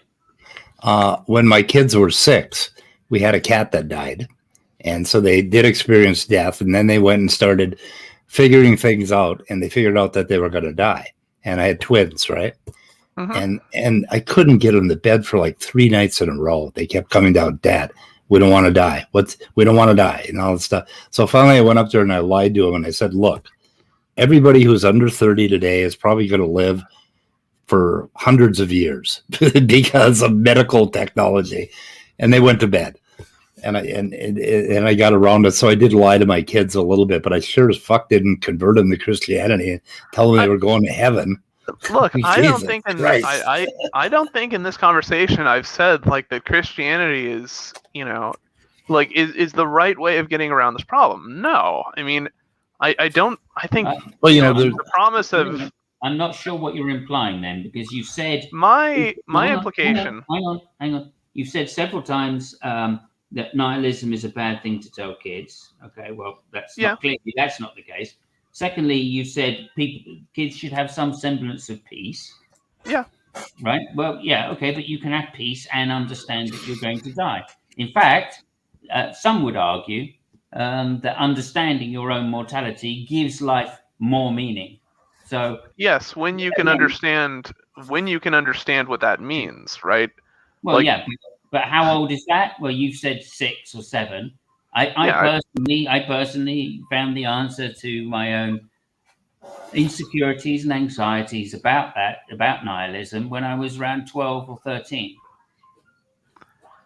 When my kids were 6, we had a cat that died. And so they did experience death. And then they went and started figuring things out. And they figured out that they were going to die. And I had twins, right? Mm-hmm. And I couldn't get them to bed for like 3 nights in a row. They kept coming down, Dad, we don't want to die. We don't want to die, and all this stuff. So finally I went up there and I lied to them. And I said, look, everybody who's under 30 today is probably going to live for hundreds of years because of medical technology, and they went to bed. And I got around it, so I did lie to my kids a little bit, but I sure as fuck didn't convert them to Christianity and tell them they were going to heaven. Look, I don't Jesus think Christ. I don't think in this conversation I've said like that Christianity is, like is the right way of getting around this problem. No, I mean, I don't. I think Well, the promise of. I'm not sure what you're implying then, because you said my implication. Hang on. You've said several times that nihilism is a bad thing to tell kids. Okay, well, that's not the case. Secondly, you said kids should have some semblance of peace. Yeah. Right. Well, yeah. Okay, but you can have peace and understand that you're going to die. In fact, some would argue that understanding your own mortality gives life more meaning. So yes, when you can understand what that means, right? Well, but how old is that? Well, you said 6 or 7. I personally found the answer to my own insecurities and anxieties about nihilism when I was around 12 or 13.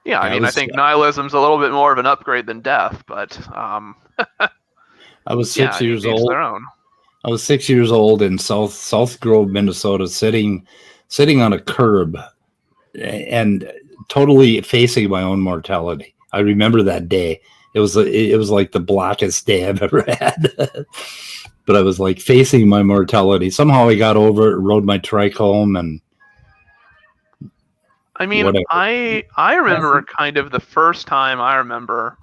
Yeah, I mean, I think nihilism's a little bit more of an upgrade than death, but I was 6 years old. Their own. I was 6 years old in South Grove, Minnesota, sitting on a curb and totally facing my own mortality. I remember that day. It was like the blackest day I've ever had. But I was like facing my mortality. Somehow I got over it, rode my trike home, and I mean, whatever. I remember kind of the first time I remember,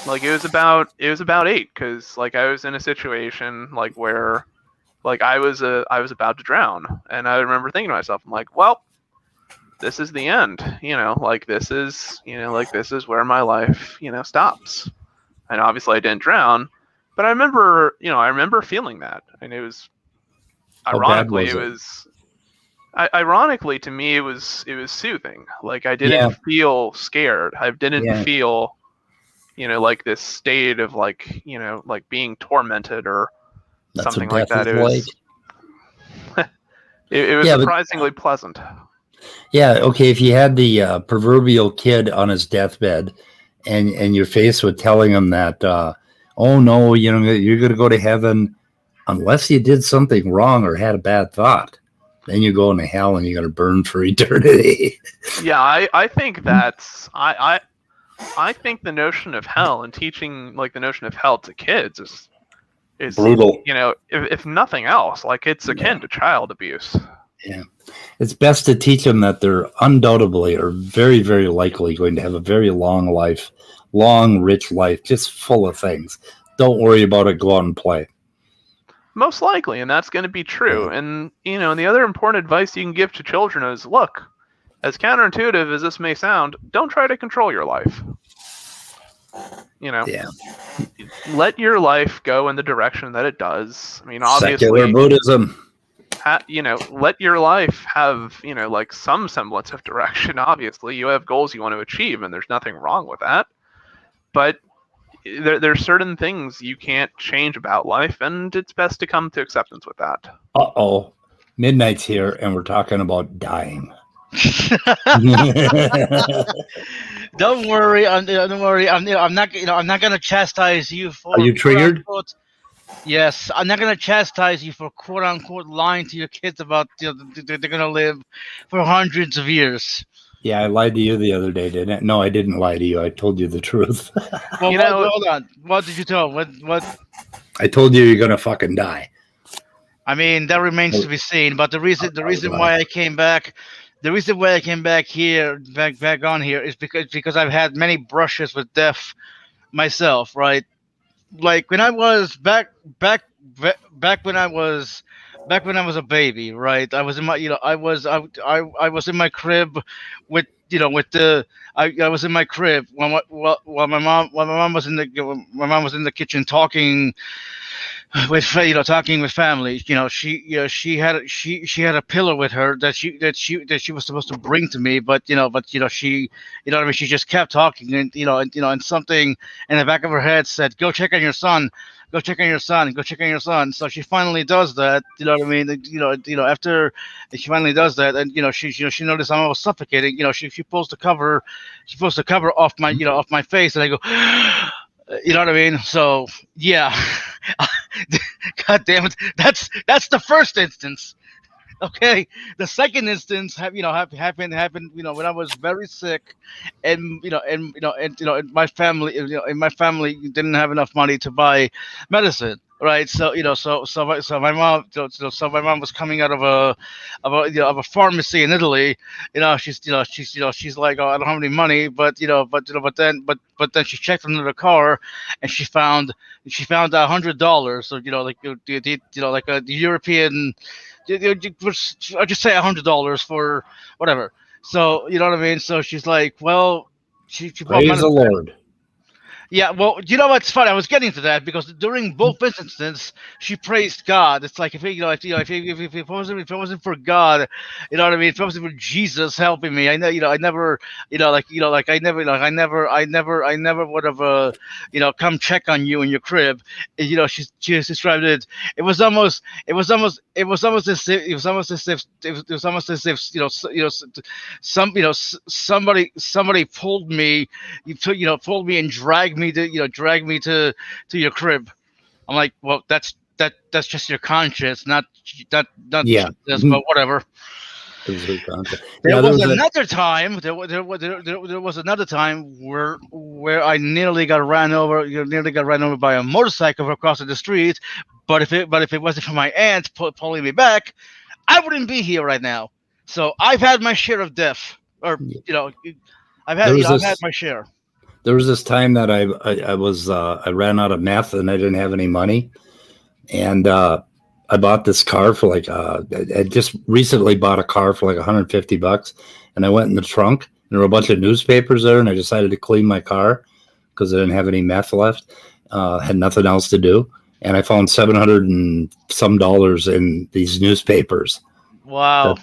like it was about 8, because like I was in a situation like where like I was about to drown, and I remember thinking to myself, I'm like, well, this is the end, like this is where my life, stops. And obviously I didn't drown, but I remember feeling that, and it was ironically ironically to me it was soothing. Like I didn't feel scared. I didn't feel like this state of like like being tormented or something like that. It was it was surprisingly pleasant. Yeah, okay, if you had the proverbial kid on his deathbed and you're faced with telling him that oh no, you're going to go to heaven unless you did something wrong or had a bad thought. Then you go into hell and you're going to burn for eternity. Yeah, I think that's I think the notion of hell and teaching like the notion of hell to kids is brutal. If nothing else, like it's akin to child abuse. Yeah. It's best to teach them that they're undoubtedly or very, very likely going to have a very long life, long, rich life, just full of things. Don't worry about it. Go out and play. Most likely, and that's going to be true. And, and the other important advice you can give to children is, look, as counterintuitive as this may sound, don't try to control your life. Let your life go in the direction that it does. I mean, obviously, secular Buddhism. Let your life have, like some semblance of direction. Obviously, you have goals you want to achieve, and there's nothing wrong with that. But there are certain things you can't change about life, and it's best to come to acceptance with that. Uh-oh. Midnight's here, and we're talking about dying. Don't worry. Don't worry. I'm not. I'm not going to chastise you for. Are you triggered? Yes, I'm not going to chastise you for quote unquote lying to your kids about they're going to live for hundreds of years. Yeah, I lied to you the other day, didn't I? No, I didn't lie to you. I told you the truth. Well, hold on. What did you tell? What? I told you you're going to fucking die. I mean, that remains to be seen. But the reason why I came back. The reason why I came back on here is because I've had many brushes with death myself, right? Like when I was back when I was a baby, right? I was in my I was in my crib with I was in my crib while my mom was in the kitchen talking with talking with family. She had a pillow with her that she was supposed to bring to me, but she what I mean, she just kept talking, and something in the back of her head said, "Go check on your son. Go check on your son. Go check on your son." So she finally does that. You know what I mean? After she finally does that, and she noticed I'm almost suffocating. She pulls the cover, off my face, and I go. You know what I mean? So yeah, God damn it, that's the first instance. Okay, the second instance happened when I was very sick, and and my family didn't have enough money to buy medicine. Right, so my mom, so my mom was coming out of a pharmacy in Italy. She's like, oh, I don't have any money, but then she checked under the car, and she found $100. So like a European. I'll just say $100 for whatever. So you know what I mean. So she's like, well, she bought Praise the Lord. Yeah, well, you know what's funny? I was getting to that because during both instances, she praised God. It's like if it wasn't for God, you know what I mean? If it wasn't for Jesus helping me, I never would have come check on you in your crib. And, she described it. It was almost as if somebody pulled me, and dragged me to your crib. I'm like, well, that's just your conscience, not Yeah. Jesus, but whatever. There was another time where I nearly got ran over by a motorcycle across the street. But if it wasn't for my aunt pulling me back, I wouldn't be here right now. So I've had my share of death, or I've had my share. There was this time that I ran out of meth and I didn't have any money, and I bought this car for I just recently bought a car for like $150, and I went in the trunk and there were a bunch of newspapers there, and I decided to clean my car because I didn't have any meth left, had nothing else to do, and I found $700 and some in these newspapers. Wow!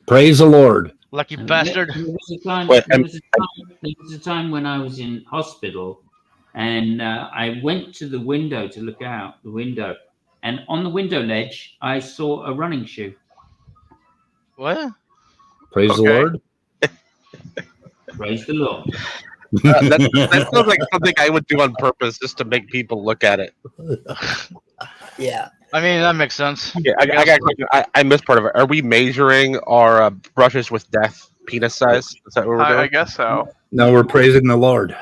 Praise the Lord. Lucky bastard. There was a time when I was in hospital, and I went to the window to look out the window, and on the window ledge I saw a running shoe. What? Praise the Lord. Praise the Lord. That sounds like something I would do on purpose just to make people look at it. Yeah. I mean, that makes sense. Yeah, I missed part of it. Are we measuring our brushes with death penis size? Is that what we're doing? I guess so. No, we're praising the Lord.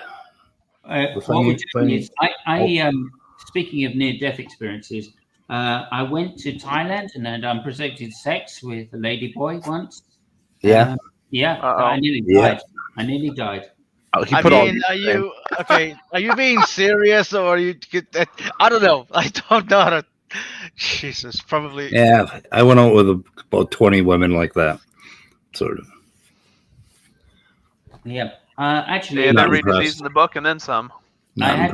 What we're doing is, speaking of near-death experiences, I went to Thailand and had unprotected sex with a ladyboy once. Yeah. I nearly died. Oh, are you okay? Are you being serious, or are you? I don't know. I don't know how to. Jesus, probably. Yeah, I went out with about 20 women like that, sort of. Yeah, actually, and every disease in the book, and then some. I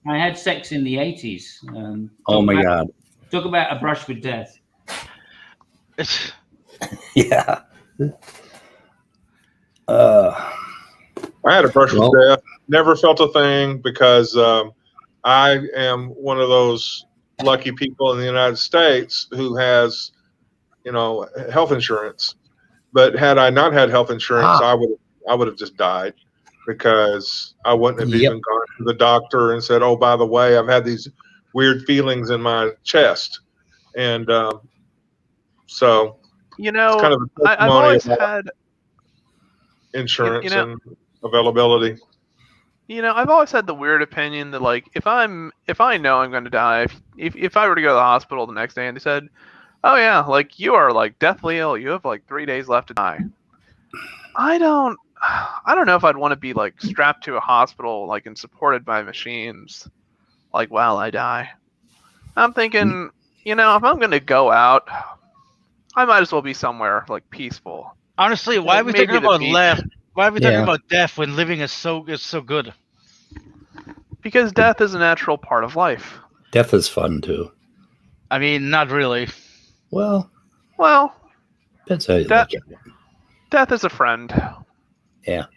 had sex in the 80s. Oh my God! Talk about a brush with death. Yeah. I had a brush with death. Never felt a thing because I am one of those lucky people in the United States who has, health insurance. But had I not had health insurance, I would have just died because I wouldn't have even gone to the doctor and said, "Oh, by the way, I've had these weird feelings in my chest," and so it's kind of a I've always had insurance and availability. I've always had the weird opinion that, like, if I know I'm going to die, if I were to go to the hospital the next day and they said, "Oh yeah, like you are like deathly ill, you have like 3 days left to die," I don't know if I'd want to be like strapped to a hospital, like, and supported by machines, like, while I die. I'm thinking, if I'm going to go out, I might as well be somewhere like peaceful. Honestly, why are we talking about Why are we talking about death when living is so good? Because death is a natural part of life. Death is fun too. I mean, not really. Well, Well, that's how you Death- look at it. death is a friend. Yeah.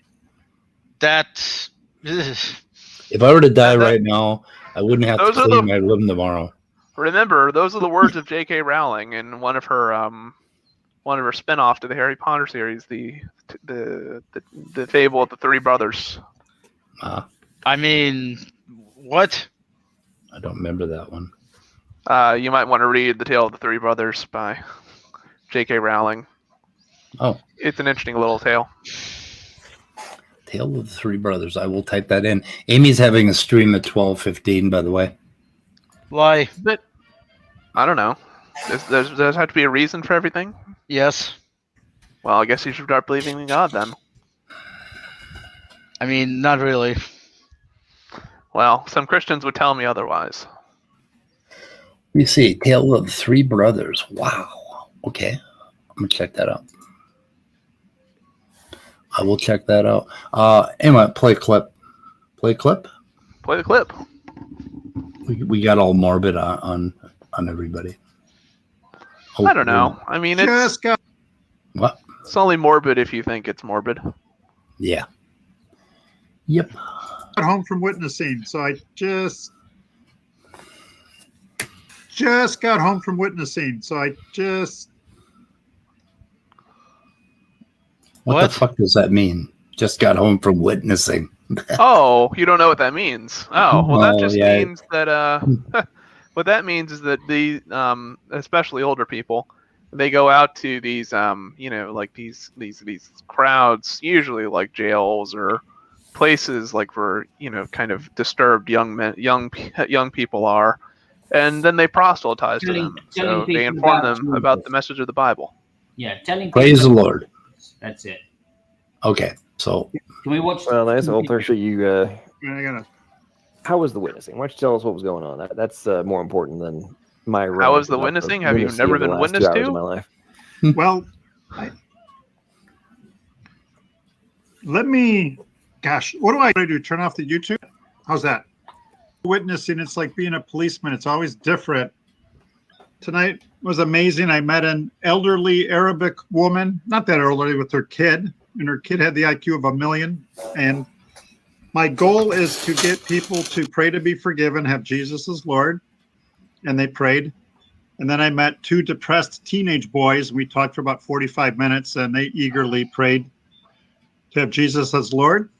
That. If I were to die right now, I wouldn't have to Those are clean the- my room tomorrow. Remember, those are the words of J.K. Rowling in one of her spin-off to the Harry Potter series, the Fable of the Three Brothers. I mean, what? I don't remember that one. You might want to read The Tale of the Three Brothers by J.K. Rowling. Oh. It's an interesting little tale. Tale of the Three Brothers. I will type that in. Amy's having a stream at 12:15, by the way. Why? But I don't know. Does have to be a reason for everything? Yes. Well, I guess you should start believing in God then. I mean, not really. Well, some Christians would tell me otherwise. Let me see. Tale of the Three Brothers. Wow. Okay. I'm going to check that out. I will check that out. Anyway, play clip. Play clip? Play the clip. We got all morbid on everybody. I don't know. I mean, it's What? it's only morbid if you think it's morbid. Yeah. Yep. Got home from witnessing, so I just got home from witnessing, so I just. What the fuck does that mean? Just got home from witnessing. Oh, you don't know what that means. Oh, well, that Oh, just yeah. means that what that means is that the especially older people, they go out to these like these crowds, usually like jails or places like where kind of disturbed young people are, and then they proselytize to them. So they people inform about them about the message of the Bible. Yeah, telling Praise the people- Lord. That's it. Okay, so Can we watch? Well, nice. Well, Thirsty, you. I gotta. How was the witnessing? Why don't you tell us what was going on? That's more important than my. How was the rant about witnessing? Have you lunacy never of the been last 2 witnessed hours to? of my life? Well, let me. Gosh, what do I do? Turn off the YouTube? How's that? Witnessing, it's like being a policeman. It's always different. Tonight was amazing. I met an elderly Arabic woman, not that elderly, with her kid, and her kid had the IQ of 1,000,000. And my goal is to get people to pray to be forgiven, have Jesus as Lord. And they prayed. And then I met 2 depressed teenage boys. We talked for about 45 minutes, and they eagerly prayed to have Jesus as Lord,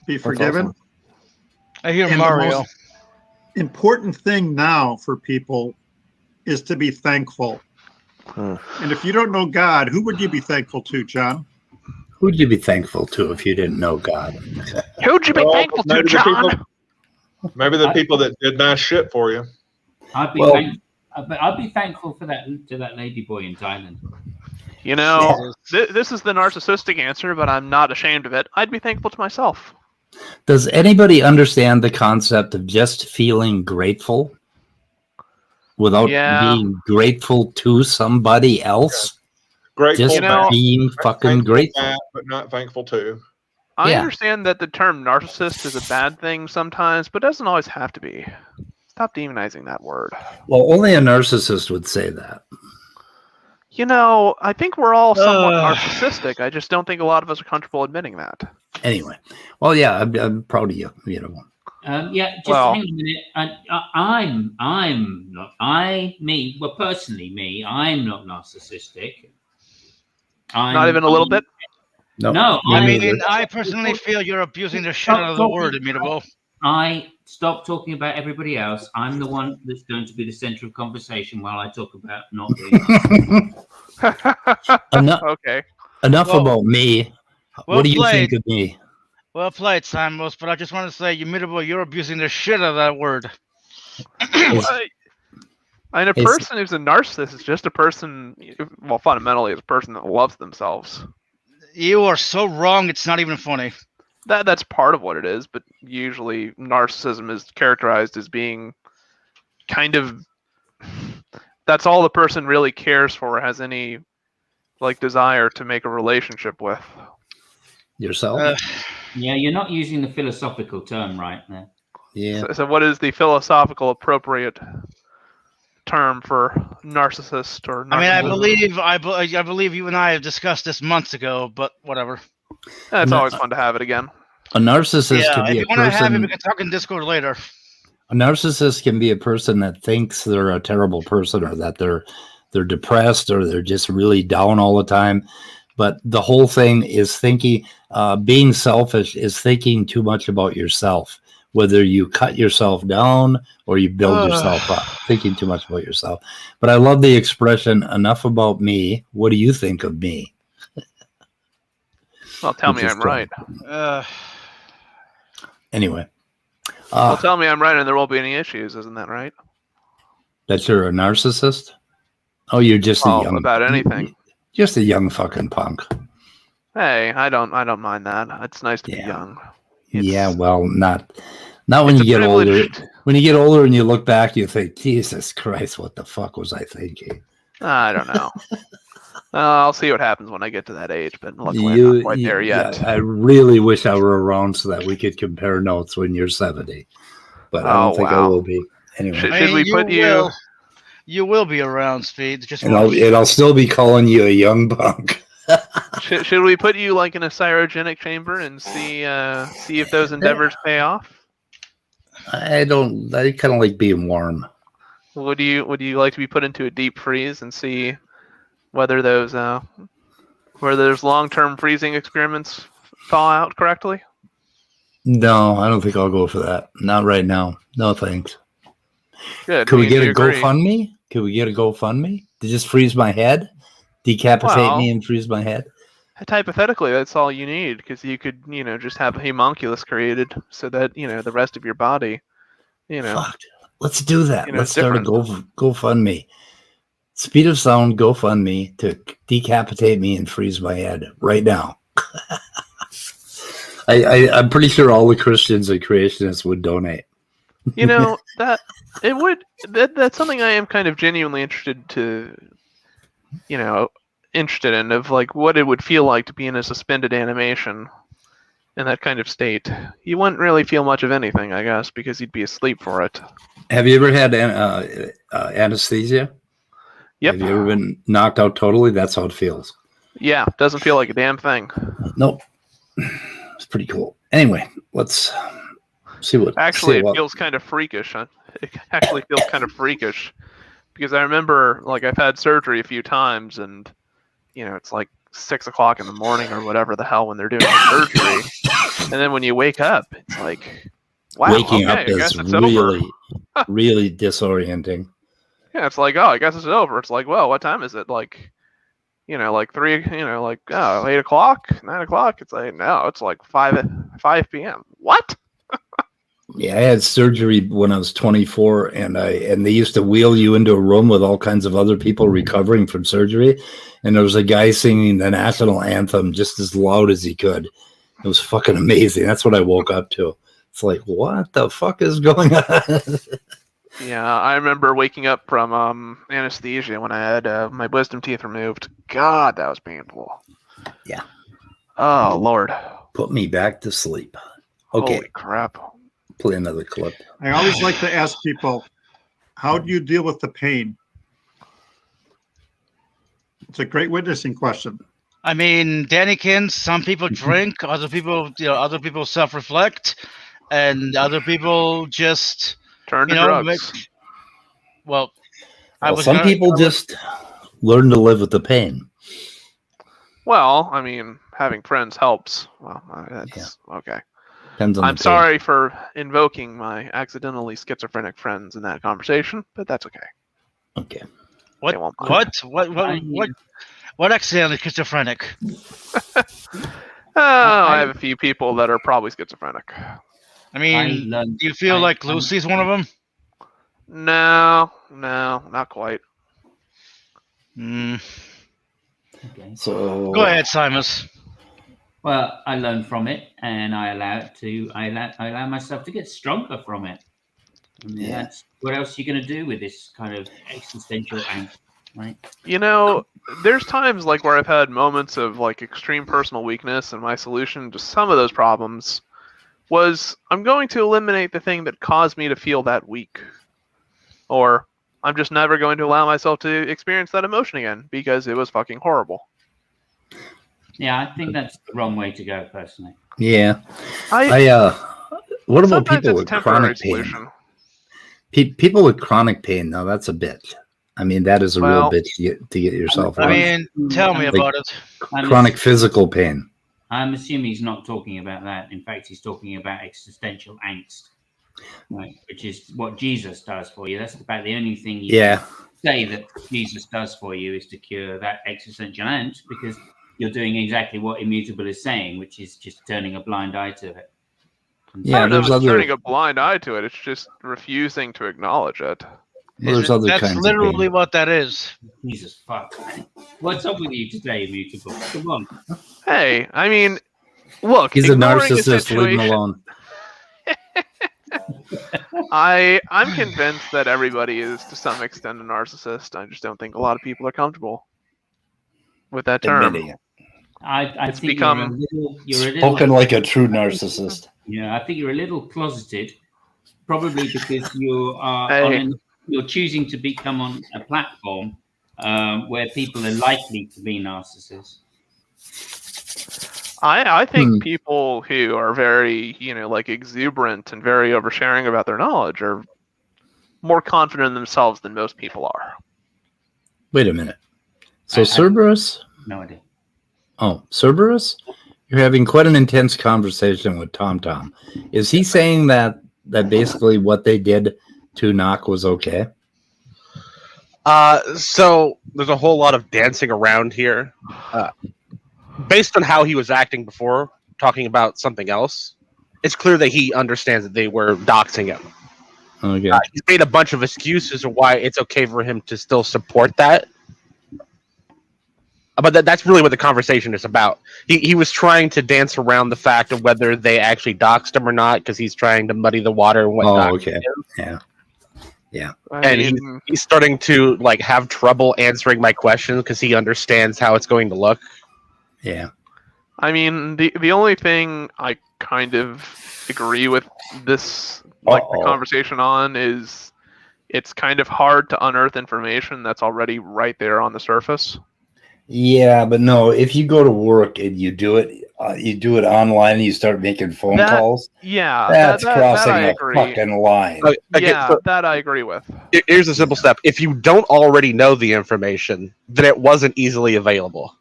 be forgiven. awesome. I hear And the Mario. most important thing now for people is to be thankful. And if you don't know God, who would you be thankful to, John? who'd you be thankful to if you didn't know God? Who'd you be Well, thankful to, maybe the John? people- Maybe the people that did nice shit for you. I'd be, Well- I'd be thankful for that to that lady boy in Thailand. You know, this is the narcissistic answer, but I'm not ashamed of it. I'd be thankful to myself. Does anybody understand the concept of just feeling grateful without Yeah. being grateful to somebody else? Grateful, Just You know, being fucking thankful grateful. at, but not thankful to. I Yeah. understand that the term narcissist is a bad thing sometimes, but doesn't always have to be. Stop demonizing that word. Well, only a narcissist would say that. You know, I think we're all somewhat Ugh. narcissistic. I just don't think a lot of us are comfortable admitting that. Anyway, well, yeah, I'm proud of you. You know, Yeah, just Well- hang on a minute. I'm not. Well, personally, me, I'm not narcissistic. Not even a little bit? no, No, me I neither. mean, I personally feel you're abusing the shit out of the word, Immutable. I stop talking about everybody else. I'm the one that's going to be the center of conversation while I talk about not being. enough, Okay. enough Well- about me. well What do you played. think of me? Well played, Samos, but I just want to say, Immutable, you're abusing the shit out of that word. And a Is- person who's a narcissist is just a person, well, fundamentally, is a person that loves themselves. You are so wrong, it's not even funny. That's part of what it is, but usually narcissism is characterized as being kind of that's all the person really cares for, has any like desire to make a relationship with. Yourself? Uh, Yeah, you're not using the philosophical term right there. Yeah. So what is the philosophical appropriate term for narcissist or narcissism? I mean, I believe you and I have discussed this months ago, but whatever. It's always fun to have it again. A narcissist Yeah, can if be you a want to have it, we person. can talk in Discord later. A narcissist can be a person that thinks they're a terrible person, or that they're depressed, or they're just really down all the time. But the whole thing is thinking. Being selfish is thinking too much about yourself. Whether you cut yourself down or you build yourself up, thinking too much about yourself. But I love the expression, enough about me. What do you think of me? Well, tell me I'm right. Anyway. Well, tell me I'm right and there won't be any issues. Isn't that right? That you're a narcissist? Oh, you're just a young... about anything. Just a young fucking punk. Hey, I don't mind that. It's nice to be young. Yeah, well, not when you get older. When you get older and you look back, you think, Jesus Christ, what the fuck was I thinking? I don't know. I'll see what happens when I get to that age, but luckily I'm not quite there yet. I really wish I were around so that we could compare notes when you're 70. But I don't think I will be. Anyway. Should we put you... You will be around, Speed. Just and I'll still be calling you a young punk. Should we put you like in a cryogenic chamber and see if those endeavors pay off? I kind of like being warm. Would you like to be put into a deep freeze and see whether those long-term freezing experiments thaw out correctly? No, I don't think I'll go for that. Not right now. No thanks. Good. Could we get a GoFundMe? Could we get a GoFundMe to just freeze my head? Decapitate me and freeze my head? Hypothetically, that's all you need, because you could, just have a homunculus created so that, the rest of your body, Fuck. Let's do that. Let's start a different. GoFundMe. Speed of Sound GoFundMe to decapitate me and freeze my head right now. I'm pretty sure all the Christians and creationists would donate. That's something I am kind of genuinely interested in, of like what it would feel like to be in a suspended animation in that kind of state. You wouldn't really feel much of anything, I guess, because you'd be asleep for it. Have you ever had anesthesia? Yep. Have you ever been knocked out totally? That's how it feels. Yeah, doesn't feel like a damn thing. Nope. It's pretty cool. Anyway, let's see what... Actually, it feels kind of freakish. Huh? It actually feels kind of freakish. Because I remember, like, I've had surgery a few times, and, it's like 6 o'clock in the morning or whatever the hell when they're doing the surgery. And then when you wake up, it's like, wow, waking up I is guess it's really, over. really disorienting. Yeah, it's like, oh, I guess it's over. It's like, well, what time is it? Like, like 3, 8 o'clock, 9 o'clock. It's like, no, it's like 5 p.m. What? Yeah, I had surgery when I was 24, and they used to wheel you into a room with all kinds of other people recovering from surgery, and there was a guy singing the national anthem just as loud as he could. It was fucking amazing. That's what I woke up to. It's like, what the fuck is going on? Yeah, I remember waking up from anesthesia when I had my wisdom teeth removed. God, that was painful. Yeah. Oh, Lord. Put me back to sleep. Okay. Holy crap. Play another clip. I always like to ask people, how do you deal with the pain? It's a great witnessing question. I mean, Dannykins, some people drink, other people self-reflect, and other people just turn to drugs. Some people just learn to live with the pain. Well, I mean, having friends helps. Well, that's okay. I'm sorry for invoking my accidentally schizophrenic friends in that conversation, but that's okay. Okay. What accidentally schizophrenic? I have a few people that are probably schizophrenic. I mean, do you feel like Lucy's one of them? No, not quite. Okay. So go ahead, Simus. Well, I learn from it, and I allow myself to get stronger from it. I mean, that's what else are you going to do with this kind of existential angst, right? There's times like where I've had moments of like extreme personal weakness, and my solution to some of those problems was I'm going to eliminate the thing that caused me to feel that weak. Or I'm just never going to allow myself to experience that emotion again because it was fucking horrible. Yeah, I think that's the wrong way to go, personally. Yeah. What about Sometimes people it's with temporary chronic pain? solution. People with chronic pain, though, that's a bitch. I mean, that is a real Well, bitch to get yourself I on. mean, tell me Like, about it. chronic physical pain. I'm assuming he's not talking about that. In fact, he's talking about existential angst, right? Which is what Jesus does for you. That's about the only thing you can say that Jesus does for you is to cure that existential angst, because you're doing exactly what Immutable is saying, which is just turning a blind eye to it. I don't know if it's turning a blind eye to it. It's just refusing to acknowledge it. There's other That's kinds of literally pain. what that is. Jesus fuck. What's up with you today, Immutable? Come on. Hey, I mean, look, He's a ignoring narcissist. Leave him situation- alone. I'm convinced that everybody is to some extent a narcissist. I just don't think a lot of people are comfortable with that term. Admitting it. I It's think become you're a little Spoken like a true narcissist. Yeah, I think you're a little closeted, probably because you are Hey. you're choosing to become on a platform where people are likely to be narcissists. I think people who are very, like exuberant and very oversharing about their knowledge are more confident in themselves than most people are. Wait a minute. So Cerberus? No idea. Oh, Cerberus? You're having quite an intense conversation with Tom Tom. Is he saying that basically what they did to Knock was okay? So there's a whole lot of dancing around here. Based on how he was acting before, talking about something else, it's clear that he understands that they were doxing him. Okay. He's made a bunch of excuses of why it's okay for him to still support that. But that's really what the conversation is about. He was trying to dance around the fact of whether they actually doxed him or not, because he's trying to muddy the water and whatnot. Oh, okay. Yeah. And he's starting to have trouble answering my questions because he understands how it's going to look. Yeah. I mean, the only thing I kind of agree with this, the conversation on, is it's kind of hard to unearth information that's already right there on the surface. Yeah, but no, if you go to work and you do it online and you start making phone calls, Yeah, that's crossing that I a agree. fucking line. That I agree with. Here's a simple step. If you don't already know the information, then it wasn't easily available.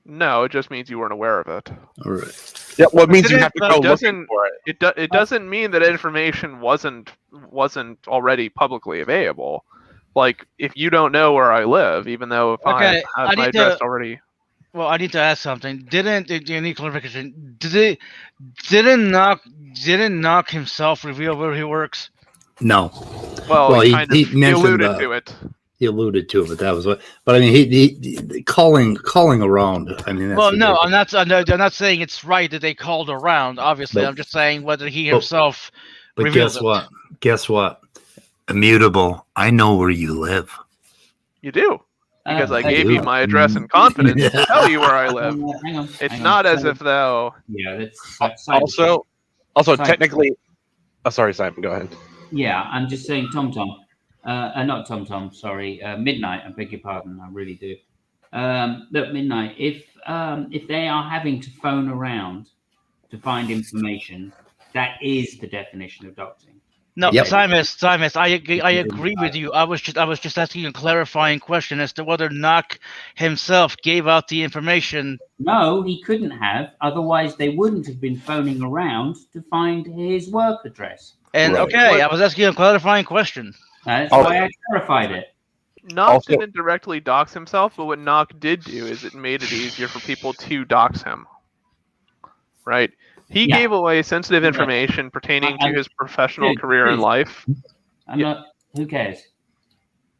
No, it just means you weren't aware of it. All right. Yeah, well, it means you have to But go it looking doesn't. for it. It doesn't mean that information wasn't already publicly available. Like, if you don't know where I live, even though if I have my address already. Well, I need to ask something. Didn't you need clarification? Didn't Knock himself reveal where he works? No. Well, he kind of mentioned alluded to it. He alluded to it, but that was what. But I mean, he calling around. I mean, that's Well, no, ridiculous. I'm not saying it's right that they called around. Obviously, But- I'm just saying whether he himself. But revealed guess it. what? Guess what? Immutable. I know where you live. You do. Because I I gave do. you my address in confidence to tell you where I live. Hang on. It's not as if though. Yeah, that's Also, Side- technically. Oh, sorry, Simon. Go ahead. Yeah, I'm just saying, Tom. Not Tom. Sorry, Midnight. I beg your pardon. I really do. Look, Midnight. If they are having to phone around to find information, that is the definition of doxing. No, Yep. Simus, I agree with you. I was just asking a clarifying question as to whether Knock himself gave out the information. No, he couldn't have. Otherwise, they wouldn't have been phoning around to find his work address. And Right. okay, I was asking a clarifying question. That's Oh. why I clarified it. Knock Also- didn't directly dox himself, but what Knock did do is it made it easier for people to dox him. Right? He Yeah. gave away sensitive information pertaining to his professional career and life. I'm not. Who cares?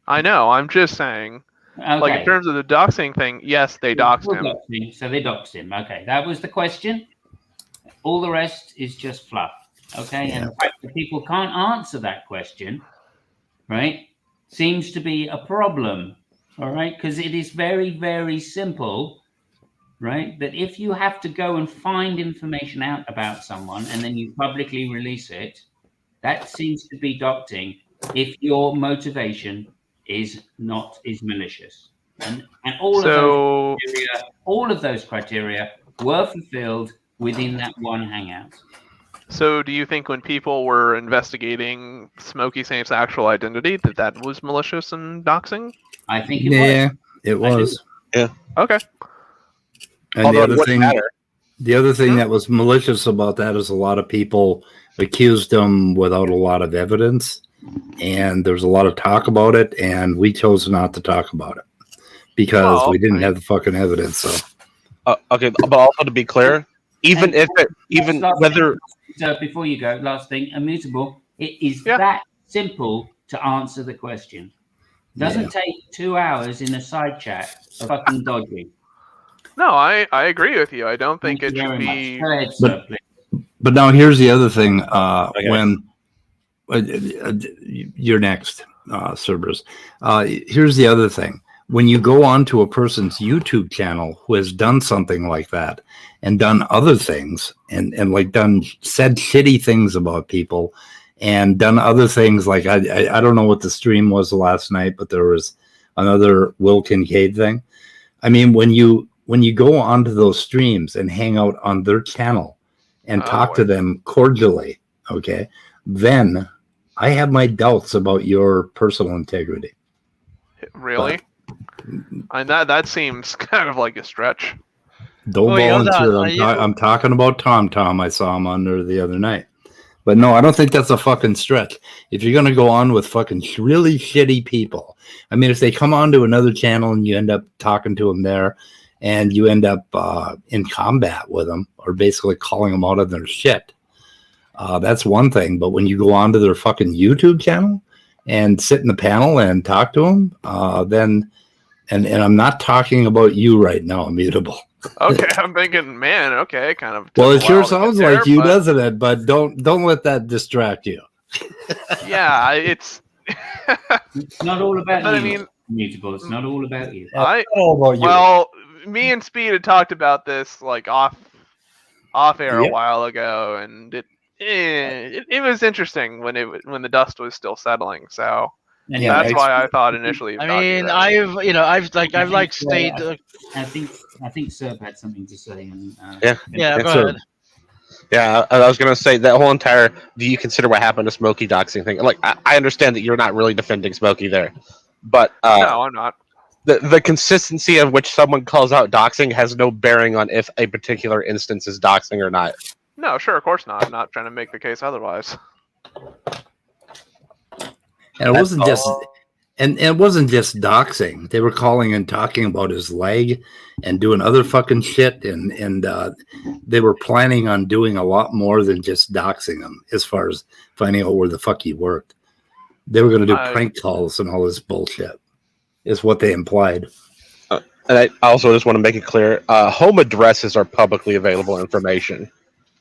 I know. I'm just saying. Okay. Like in terms of the doxing thing, yes, they doxed him. Doxing, so they doxed him. Okay, that was the question. All the rest is just fluff. Okay, and the fact that people can't answer that question, right, seems to be a problem. All right, because it is very, very simple right? That if you have to go and find information out about someone and then you publicly release it, that seems to be doxing if your motivation is malicious. And all of those criteria were fulfilled within that one hangout. So do you think when people were investigating Smokey Saint's actual identity that was malicious and doxing? I think it was. It was. Yeah. Okay. And Although it wouldn't matter. the other thing that was malicious about that is a lot of people accused him without a lot of evidence, and there's a lot of talk about it, and we chose not to talk about it because we didn't have the fucking evidence. So okay, but also to be clear, even whether before you go, last thing, Immutable, it is that simple to answer the question. Doesn't take 2 hours in a side chat. Fucking dodgy. No, I agree with you. I don't think it should be. But now here's the other thing. When you're next, Cerberus. Here's the other thing. When you go onto a person's YouTube channel who has done something like that and done other things and like said shitty things about people and done other things like I don't know what the stream was last night, but there was another Will Kincaid thing. I mean, when you go onto those streams and hang out on their channel and talk to them cordially, okay, then I have my doubts about your personal integrity. Really? And that seems kind of like a stretch. Don't volunteer. I'm talking about Tom. I saw him under the other night. But no, I don't think that's a fucking stretch. If you're going to go on with fucking really shitty people, I mean, if they come onto another channel and you end up talking to them there and you end up in combat with them or basically calling them out of their shit, that's one thing. But when you go onto their fucking YouTube channel and sit in the panel and talk to them, then, and I'm not talking about you right now, Immutable. Okay, I'm thinking, man, okay, kind of. Well, it sure sounds like you, doesn't it? But don't let that distract you. Yeah, it's not all about you. I mean, Immutable. It's not all about you. Well, me and Speed had talked about this like off air a while ago, and it was interesting when the dust was still settling. So that's why I thought initially. I mean, I've stayed. I think Serb had something to say. And, go ahead. Yeah, I was going to say that whole entire, do you consider what happened to Smokey doxing thing? Like, I understand that you're not really defending Smokey there, but no, I'm not. The consistency of which someone calls out doxing has no bearing on if a particular instance is doxing or not. No, sure, of course not. I'm not trying to make the case otherwise. And it wasn't just, and it wasn't just doxing. They were calling and talking about his leg and doing other fucking shit, and they were planning on doing a lot more than just doxing him as far as finding out where the fuck he worked. They were going to do prank calls and all this bullshit, is what they implied. And I also just want to make it clear, home addresses are publicly available information.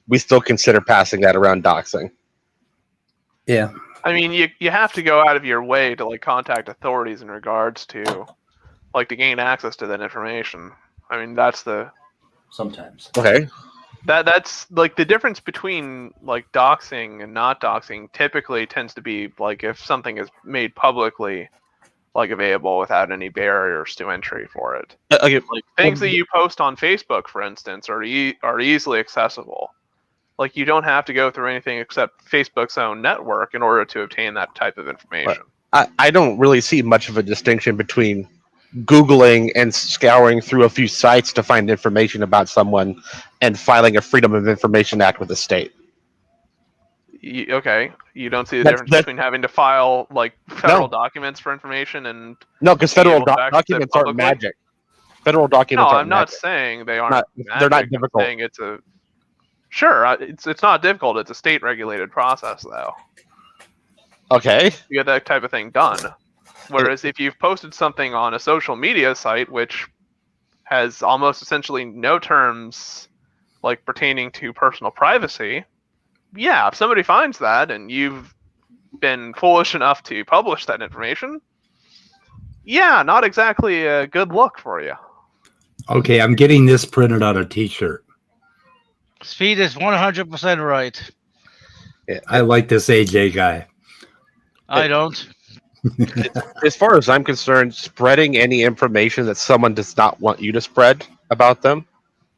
We still consider passing that around doxing. Yeah. I mean, you have to go out of your way to like contact authorities in regards to like to gain access to that information. I mean, that's the sometimes. Okay. That's like the difference between like doxing and not doxing typically tends to be like if something is made publicly like available without any barriers to entry for it. Okay. Like things that you post on Facebook, for instance, are easily accessible. Like you don't have to go through anything except Facebook's own network in order to obtain that type of information. I don't really see much of a distinction between Googling and scouring through a few sites to find information about someone and filing a Freedom of Information Act with the state. Okay, you don't see the difference between having to file like federal documents for information and because federal documents aren't magic. Federal documents. No, I'm not saying they aren't. They're not difficult. I'm saying it's a it's not difficult. It's a state regulated process, though. Okay. You get that type of thing done. Whereas if you've posted something on a social media site which has almost essentially no terms like pertaining to personal privacy, yeah, if somebody finds that and you've been foolish enough to publish that information, yeah, not exactly a good look for you. Okay, I'm getting this printed on a T-shirt. Speed is 100% right. I like this AJ guy. I don't. As far as I'm concerned, spreading any information that someone does not want you to spread about them,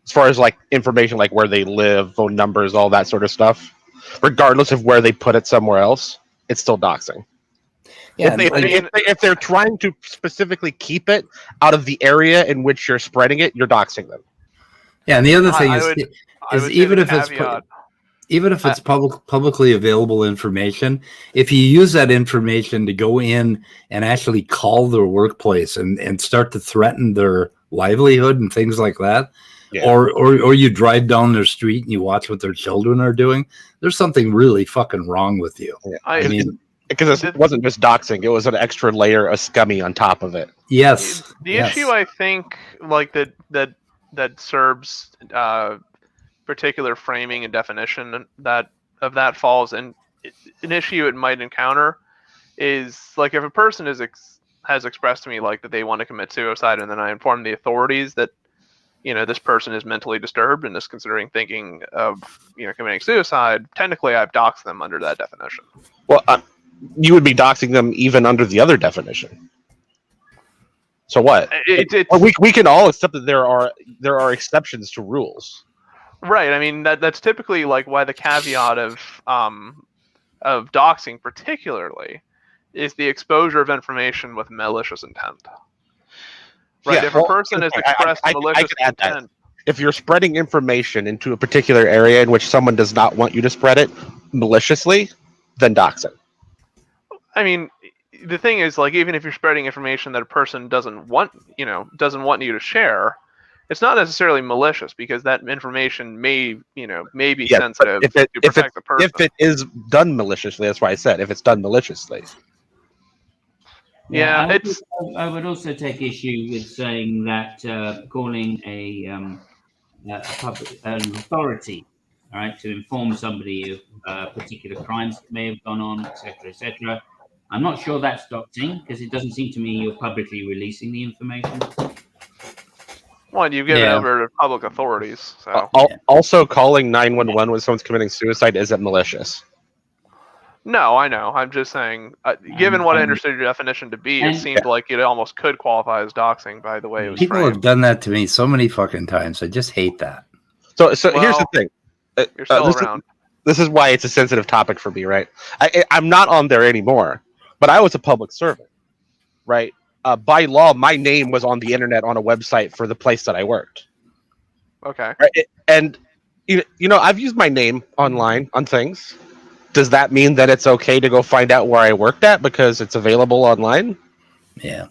as far as like information like where they live, phone numbers, all that sort of stuff, regardless of where they put it somewhere else, it's still doxing. Yeah, If they're trying to specifically keep it out of the area in which you're spreading it, you're doxing them. Yeah, and the other thing I is would even say if the it's caveat- even if it's publicly available information, if you use that information to go in and actually call their workplace and start to threaten their livelihood and things like that, or you drive down their street and you watch what their children are doing, there's something really fucking wrong with you. Yeah. I mean, because it wasn't just doxing; it was an extra layer of scummy on top of it. Yes. The issue I think like that serves particular framing and definition that falls, and an issue it might encounter is like if a person has expressed to me like that they want to commit suicide, and then I inform the authorities that this person is mentally disturbed and is considering thinking of committing suicide. Technically, I've doxed them under that definition. Well, you would be doxing them even under the other definition. So what? We can all accept that there are exceptions to rules. Right. I mean that's typically like why the caveat of doxing particularly is the exposure of information with malicious intent. Right. Yeah, if a person has expressed malicious intent, if you're spreading information into a particular area in which someone does not want you to spread it maliciously, then doxing. I mean, the thing is, like, even if you're spreading information that a person doesn't want you to share, it's not necessarily malicious because that information may be sensitive to protect the person. If it is done maliciously, that's why I said if it's done maliciously. Yeah, I would also take issue with saying that calling an authority, all right, to inform somebody of particular crimes that may have gone on, etc., etc. I'm not sure that's doxing because it doesn't seem to me you're publicly releasing the information. Well, you've given over to public authorities. So. Also, calling 911 when someone's committing suicide isn't malicious. No, I know. I'm just saying, given what I understood your definition to be, it seemed like it almost could qualify as doxing by the way it was people framed. have done that to me so many fucking times. I just hate that. So here's the thing. You're still around. This is why it's a sensitive topic for me, right? I'm not on there anymore, but I was a public servant, right? By law, my name was on the internet on a website for the place that I worked. Okay. Right? And I've used my name online on things. Does that mean that it's okay to go find out where I worked at because it's available online? Yeah.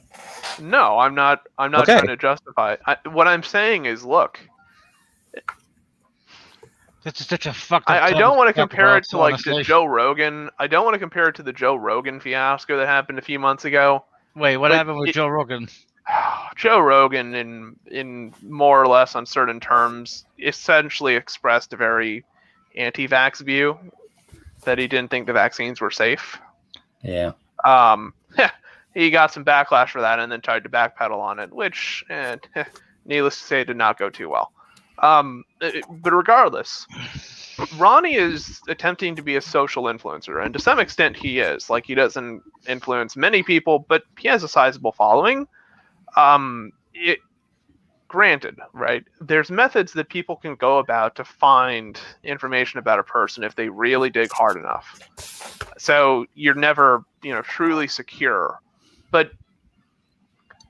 No, I'm not trying to justify it. What I'm saying is, look, This is such a fucked up. I don't want to compare it to like honestly. the Joe Rogan. I don't want to compare it to the Joe Rogan fiasco that happened a few months ago. Wait, what happened with Joe Rogan? Joe Rogan, in more or less uncertain terms, essentially expressed a very anti-vax view that he didn't think the vaccines were safe. Yeah. He got some backlash for that and then tried to backpedal on it, which, needless to say, did not go too well. But regardless, Ronnie is attempting to be a social influencer, and to some extent he is. Like, he doesn't influence many people, but he has a sizable following. Granted, right, there's methods that people can go about to find information about a person if they really dig hard enough. So you're never, truly secure. But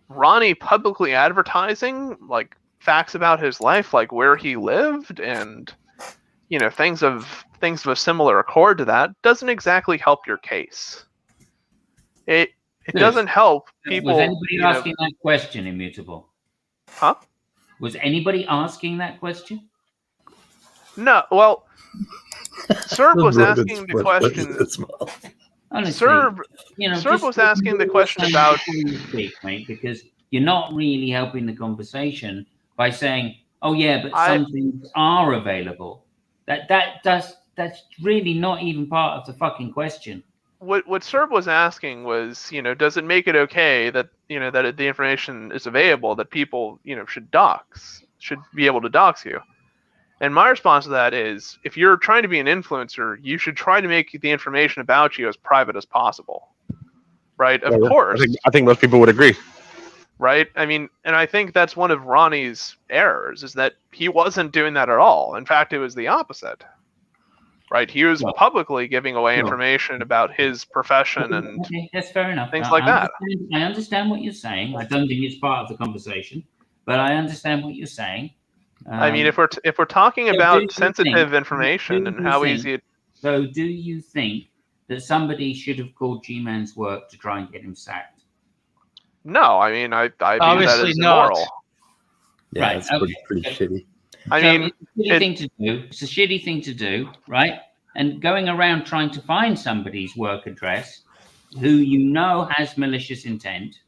Ronnie publicly advertising, like, facts about his life, like where he lived and things of a similar accord to that, doesn't exactly help your case. It doesn't help people. Was anybody asking that question, Immutable? Huh? Was anybody asking that question? No. Well, Serb was asking the question. Honestly, Serb was asking the question about. Because you're not really helping the conversation by saying, "Oh yeah, but some things are available." That's really not even part of the fucking question. what Serb was asking was, does it make it okay that that the information is available, that people should be able to dox you? And my response to that is, if you're trying to be an influencer, you should try to make the information about you as private as possible, right? Of course. I think most people would agree. Right? I mean, and I think that's one of Ronnie's errors, is that he wasn't doing that at all. In fact, it was the opposite. Right? He was publicly giving away information about his profession and okay, that's fair enough. things like that. I understand what you're saying. I don't think it's part of the conversation, but I understand what you're saying. I mean, if we're talking about sensitive information and how easy it... So do you think that somebody should have called G-Man's work to try and get him sacked? No, I mean, I view Obviously that as not. immoral. Yeah, Right, it's okay. pretty shitty. I mean, it's a shitty thing to do, right? And going around trying to find somebody's work address who has malicious intent,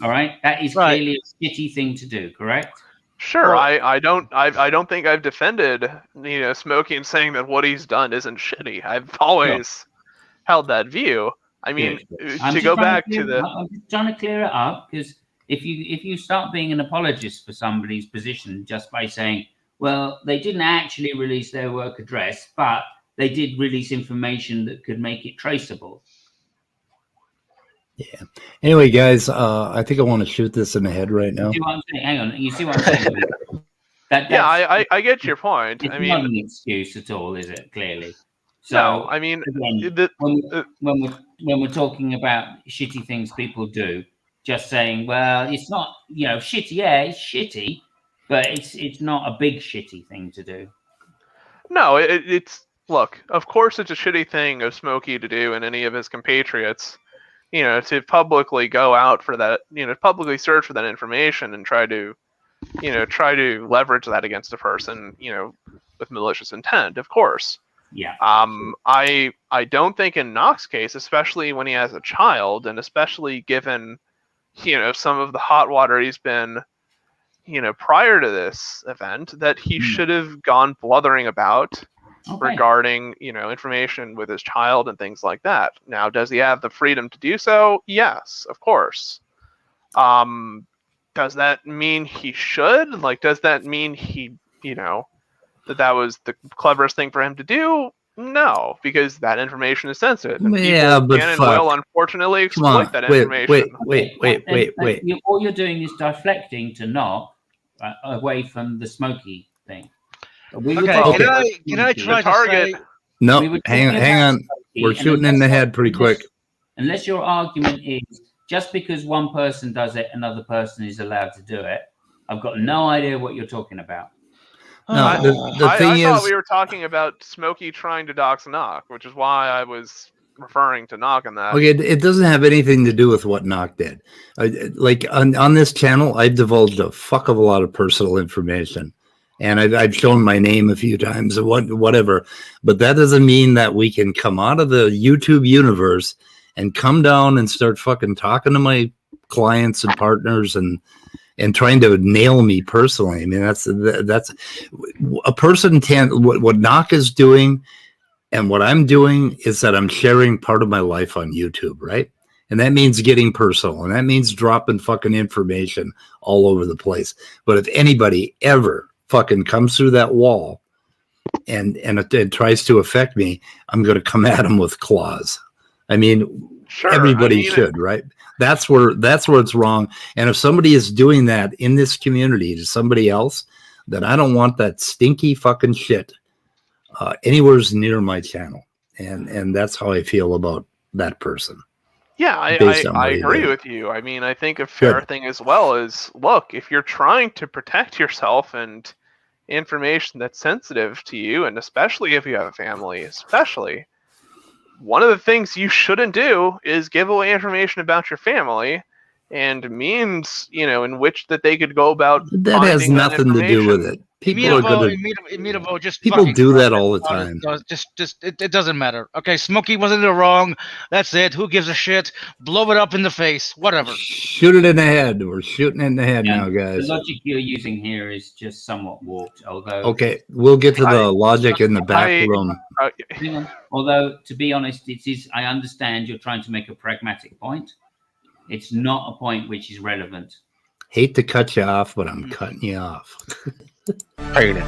all right? That is clearly a shitty thing to do, correct? Sure, I don't think I've defended Smokey and saying that what he's done isn't shitty. I've always held that view. I mean, to go back to the... I'm just trying to clear it up, because if you start being an apologist for somebody's position just by saying, well, they didn't actually release their work address, but they did release information that could make it traceable. Yeah. Anyway, guys, I think I want to shoot this in the head right now. You see what I'm saying? Hang on. You see what I'm saying? I get your point. It's I mean, not an excuse at all, is it? Clearly. So, no, I mean, again, when we're talking about shitty things people do, just saying, well, it's not, shitty. Yeah, it's shitty, but it's not a big shitty thing to do. No, it's look. Of course, it's a shitty thing of Smokey to do and any of his compatriots. To publicly go out for that, publicly search for that information and try to leverage that against a person, with malicious intent, of course. Yeah. I don't think in Knox's case, especially when he has a child, and especially given, some of the hot water he's been, prior to this event, that he should have gone blithering about regarding, information with his child and things like that. Now, does he have the freedom to do so? Yes, of course. Does that mean he should? Like, does that mean he, that was the cleverest thing for him to do? No, because that information is sensitive. And Yeah, people but can and fuck. will unfortunately Come on, exploit that wait, information. wait. All you're doing is deflecting to knock away from the Smoky thing. We were Okay, talking can I try to target. say... No, We were hang talking on. about We're and shooting in the head pretty quick. Unless your argument is just because one person does it, another person is allowed to do it. I've got no idea what you're talking about. No, the I thing thought is, we were talking about Smokey trying to dox Knock, which is why I was referring to Knock in that. okay, it doesn't have anything to do with what Knock did. Like on this channel, I've divulged a fuck of a lot of personal information, and I've shown my name a few times or whatever. But that doesn't mean that we can come out of the YouTube universe and come down and start fucking talking to my clients and partners and trying to nail me personally. I mean, that's a person can't. What Knock is doing and what I'm doing is that I'm sharing part of my life on YouTube, right? And that means getting personal, and that means dropping fucking information all over the place. But if anybody ever fucking comes through that wall and it tries to affect me, I'm going to come at them with claws. I mean, Sure, everybody should, right? That's where it's wrong. And if somebody is doing that in this community to somebody else, then I don't want that stinky fucking shit anywhere near my channel. And that's how I feel about that person. Yeah, I agree with you. I mean, I think a fair thing as well is, look, if you're trying to protect yourself and information that's sensitive to you, and especially if you have a family, especially, one of the things you shouldn't do is give away information about your family and means, in which that they could go about. That has nothing to do with it. People are gonna. Immutable, just People fucking do drop that it. all the time. It doesn't matter. Okay, Smokey wasn't in the wrong. That's it. Who gives a shit? Blow it up in the face. Whatever. Shoot it in the head. We're shooting in the head now, The guys. logic you're using here is just somewhat warped, although. Okay, we'll get to the logic in the back room. Hang on. Although, to be honest, it is. I understand you're trying to make a pragmatic point. It's not a point which is relevant. Hate to cut you off, but I'm cutting you off. Painting.